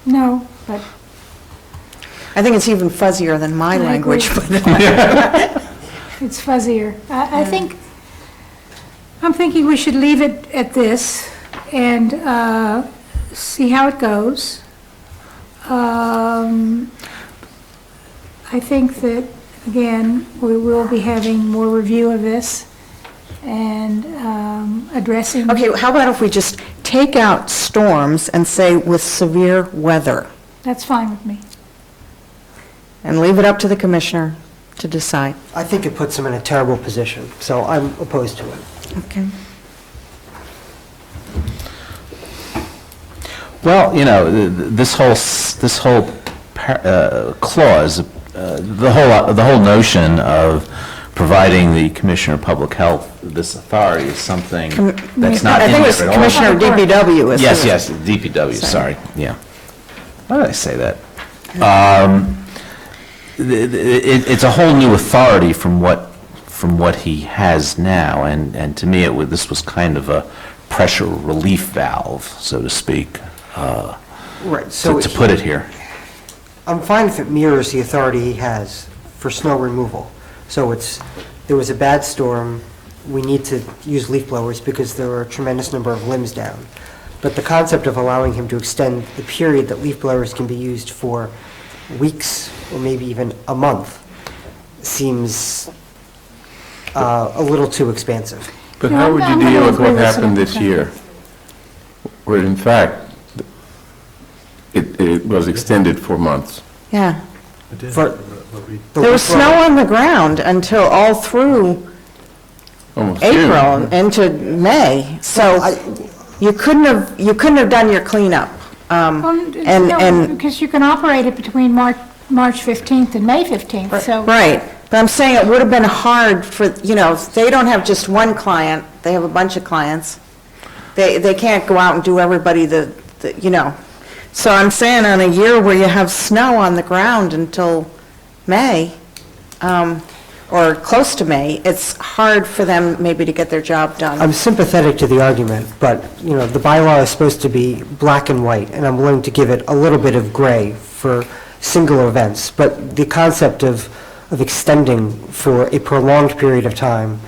No, but I think it's even fuzzier than my I agree. language. it's fuzzier. I'm thinking we should leave it at this and see how it goes. I think that, again, we will be having more review of this and addressing. Okay, how about if we just take out storms and say with severe weather, That's fine with me. and leave it up to the commissioner to decide? I think it puts them in a terrible position, so I'm opposed to it. Okay. Well, this whole clause, the whole notion of providing the Commissioner of Public Health this authority is something that's not in there at all. I think it was Commissioner of DPW. Yes, DPW, sorry, yeah. Why did I say that? It's a whole new authority from what he has now, and to me, this was kind of a pressure relief valve, so to speak, Right, so to put it here. I'm fine if it mirrors the authority he has for snow removal. So there was a bad storm, we need to use leaf blowers because there were a tremendous number of limbs down. But the concept of allowing him to extend the period that leaf blowers can be used for weeks or maybe even a month seems a little too expansive. but how would you deal with what happened this year? Where in fact, it was extended for months. Yeah. For- There was snow on the ground until all through Almost April into May. So you couldn't have done your cleanup. Because you can operate it between March 15th and May 15th, so. Right, but I'm saying it would have been hard for, they don't have just one client, they have a bunch of clients. They can't go out and do everybody So I'm saying on a year where you have snow on the ground until May, or close to May, it's hard for them maybe to get their job done. I'm sympathetic to the argument, but, the bylaw is supposed to be black and white, and I'm willing to give it a little bit of gray for single events. But the concept of extending for a prolonged period of time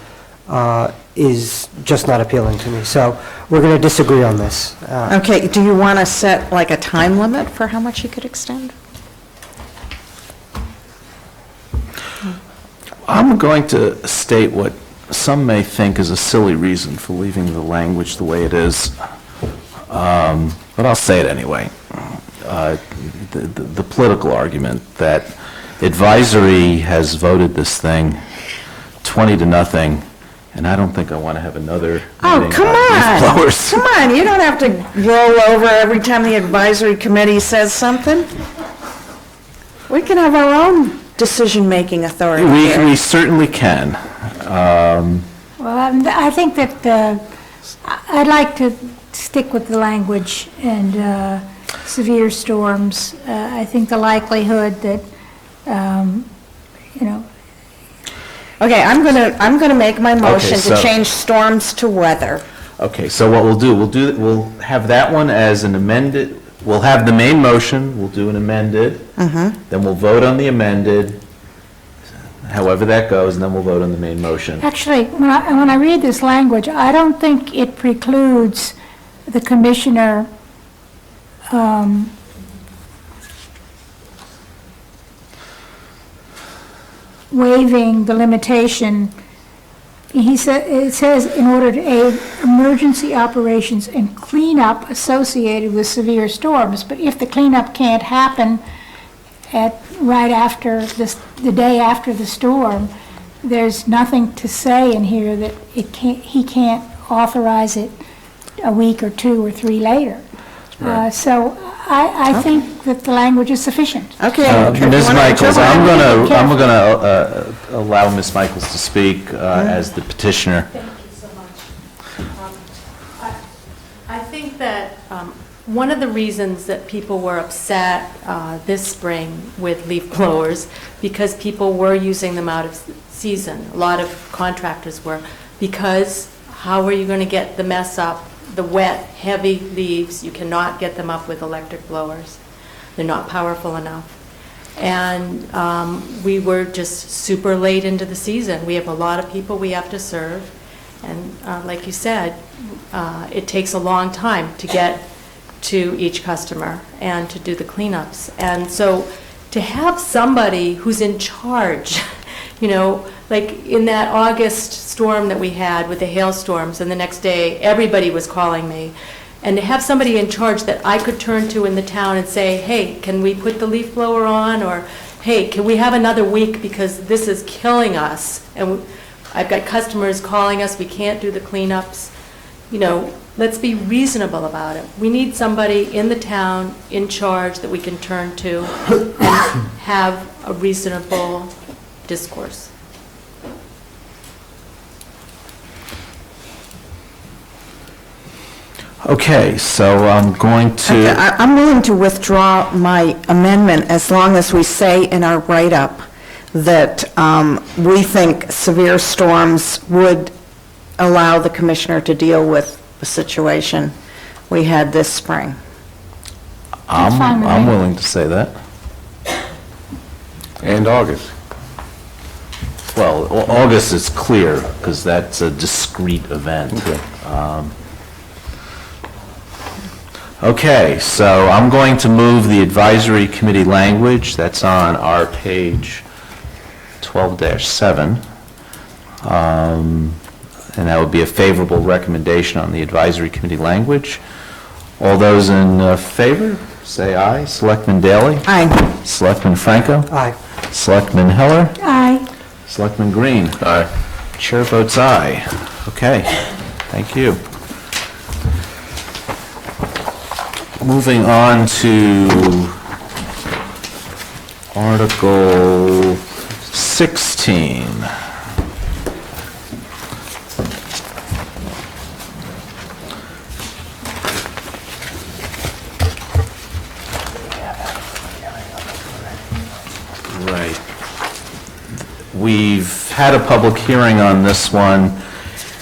is just not appealing to me. So we're going to disagree on this. Okay, do you want to set like a time limit for how much you could extend? I'm going to state what some may think is a silly reason for leaving the language the way it is, but I'll say it anyway. The political argument that advisory has voted this thing 20-0, and I don't think I want to have another meeting come about leaf on. blowers. Come on, you don't have to roll over every time the advisory committee says something. We can have our own decision-making authority here. We certainly can. Well, I think that I'd like to stick with the language and severe storms. I think the likelihood that, Okay, I'm gonna make my motion so- to change storms to weather. Okay, so what we'll have that one as an amended, we'll have the main motion, we'll do an amended, then we'll vote on the amended, however that goes, and then we'll vote on the main motion. actually, when I read this language, I don't think it precludes the commissioner waiving the limitation. It says, in order to aid emergency operations and cleanup associated with severe storms, but if the cleanup can't happen right after the day after the storm, there's nothing to say in here that he can't authorize it a week or 2 or 3 later. Right. So I think that the language is sufficient. Okay. Ms. Michaels, I'm gonna allow Ms. Michaels to speak as the petitioner. Thank you so much. I think that one of the reasons that people were upset this spring with leaf blowers, because people were using them out of season. A lot of contractors were, because how are you going to get the mess up? The wet, heavy leaves, you cannot get them up with electric blowers. They're not powerful enough. And we were just super late into the season. We have a lot of people we have to serve. And like you said, it takes a long time to get to each customer and to do the cleanups. And so to have somebody who's in charge, like in that August storm that we had with the hailstorms, and the next day everybody was calling me, and to have somebody in charge that I could turn to in the town and say, hey, can we put the leaf blower on? Or, hey, can we have another week because this is killing us? And I've got customers calling us, we can't do the cleanups. Let's be reasonable about it. We need somebody in the town in charge that we can turn to and have a reasonable discourse. Okay, so I'm going to... Okay, I'm willing to withdraw my amendment as long as we say in our write-up that we think severe storms would allow the commissioner to deal with the situation we had this spring. I'm willing to say that. And August. Well, August is clear, because that's a discrete event. Okay, so I'm going to move the advisory committee language, that's on our page 12-7, and that would be a favorable recommendation on the advisory committee language. All those in favor, say aye. Selectman Daley? Aye. Selectman Franco? Aye. Selectman Heller? Aye. Selectman Green? Aye. Chair votes aye. Okay, thank you. Moving on to Article 16. Right. We've had a public hearing on this one,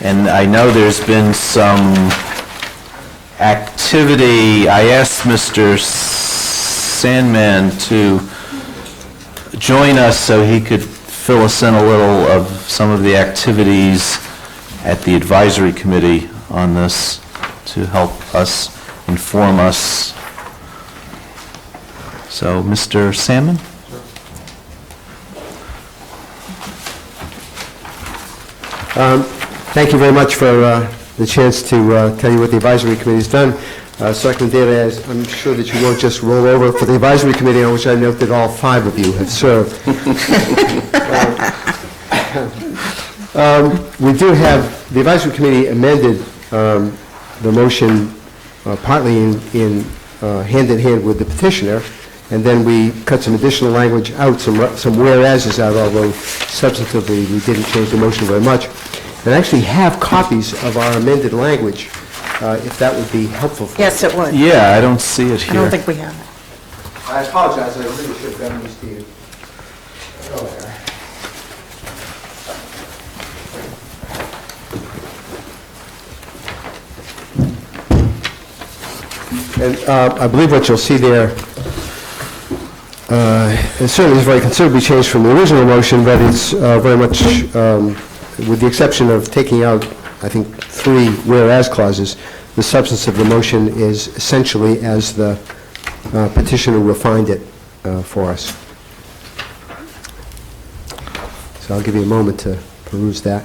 and I know there's been some activity. I asked Mr. Sandman to join us so he could fill us in a little of some of the activities at the advisory committee on this to help us, inform us. So, Mr. Sandman? Thank you very much for the chance to tell you what the advisory committee's done. Selectman Davis, I'm sure that you won't just roll over for the advisory committee, on which I note that all 5 of you have served. We do have, the advisory committee amended the motion partly in hand-in-hand with the petitioner, and then we cut some additional language out, some whereases out, although substantively we didn't change the motion very much. And I actually have copies of our amended language, if that would be helpful for you. Yes, it would. Yeah, I don't see it here. I don't think we have it. I apologize, I really should have done this to you. Oh, there. And I believe what you'll see there, it certainly is very considerably changed from the original motion, but it's very much, with the exception of taking out, I think, 3 whereas clauses, the substance of the motion is essentially as the petitioner refined it for us. So I'll give you a moment to peruse that.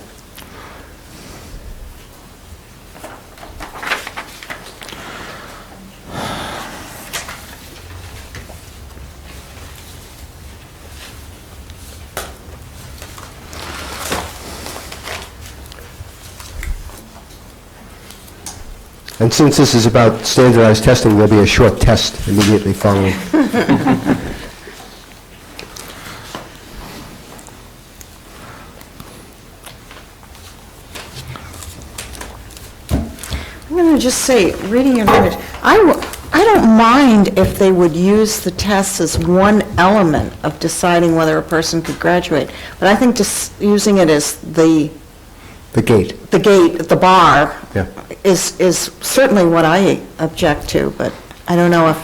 And since this is about standardized testing, there'll be a short test immediately following. I'm going to just say, reading your language, I don't mind if they would use the test as one element of deciding whether a person could graduate, but I think just using it as the gate, the bar, Yeah. is certainly what I object to, but I don't know if,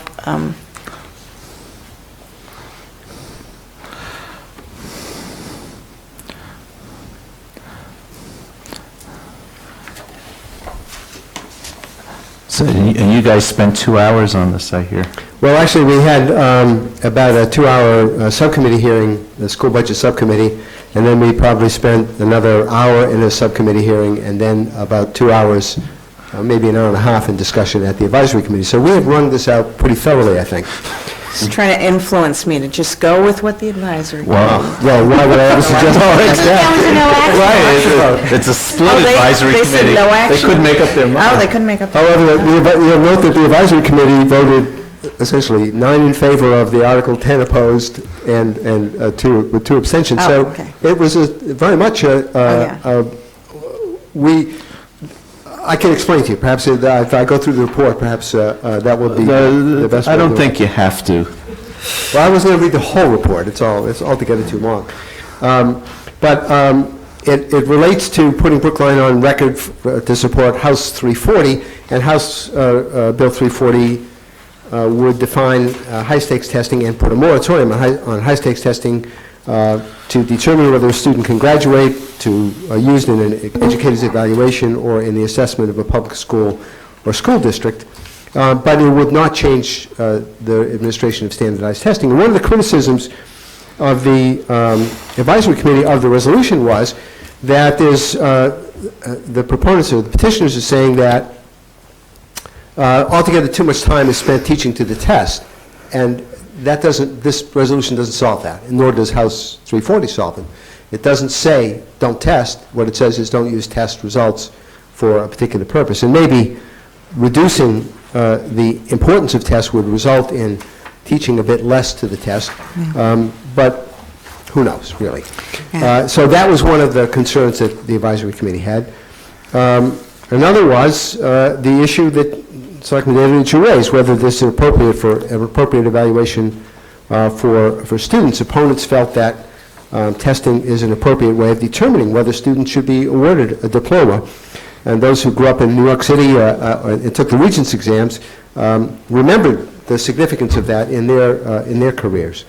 So, and you guys spent 2 hours on this, I hear. Well, actually, we had about a 2-hour subcommittee hearing, the school budget subcommittee, and then we probably spent another hour in a subcommittee hearing, and then about 2 hours, maybe an hour and a half in discussion at the advisory committee. So we have run this out pretty thoroughly, I think. it's trying to influence me to just go with what the advisory. Well, why would I ever suggest It's a split Oh, advisory they said committee. no action. They couldn't make up their mind. Oh, they couldn't make up their However, you'll note that the advisory committee voted essentially 9 in favor of the Article 10 opposed and 2 with 2 abstentions. Oh, So okay. it was very much I can explain to you. Perhaps if I go through the report, perhaps that would be the best way I to don't do it. think you have to. Well, I was going to read the whole report. It's altogether too long. But it relates to putting Brookline on record to support House 340, and House Bill 340 would define high-stakes testing and put a moratorium on high-stakes testing to determine whether a student can graduate, to used in an educator's evaluation or in the assessment of a public school or school district. But it would not change the administration of standardized testing. And one of the criticisms of the advisory committee of the resolution was that there's the proponents or the petitioners are saying that altogether too much time is spent teaching to the test, and that this resolution doesn't solve that, and nor does House 340 solve it. It doesn't say, don't test. What it says is, don't use test results for a particular purpose. And maybe reducing the importance of tests would result in teaching a bit less to the test, but who knows, really. So that was one of the concerns that the advisory committee had. Another was the issue that Selectman David you raised, whether this is appropriate for an appropriate evaluation for students. Opponents felt that testing is an appropriate way of determining whether students should be awarded a diploma. And those who grew up in New York City and took the Regents exams remembered the significance of that in their careers.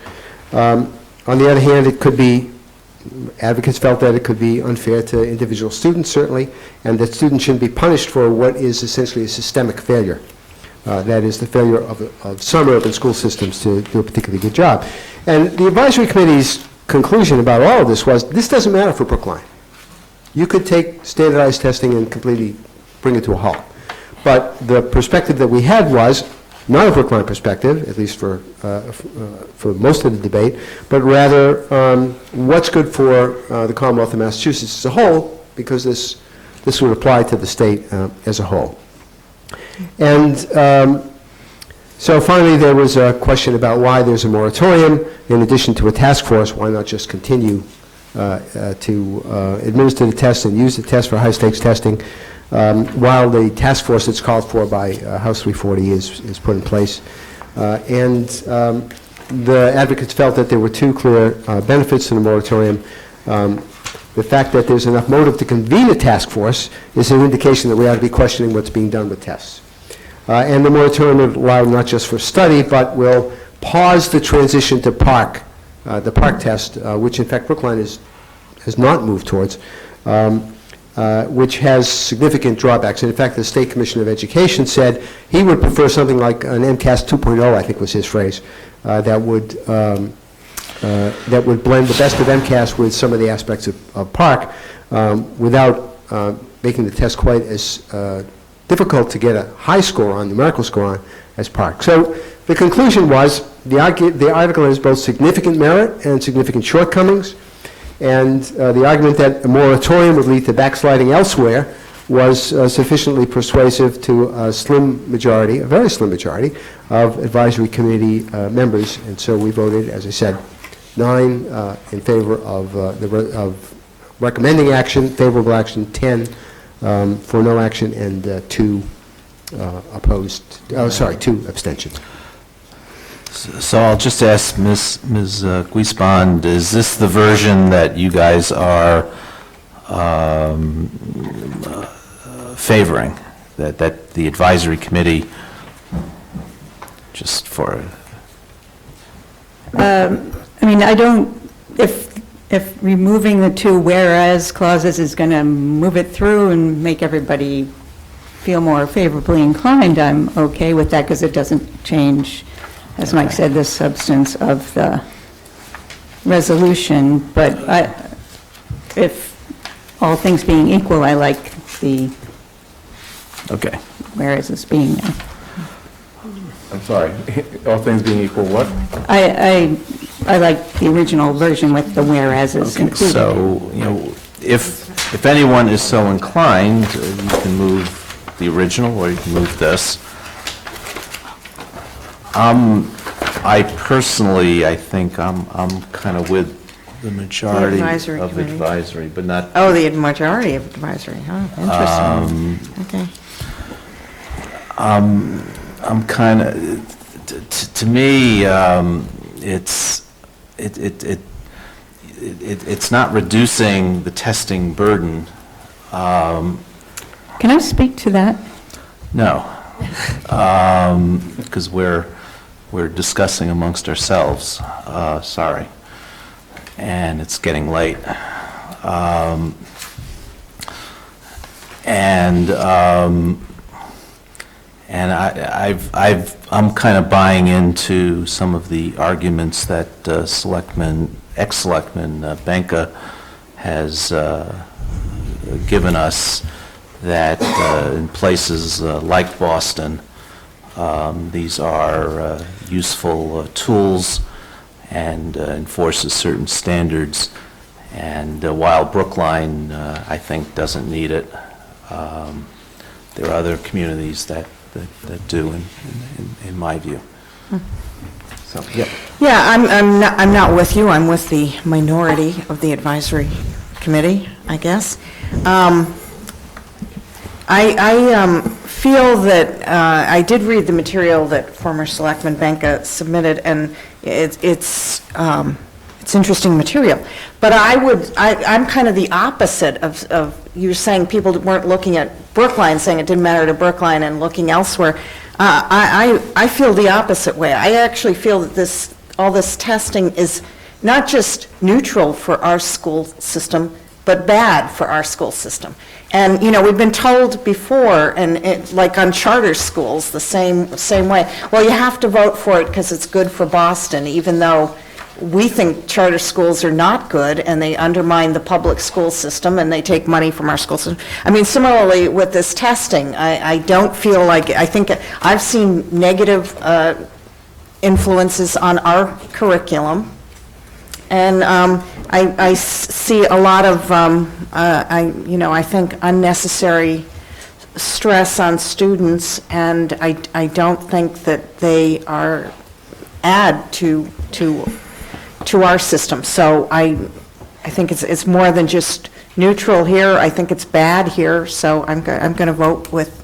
On the other hand, it could be, advocates felt that it could be unfair to individual students, certainly, and that students shouldn't be punished for what is essentially a systemic failure. That is the failure of some urban school systems to do a particularly good job. And the advisory committee's conclusion about all of this was, this doesn't matter for Brookline. You could take standardized testing and completely bring it to a halt. But the perspective that we had was not a Brookline perspective, at least for most of the debate, but rather what's good for the Commonwealth of Massachusetts as a whole, because this would apply to the state as a whole. And so finally there was a question about why there's a moratorium. In addition to a task force, why not just continue to administer the test and use the test for high-stakes testing while the task force that's called for by House 340 is put in place. The advocates felt that there were two clear benefits to the moratorium. The fact that there's enough motive to convene a task force is an indication that we ought to be questioning what's being done with tests. And the moratorium will allow not just for study, but will pause the transition to the PARC test, which in fact Brookline has not moved towards, which has significant drawbacks. And in fact, the State Commissioner of Education said he would prefer something like an MCAS 2.0, I think was his phrase, that would blend the best of MCAS with some of the aspects of PARC without making the test quite as difficult to get a high score on, numerical score on, as PARC. So the conclusion was the article has both significant merit and significant shortcomings, and the argument that a moratorium would lead to backsliding elsewhere was sufficiently persuasive to a slim majority, a very slim majority, of advisory committee members, and so we voted, as I said, 9 in favor of recommending action, favorable action, 10 for no action, and 2 opposed, 2 abstentions. So I'll just ask Ms. Guisbond, is this the version that you guys are favoring, that the advisory committee, just for... I mean, I don't, if removing the 2 whereas clauses is going to move it through and make everybody feel more favorably inclined, I'm okay with that because it doesn't change, as Mike said, the substance of the resolution. But if all things being equal, I like the whereas it's being there. I'm sorry, all things being equal, what? I like the original version with the whereases included. So, if anyone is so inclined, you can move the original or you can move this. I personally, I think I'm kind of with the majority of advisory, but not... Oh, the majority of advisory, huh? Interesting. Okay. I'm kind of, to me, it's not reducing the testing burden. Can I speak to that? No, because we're discussing amongst ourselves. Sorry, and it's getting late. And I'm kind of buying into some of the arguments that ex-selectman Benka has given us, that in places like Boston, these are useful tools and enforces certain standards, And while Brookline, I think, doesn't need it, there are other communities that do, in my view. So, yeah. Yeah, I'm not with you. I'm with the minority of the advisory committee, I guess. I feel that I did read the material that former Selectman Benka submitted, and it's interesting material. But I'm kind of the opposite of you saying people weren't looking at Brookline, saying it didn't matter to Brookline and looking elsewhere. I feel the opposite way. I actually feel that all this testing is not just neutral for our school system, but bad for our school system. And, we've been told before, and like on charter schools, the same way, well, you have to vote for it because it's good for Boston, even though we think charter schools are not good, and they undermine the public school system, and they take money from our school system. I mean, similarly with this testing, I don't feel like, I think I've seen negative influences on our curriculum, and I see a lot of, I think, unnecessary stress on students, and I don't think that they add to our system. So I think it's more than just neutral here. I think it's bad here. So I'm going to vote with.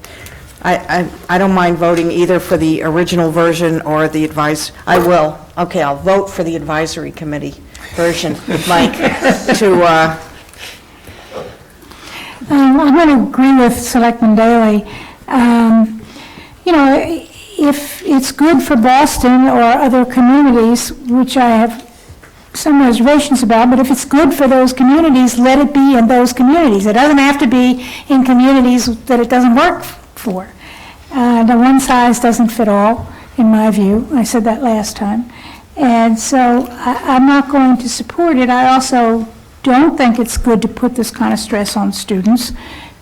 I don't mind voting either for the original version or the I will. Okay, I'll vote for the advisory committee version, Mike. I'm going to agree with Selectman Daley. If it's good for Boston or other communities, which I have some reservations about, but if it's good for those communities, let it be in those communities. It doesn't have to be in communities that it doesn't work for. The one size doesn't fit all, in my view. I said that last time. And so I'm not going to support it. I also don't think it's good to put this kind of stress on students.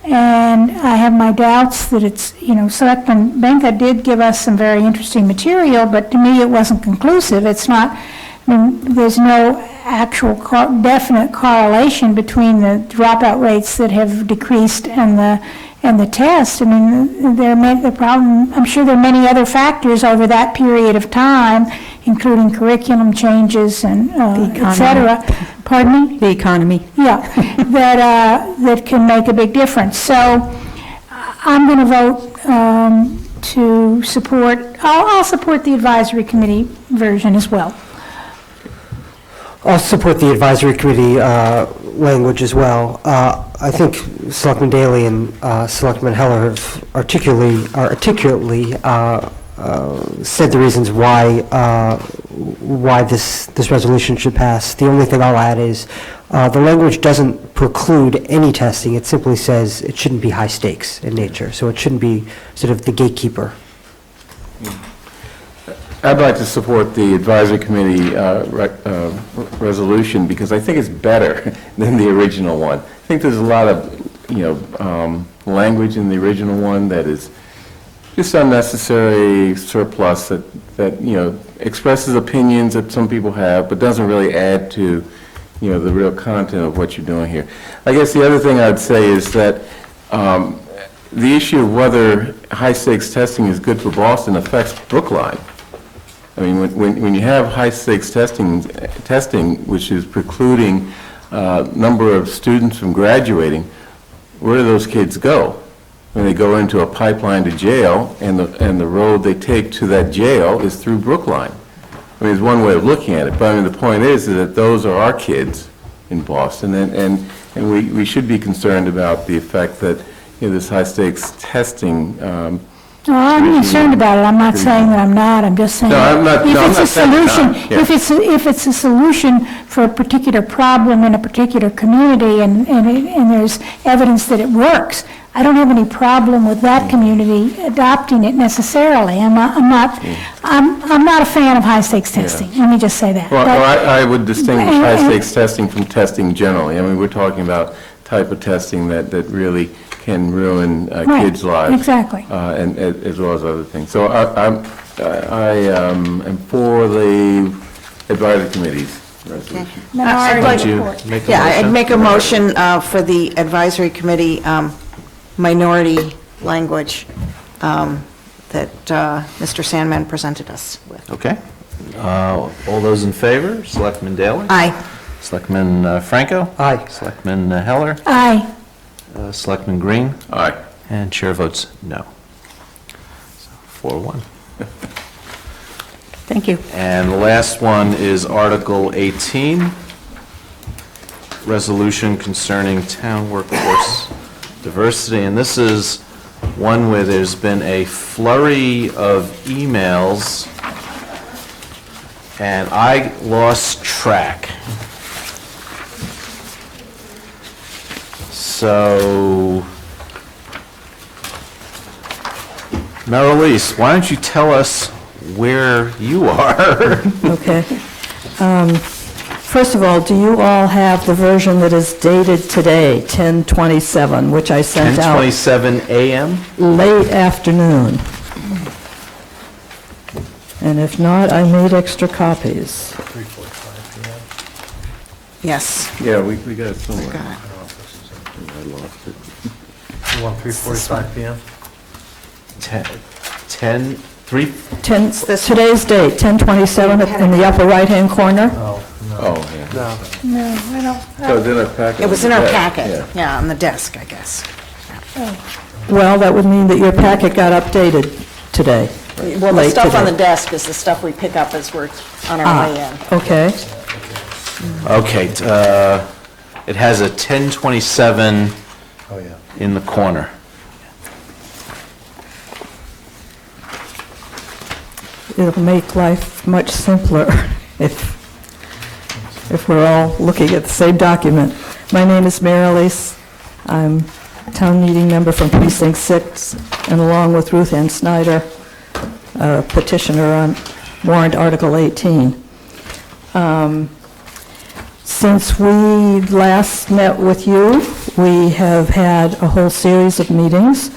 And I have my doubts that it's, Selectman Benka did give us some very interesting material, but to me it wasn't conclusive. It's not, there's no actual definite correlation between the dropout rates that have decreased and the test. The problem, I'm sure there are many other factors over that period of time, including curriculum changes and et cetera. Pardon me? The economy. Yeah, that can make a big difference. So I'm going to vote to support, I'll support the advisory committee version as well. I'll support the advisory committee language as well. I think Selectman Daley and Selectman Heller have articulately said the reasons why this resolution should pass. The only thing I'll add is the language doesn't preclude any testing. It simply says it shouldn't be high stakes in nature, so it shouldn't be sort of the gatekeeper. I'd like to support the advisory committee resolution because I think it's better than the original one. I think there's a lot of, language in the original one that is just unnecessary surplus that expresses opinions that some people have, but doesn't really add to, the real content of what you're doing here. I guess the other thing I'd say is that the issue of whether high-stakes testing is good for Boston affects Brookline. I mean, when you have high-stakes testing, which is precluding number of students from graduating, where do those kids go? When they go into a pipeline to jail, and the road they take to that jail is through Brookline. I mean, it's one way of looking at it, but the point is that those are our kids in Boston, and we should be concerned about the effect that this high-stakes testing. I'm concerned about it. I'm not saying that I'm not. I'm just saying if it's a solution, if it's a solution for a particular problem in a particular community, and there's evidence that it works, I don't have any problem with that community adopting it necessarily. I'm not a fan of high stakes testing. Let me just say that. Well, I would distinguish high stakes testing from testing generally. I mean, we're talking about type of testing that really can ruin kids' lives. Exactly. And as well as other things. So I am for the advisory committee's resolution. I'd like- Would you make a Yeah, I'd motion? make a motion for the advisory committee minority language that Mr. Sandman presented us with. Okay. All those in favor? Selectman Daley? Aye. Selectman Franco? Aye. Selectman Heller? Aye. Selectman Green? Aye. And chair votes no. So 4-1. Thank you. And the last one is Article 18, resolution concerning town workforce diversity. And this is one where there's been a flurry of emails, and I lost track. So, Marilise, why don't you tell us where you are? Okay. First of all, do you all have the version that is dated today, 10/27, which I sent out 10:27 a.m.? late afternoon? And if not, I made extra copies. 3:45 p.m. Yes. Yeah, we got it somewhere. Got it. I lost it. You want 3:45 p.m.? 10, today's date, 10/27, in the upper right-hand corner. Oh, no. Oh, yeah. No. No, I don't. So it's in our packet. It was in our Yeah, packet, yeah. yeah, on the desk, I guess. Well, that would mean that your packet got updated today. Well, the late stuff on today. the desk is the stuff we pick up as we're on our way in. Okay. Okay, it has a 10:27 Oh, yeah. in the corner. It'll make life much simpler if we're all looking at the same document. My name is Marilise. I'm town meeting member from Precinct 6, and along with Ruth Ann Snyder, petitioner on warrant Article 18. Since we last met with you, we have had a whole series of meetings,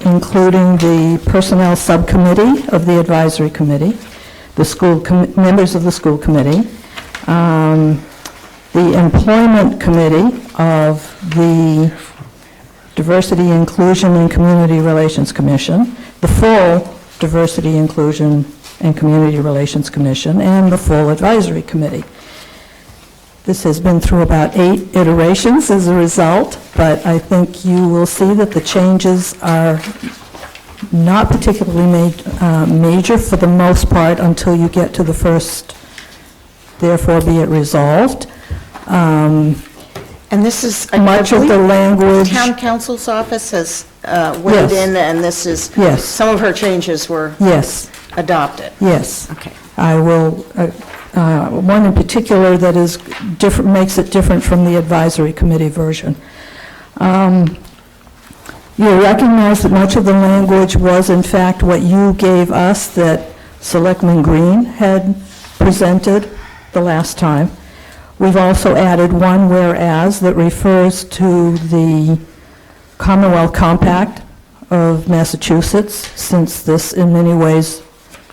including the Personnel Subcommittee of the Advisory Committee, the members of the school committee, the Employment Committee of the Diversity, Inclusion, and Community Relations Commission, the full Diversity, Inclusion, and Community Relations Commission, and the full Advisory Committee. This has been through about 8 iterations as a result, but I think you will see that the changes are not particularly major for the most part until you get to the first, therefore be it resolved. And this is, Much of the language. Town council's office has weighed Yes. in, and this is, Yes. some of her changes were Yes. adopted. Yes. Okay. I will, one in particular that is different, makes it different from the advisory committee version. You recognize that much of the language was in fact what you gave us that Selectman Green had presented the last time. We've also added one whereas that refers to the Commonwealth Compact of Massachusetts, since this in many ways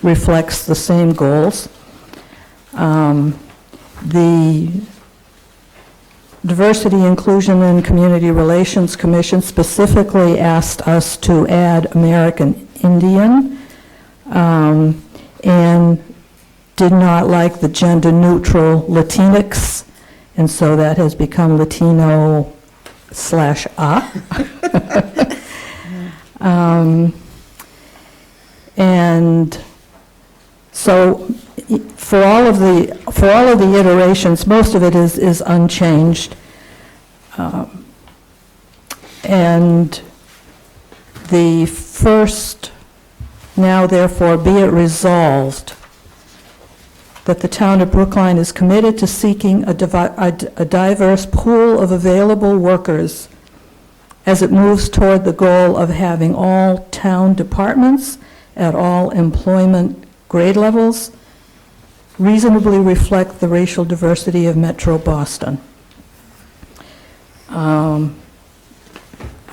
reflects the same goals. The Diversity, Inclusion, and Community Relations Commission specifically asked us to add American Indian, and did not like the gender-neutral Latinx, and so that has become Latino/A. And so for all of the iterations, most of it is unchanged. And the first, now therefore be it resolved that the town of Brookline is committed to seeking a diverse pool of available workers as it moves toward the goal of having all town departments at all employment grade levels reasonably reflect the racial diversity of Metro Boston.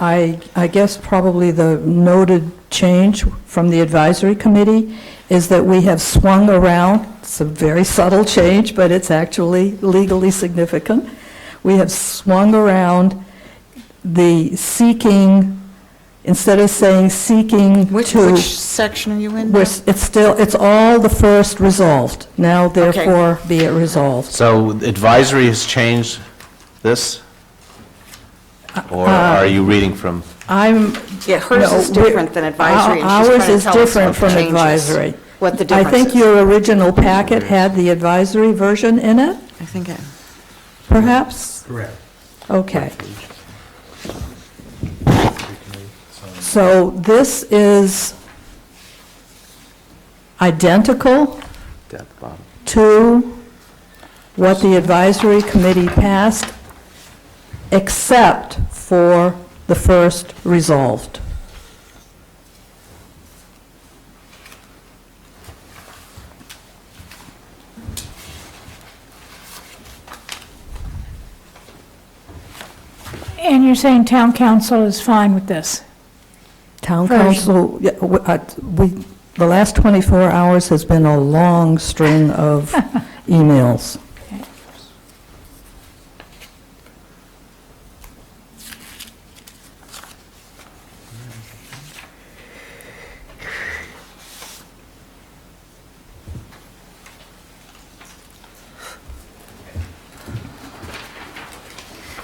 I guess probably the noted change from the advisory committee is that we have swung around, it's a very subtle change, but it's actually legally significant. We have swung around the seeking, instead of saying seeking to... Which section are you in now? It's all the first resolved. Now therefore be it resolved. So advisory has changed this? Or are you reading from? Yeah, hers is different than advisory, and she's Ours trying to is tell us different what from the change is, advisory. what the I difference think is. your original packet had the advisory version in it, I think it... perhaps? Correct. Okay. So this is identical to what the advisory committee passed, except for the first resolved. And you're saying town council is fine with this? Town Version. council, the last 24 hours has been a long string of emails.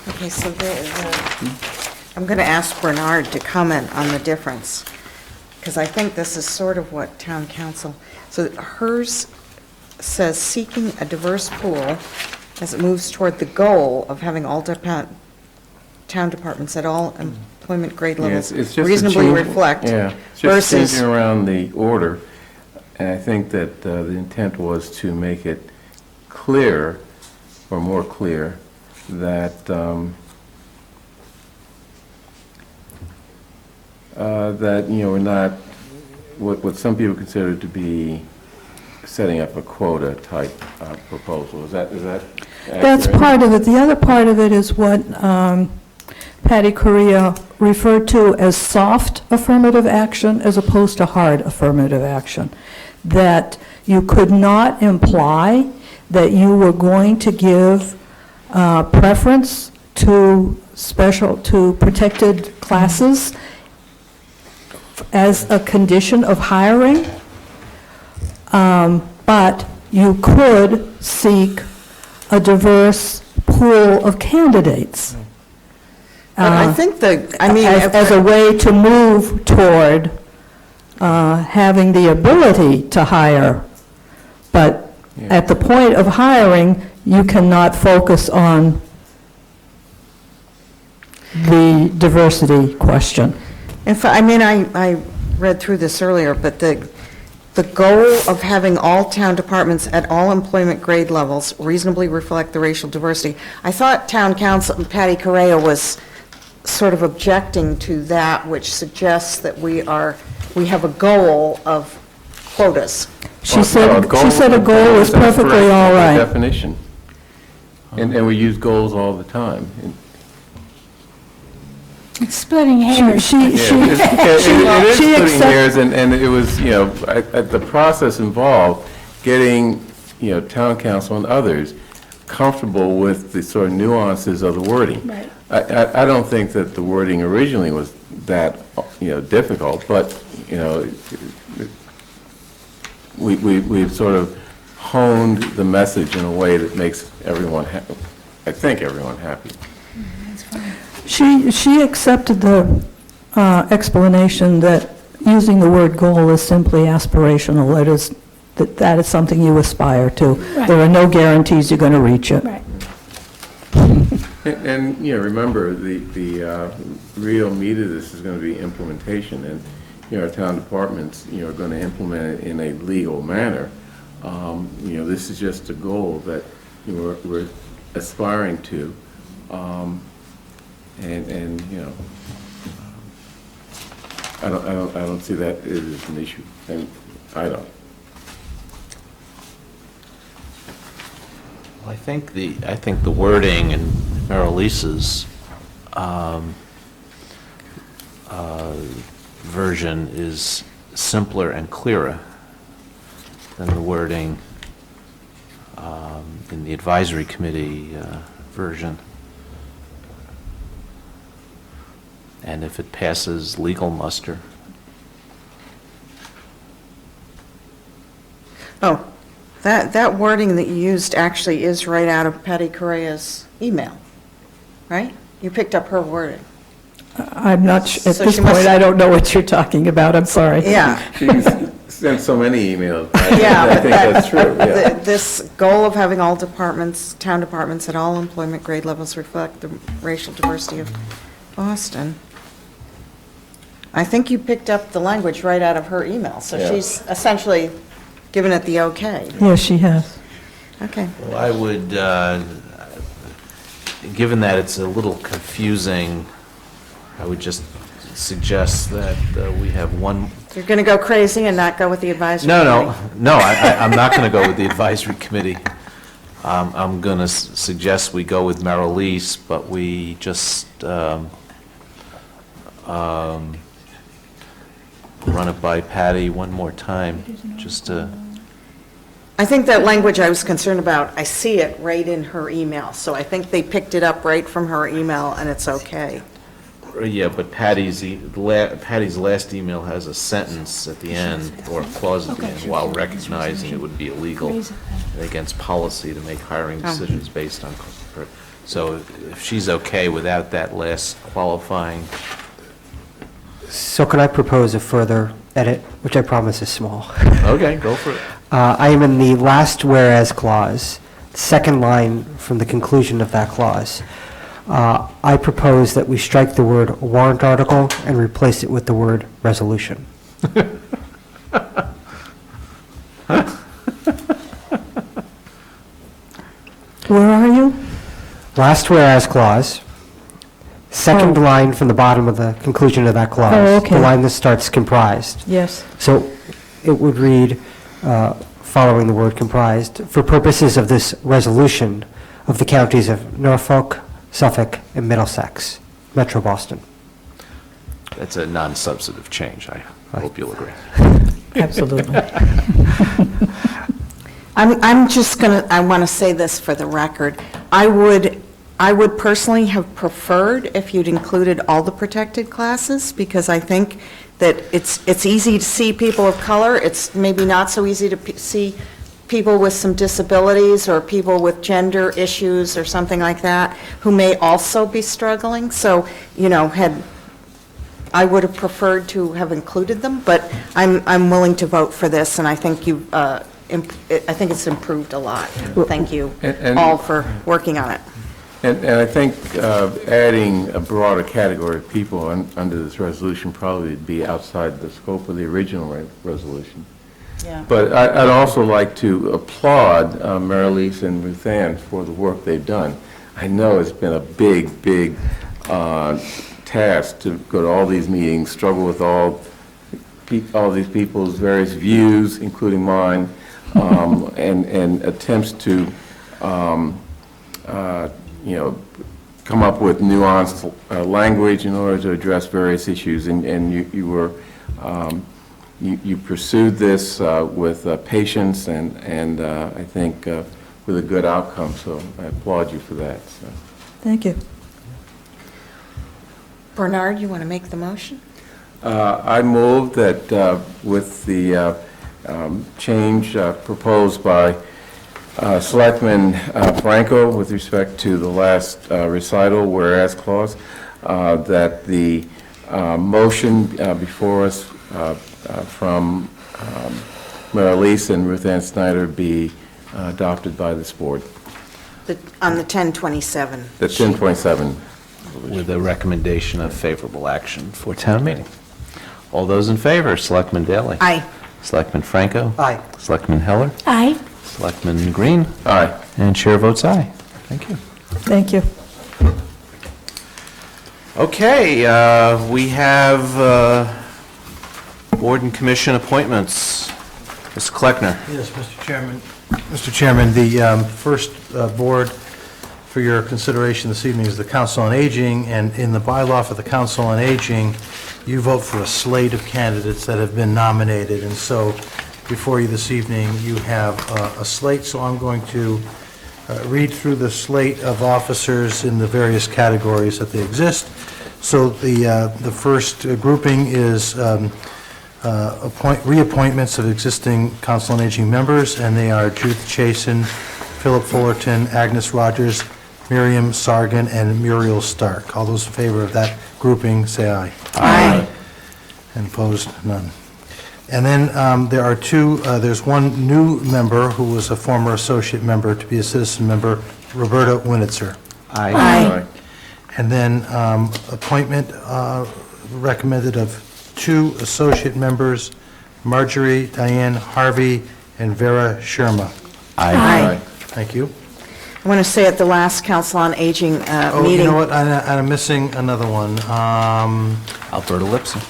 Okay, so I'm going to ask Bernard to comment on the difference, because I think this is sort of what town council, so hers says seeking a diverse pool as it moves toward the goal of having all town departments at all employment grade levels It's just a reasonably change- reflect Yeah, it's just versus... changing around the order, and I think that the intent was to make it clear, or more clear, that we're not what some people consider to be setting up a quota type proposal. Is that That's accurate? part of it. The other part of it is what Patty Correa referred to as soft affirmative action as opposed to hard affirmative action. That you could not imply that you were going to give preference to protected classes as a condition of hiring, but you could seek a diverse pool of candidates. But I think As a way to move toward having the ability to hire, but at the point of hiring, you cannot focus on the diversity question. I read through this earlier, but the goal of having all town departments at all employment grade levels reasonably reflect the racial diversity. I thought town council, Patty Correa, was sort of objecting to that, which suggests that we have a goal of quotas. She said a goal was perfectly all right. Definition. And we use goals all the time. It's splitting hairs. It is splitting hairs, and it was, the process involved getting, town council and others comfortable with the sort of nuances of the wording. Right. I don't think that the wording originally was that, difficult, but, we've sort of honed the message in a way that makes everyone happy. I think everyone happy. She accepted the explanation that using the word goal is simply aspirational. That is something you aspire to. Right. There are no guarantees you're going to reach it. Right. And remember, the real meat of this is going to be implementation, and, our town departments, are going to implement it in a legal manner. This is just a goal that we're aspiring to. And I don't see that as an issue, and I don't. Well, I think the wording in Merrill Lisa's version is simpler and clearer than the wording in the advisory committee version. And if it passes legal muster. Oh, that wording that you used actually is right out of Patty Correa's email, right? You picked up her wording. I'm not, at So this she must- point, I don't know what you're talking about, I'm sorry. Yeah. She's sent so many emails. Yeah, I but think that's true, yeah. This goal of having all departments, town departments at all employment grade levels reflect the racial diversity of Boston. I think you picked up the language right out of her email, so Yeah. she's essentially given it the okay. Yes, she has. Okay. Well, I would, given that it's a little confusing, I would just suggest that we have one. You're going to go crazy and not go with the advisory committee? No, I'm not going to go with the advisory committee. I'm going to suggest we go with Marylise, but we just run it by Patty one more time, just to. I think that language I was concerned about, I see it right in her email, so I think they picked it up right from her email, and it's okay. Yeah, but Patty's last email has a sentence at the end, or a clause at the end, while recognizing it would be illegal and against policy to make hiring decisions based on. So if she's okay without that last qualifying. So can I propose a further edit, which I promise is small? Okay, go for it. I am in the last whereas clause, second line from the conclusion of that clause. I propose that we strike the word warrant article and replace it with the word resolution. Where are you? Last whereas clause, second Oh. line from the bottom of the conclusion of that clause. Oh, okay. The line that starts comprised. Yes. So it would read, following the word comprised, for purposes of this resolution of the counties of Norfolk, Suffolk, and Middlesex, Metro Boston. That's a non-substantive change. I hope you'll agree. Absolutely. I'm just going to, I want to say this for the record. I would personally have preferred if you'd included all the protected classes, because I think that it's easy to see people of color. It's maybe not so easy to see people with some disabilities or people with gender issues or something like that who may also be struggling. So, you know, I would have preferred to have included them, but I'm willing to vote for this, and I think I think it's improved a lot. Thank you And- all for working on it. And I think adding a broader category of people under this resolution probably would be outside the scope of the original resolution. Yeah. But I'd also like to applaud Marylise and Ruth Ann for the work they've done. I know it's been a big, big task to go to all these meetings, struggle with all these people's various views, including mine, and attempts to come up with nuanced language in order to address various issues. And you pursued this with patience and I think with a good outcome. So I applaud you for that. So. Thank you. Bernard, you want to make the motion? I move that with the change proposed by Selectman Franco with respect to the last recital, whereas clause, that the motion before us from Marylise and Ruth Ann Snyder be adopted by this board. On the 1027. The 10.7. With a recommendation of favorable action for town meeting. All those in favor, Selectman Daley? Aye. Selectman Franco? Aye. Selectman Heller? Aye. Selectman Green? Aye. And chair votes aye. Thank you. Thank you. Okay, we have board and commission appointments. Mr. Kleckner. Yes, Mr. Chairman. Mr. Chairman, the first board for your consideration this evening is the Council on Aging, and in the bylaw for the Council on Aging, you vote for a slate of candidates that have been nominated, and so before you this evening, you have a slate, so I'm going to read through the slate of officers in the various categories that they exist. So the first grouping is reappointments of existing Council on Aging members, and they are Judith Chason, Philip Fullerton, Agnes Rogers, Miriam Sargan, and Muriel Stark. All those in favor of that grouping, say aye. Aye. And opposed, none. And then there are two, there's one new member who was a former associate member to be a citizen member, Roberta Winitzer. Aye. Aye. And then appointment recommended of two associate members, Marjorie Diane Harvey and Vera Sherma. Aye. Thank you. I want to say at the last Council on Aging meeting. Oh, you know what, I'm missing another one. Alberta Lipson.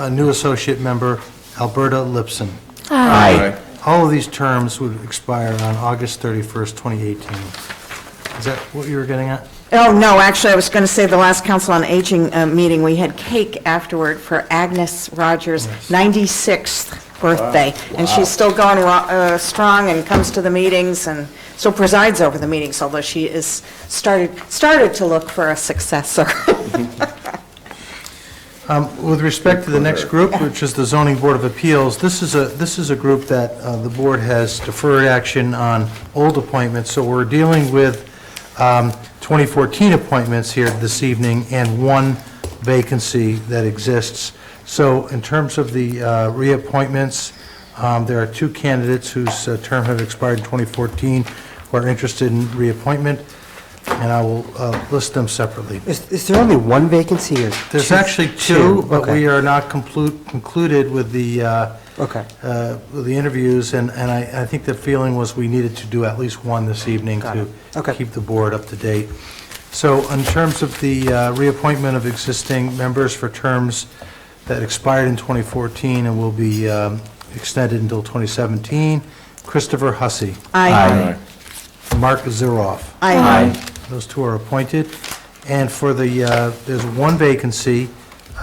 A new associate member, Alberta Lipson. Aye. All of these terms would expire on August 31st, 2018. Is that what you were getting at? Oh, no, actually, I was going to say the last Council on Aging meeting, we had cake afterward for Agnes Rogers' 96th birthday. And she's still going strong and comes to the meetings and so presides over the meetings, although she is started to look for a successor. With respect to the next group, which is the Zoning Board of Appeals, this is a group that the board has deferred action on old appointments, so we're dealing with 2014 appointments here this evening and one vacancy that exists. So in terms of the reappointments, there are two candidates whose term have expired in 2014 who are interested in reappointment, and I will list them separately. Is there only one vacancy or There's two? actually two, but okay. we are not concluded with the Okay. with the interviews, and I think the feeling was we needed to do at least one this evening Got to it. Okay. keep the board up to date. So in terms of the reappointment of existing members for terms that expired in 2014 and will be extended until 2017, Christopher Hussey. Aye. Mark Ziroff. Aye. Those two are appointed. And for the, there's one vacancy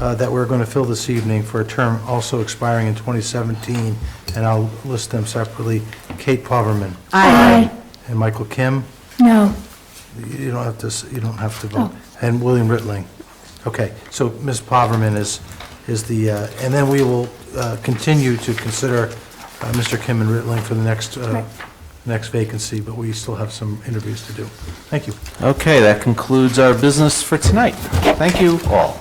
that we're going to fill this evening for a term also expiring in 2017, and I'll list them separately. Kate Poverman. Aye. And Michael Kim. No. You don't have to vote. And William Rittling. Okay, so Ms. Poverman is the, and then we will continue to consider Mr. Kim and Rittling for the next vacancy, but we still have some interviews to do. Thank you. Okay, that concludes our business for tonight. Thank you all.